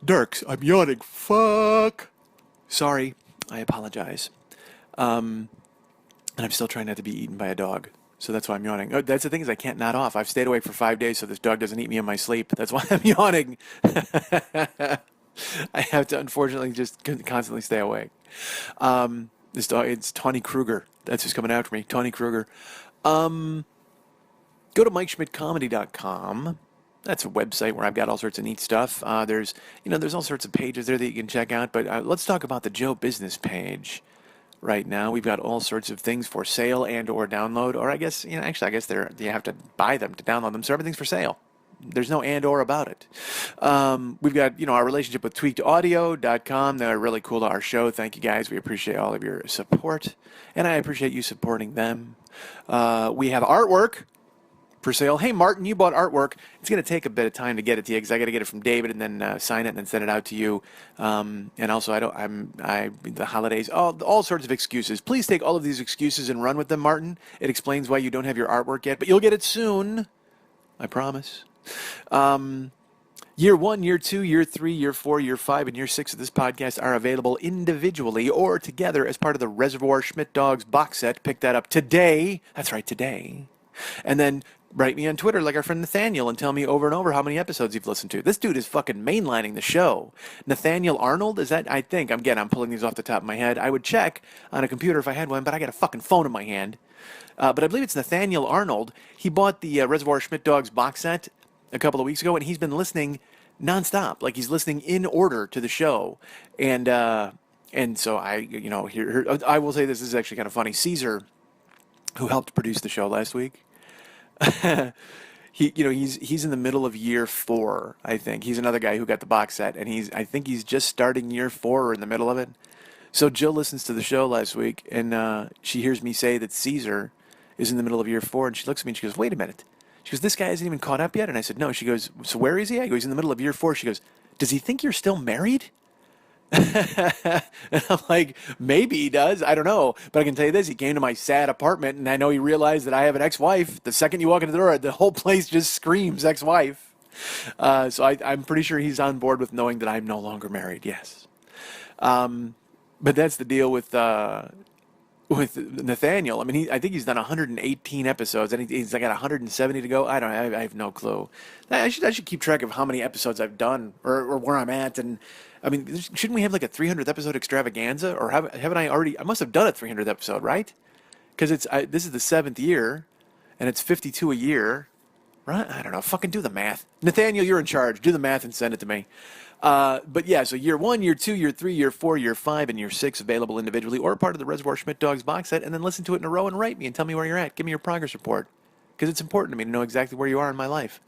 Dirks. I'm yawning. Fuck. Sorry. I apologize. And I'm still trying not to be eaten by a dog. So that's why I'm yawning. Oh, that's the thing is I can't nod off. I've stayed awake for 5 days so this dog doesn't eat me in my sleep. That's why I'm yawning. I have to unfortunately just constantly stay awake. This dog, it's Tawny Kruger. That's who's coming after me. Tawny Kruger. Go to MikeSchmidtComedy.com. That's a website where I've got all sorts of neat stuff. There's all sorts of pages there that you can check out. But let's talk about the Joe Business page. Right now, we've got all sorts of things for sale and or download, or I guess you have to buy them to download them. So everything's for sale. There's no and or about it. We've got our relationship with tweakedaudio.com. They're really cool to our show. Thank you guys. We appreciate all of your support, and I appreciate you supporting them. We have artwork for sale. Hey, Martin, you bought artwork. It's going to take a bit of time to get it to you because I got to get it from David and then sign it and then send it out to you. And also, the holidays, all sorts of excuses. Please take all of these excuses and run with them, Martin. It explains why you don't have your artwork yet, but you'll get it soon. I promise. Year 1, Year 2, Year 3, Year 4, Year 5, and Year 6 of this podcast are available individually or together as part of the Reservoir Schmidt Dogs box set. Pick that up today. That's right, today. And then write me on Twitter like our friend Nathaniel and tell me over and over how many episodes you've listened to. This dude is fucking mainlining the show. Nathaniel Arnold, is that? I think, I'm pulling these off the top of my head. I would check on a computer if I had one, but I got a fucking phone in my hand. But I believe it's Nathaniel Arnold. He bought the Reservoir Schmidt Dogs box set a couple of weeks ago, and he's been listening nonstop. Like, he's listening in order to the show. And so I will say this is actually kind of funny. Caesar, who helped produce the show last week, he's in the middle of year 4, I think. He's another guy who got the box set, and I think he's just starting year 4 or in the middle of it. So Jill listens to the show last week, and she hears me say that Caesar is in the middle of year 4, and she looks at me and she goes, "Wait a minute." She goes, "This guy hasn't even caught up yet?" And I said, "No." She goes, "So where is he?" I go, "He's in the middle of year 4. She goes, "Does he think you're still married?" And I'm like, maybe he does. I don't know. But I can tell you this. He came to my sad apartment, and I know he realized that I have an ex-wife. The second you walk in the door, the whole place just screams ex-wife. So I'm pretty sure he's on board with knowing that I'm no longer married, yes. But that's the deal with Nathaniel. I mean, I think he's done 118 episodes, and he's got 170 to go. I have no clue. I should keep track of how many episodes I've done or where I'm at. And I mean, shouldn't we have like a 300th episode extravaganza? Or haven't I already? I must have done a 300th episode, right? Because this is the 7th year, and it's 52 a year, right? I don't know. Fucking do the math. Nathaniel, you're in charge. Do the math and send it to me. But yeah, so year 1, year 2, year 3, year 4, year 5, and year 6 available individually or part of the Reservoir Schmidt Dogs box set, and then listen to it in a row and write me and tell me where you're at. Give me your progress report, because it's important to me to know exactly where you are in my life.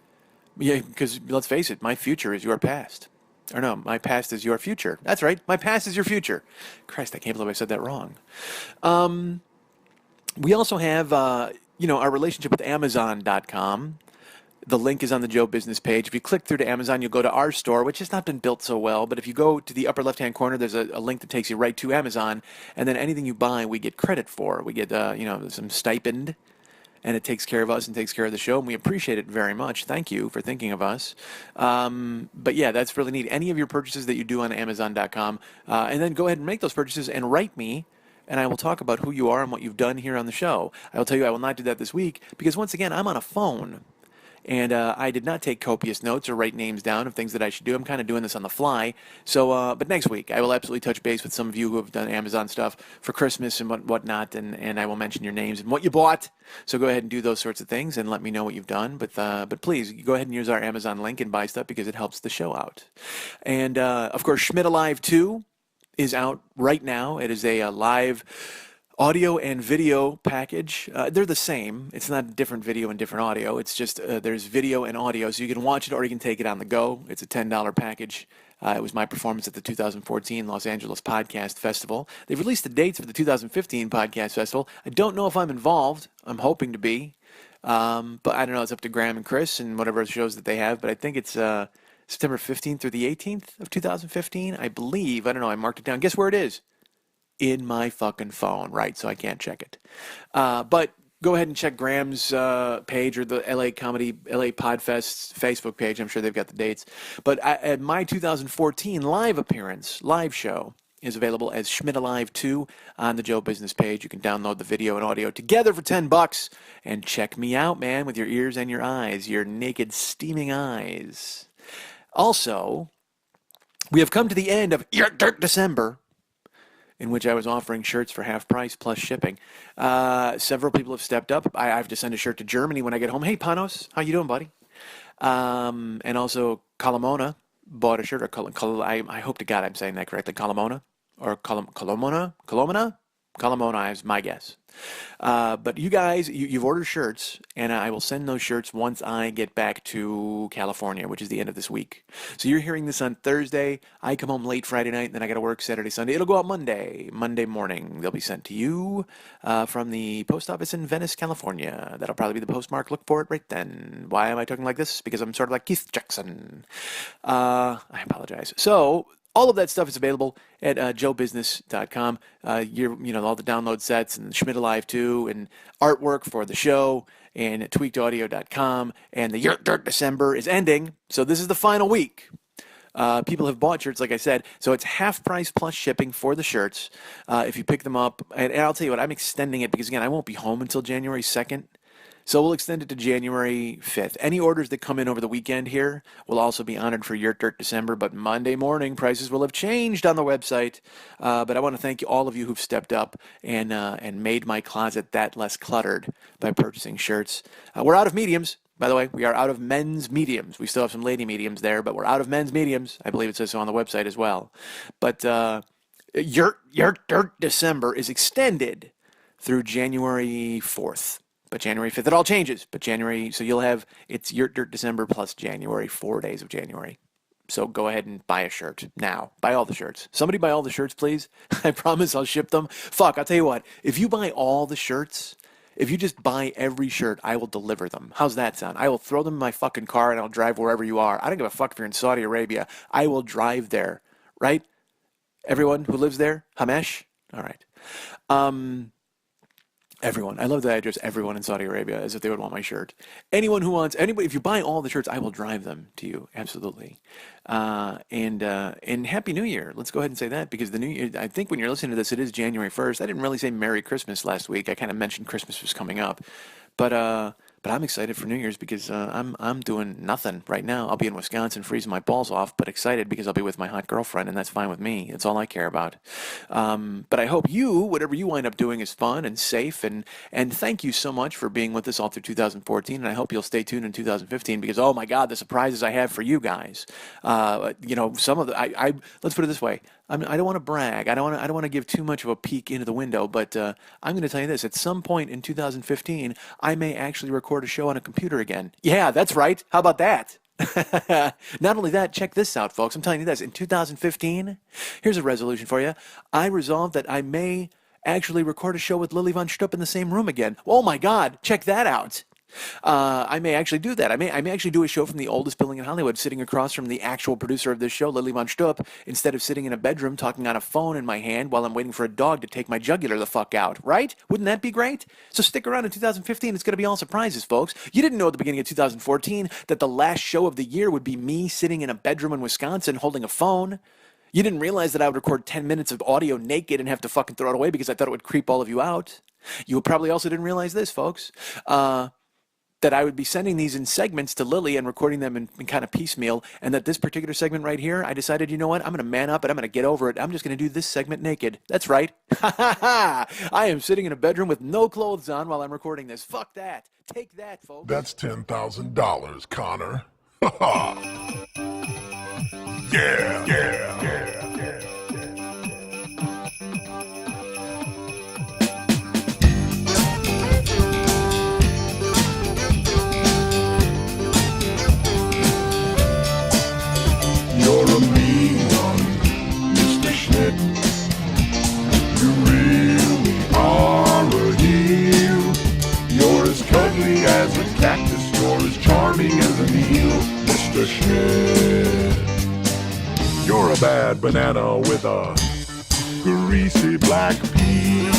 Yeah, because let's face it, my future is your past. Or no, my past is your future. That's right, my past is your future. Christ, I can't believe I said that wrong. We also have, our relationship with Amazon.com. The link is on the Joe Business page. If you click through to Amazon, you'll go to our store, which has not been built so well. But if you go to the upper left-hand corner, there's a link that takes you right to Amazon. And then anything you buy, we get credit for. We get, some stipend. And it takes care of us and takes care of the show. And we appreciate it very much. Thank you for thinking of us. But yeah, that's really neat. Any of your purchases that you do on Amazon.com, and then go ahead and make those purchases and write me. And I will talk about who you are and what you've done here on the show. I will tell you I will not do that this week because, once again, I'm on a phone. And I did not take copious notes or write names down of things that I should do. I'm kind of doing this on the fly. So, but next week I will absolutely touch base with some of you who have done Amazon stuff for Christmas and whatnot, and I will mention your names and what you bought. So go ahead and do those sorts of things and let me know what you've done. But please go ahead and use our Amazon link and buy stuff because it helps the show out. And of course, Schmidt Alive 2 is out right now. It is a live audio and video package. They're the same. It's not different video and different audio. It's just there's video and audio, so you can watch it or you can take it on the go. It's a $10 package. It was my performance at the 2014 Los Angeles Podcast Festival. They've released the dates for the 2015 Podcast Festival. I don't know if I'm involved. I'm hoping to be. But I don't know. It's up to Graham and Chris and whatever shows that they have. But I think it's September 15th through the 18th of 2015, I believe. I don't know. I marked it down. Guess where it is? In my fucking phone, right? So I can't check it. But go ahead and check Graham's page or the LA Podfest Facebook page. I'm sure they've got the dates. But at my 2014 live show is available as Schmidt Alive 2 on the Joe Business page. You can download the video and audio together for $10 and check me out, man, with your ears and your eyes, your naked, steaming eyes. Also, we have come to the end of December, in which I was offering shirts for half price plus shipping. Several people have stepped up. I have to send a shirt to Germany when I get home. Hey, Panos, how you doing, buddy? And also, Colomona bought a shirt. I hope to God I'm saying that correctly. Colomona? Or Colomona? Colomona is my guess. But you guys, you've ordered shirts, and I will send those shirts once I get back to California, which is the end of this week. So you're hearing this on Thursday. I come home late Friday night, and then I got to work Saturday, Sunday. It'll go out Monday morning. They'll be sent to you from the post office in Venice, California. That'll probably be the postmark. Look for it right then. Why am I talking like this? Because I'm sort of like Keith Jackson. I apologize. So all of that stuff is available at joebusiness.com. All the download sets and Schmidt Alive 2 and artwork for the show and tweakedaudio.com. And the Yurt Dirt December is ending. So this is the final week. People have bought shirts, like I said. So it's half price plus shipping for the shirts if you pick them up. And I'll tell you what, I'm extending it because, again, I won't be home until January 2nd. So we'll extend it to January 5th. Any orders that come in over the weekend here will also be honored for Yurt Dirt December, but Monday morning prices will have changed on the website. But I want to thank all of you who've stepped up and made my closet that less cluttered by purchasing shirts. We're out of mediums. By the way, we are out of men's mediums. We still have some lady mediums there, but we're out of men's mediums. I believe it says so on the website as well. But Yurt Dirt December is extended through January 4th. But January 5th, it all changes. But so you'll have, it's Yurt Dirt December plus January, 4 days of January. So go ahead and buy a shirt now. Buy all the shirts. Somebody buy all the shirts, please. I promise I'll ship them. Fuck, I'll tell you what. If you buy all the shirts, if you just buy every shirt, I will deliver them. How's that sound? I will throw them in my fucking car and I'll drive wherever you are. I don't give a fuck if you're in Saudi Arabia. I will drive there, right? Everyone who lives there? Hamesh? All right. Everyone. I love that I address everyone in Saudi Arabia as if they would want my shirt. Anybody, if you buy all the shirts, I will drive them to you. Absolutely. And Happy New Year. Let's go ahead and say that because the New Year, I think when you're listening to this, it is January 1st. I didn't really say Merry Christmas last week. I kind of mentioned Christmas was coming up. But I'm excited for New Year's because I'm doing nothing right now. I'll be in Wisconsin freezing my balls off, but excited because I'll be with my hot girlfriend, and that's fine with me. That's all I care about. But I hope whatever you wind up doing is fun and safe, and thank you so much for being with us all through 2014, and I hope you'll stay tuned in 2015 because, oh my God, the surprises I have for you guys. Some of the, let's put it this way. I don't want to brag. I don't want to give too much of a peek into the window, but I'm going to tell you this. At some point in 2015, I may actually record a show on a computer again. Yeah, that's right. How about that? Not only that, check this out, folks. I'm telling you this. In 2015, here's a resolution for you. I resolved that I may actually record a show with Lily Von Stupp in the same room again. Oh, my God. Check that out. I may actually do that. I may actually do a show from the oldest building in Hollywood, sitting across from the actual producer of this show, Lily Von Stupp, instead of sitting in a bedroom talking on a phone in my hand while I'm waiting for a dog to take my jugular the fuck out, right? Wouldn't that be great? So stick around in 2015. It's going to be all surprises, folks. You didn't know at the beginning of 2014 that the last show of the year would be me sitting in a bedroom in Wisconsin holding a phone. You didn't realize that I would record 10 minutes of audio naked and have to fucking throw it away because I thought it would creep all of you out. You probably also didn't realize this, folks. that I would be sending these in segments to Lily and recording them in kind of piecemeal, and that this particular segment right here, I decided, you know what, I'm going to man up and I'm going to get over it. I'm just going to do this segment naked. That's right. Ha ha ha! I am sitting in a bedroom with no clothes on while I'm recording this. Fuck that. Take that, folks. That's $10,000, Connor. Ha ha! Yeah, yeah, yeah, yeah. You're a mean one, Mr. Schmidt. You really are a heel. You're as cuddly as a cactus. You're as charming as an eel, Mr. Schmidt. You're a bad banana with a greasy black peel.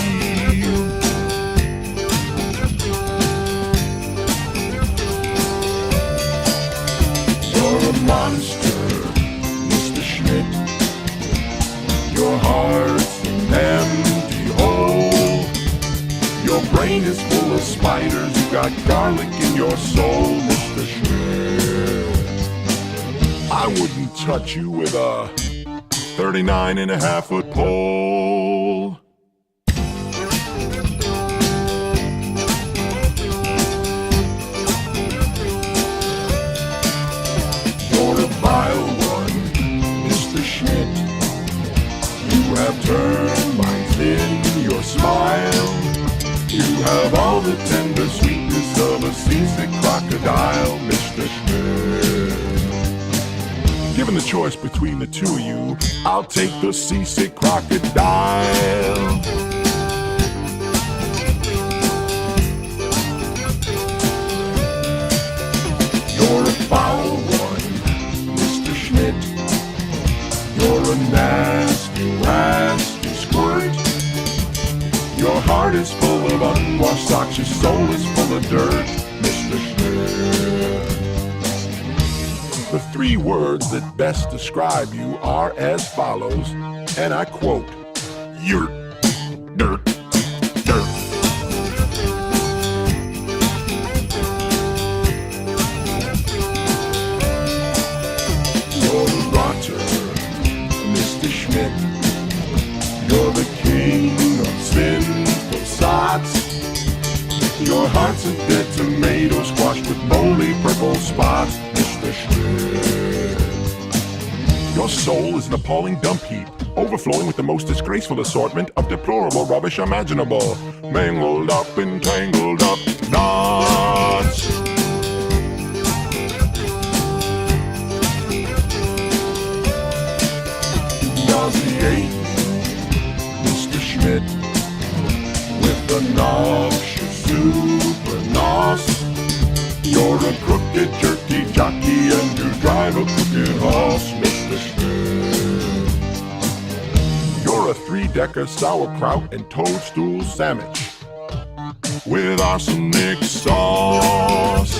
You're a monster, Mr. Schmidt. Your heart's an empty hole. Your brain is full of spiders. You got garlic in your soul, Mr. Schmidt. I wouldn't touch you with a 39.5-foot pole. You're a vile one, Mr. Schmidt. You have turned my thin, your smile. You have all the tender sweetness of a seasick crocodile, Mr. Schmidt. Given the choice between the two of you, I'll take the seasick crocodile. You're a foul one, Mr. Schmidt. You're a nasty, nasty squirt. Your heart is full of unwashed socks. Your soul is full of dirt, Mr. Schmidt. The three words that best describe you are as follows, and I quote, yurt, dirt, dirt. You're a rotter, Mr. Schmidt. You're the king of sinful sots. Your heart's a dead tomato squash with moldy purple spots, Mr. Schmidt. Your soul is an appalling dump heap, overflowing with the most disgraceful assortment of deplorable rubbish imaginable, mangled up and tangled up knots. Nauseate, Mr. Schmidt, with the noxious super nos. You're a crooked jerky jockey and you drive a crooked horse, Mr. Schmidt. You're a three-decker sauerkraut and toadstool sandwich with arsenic sauce.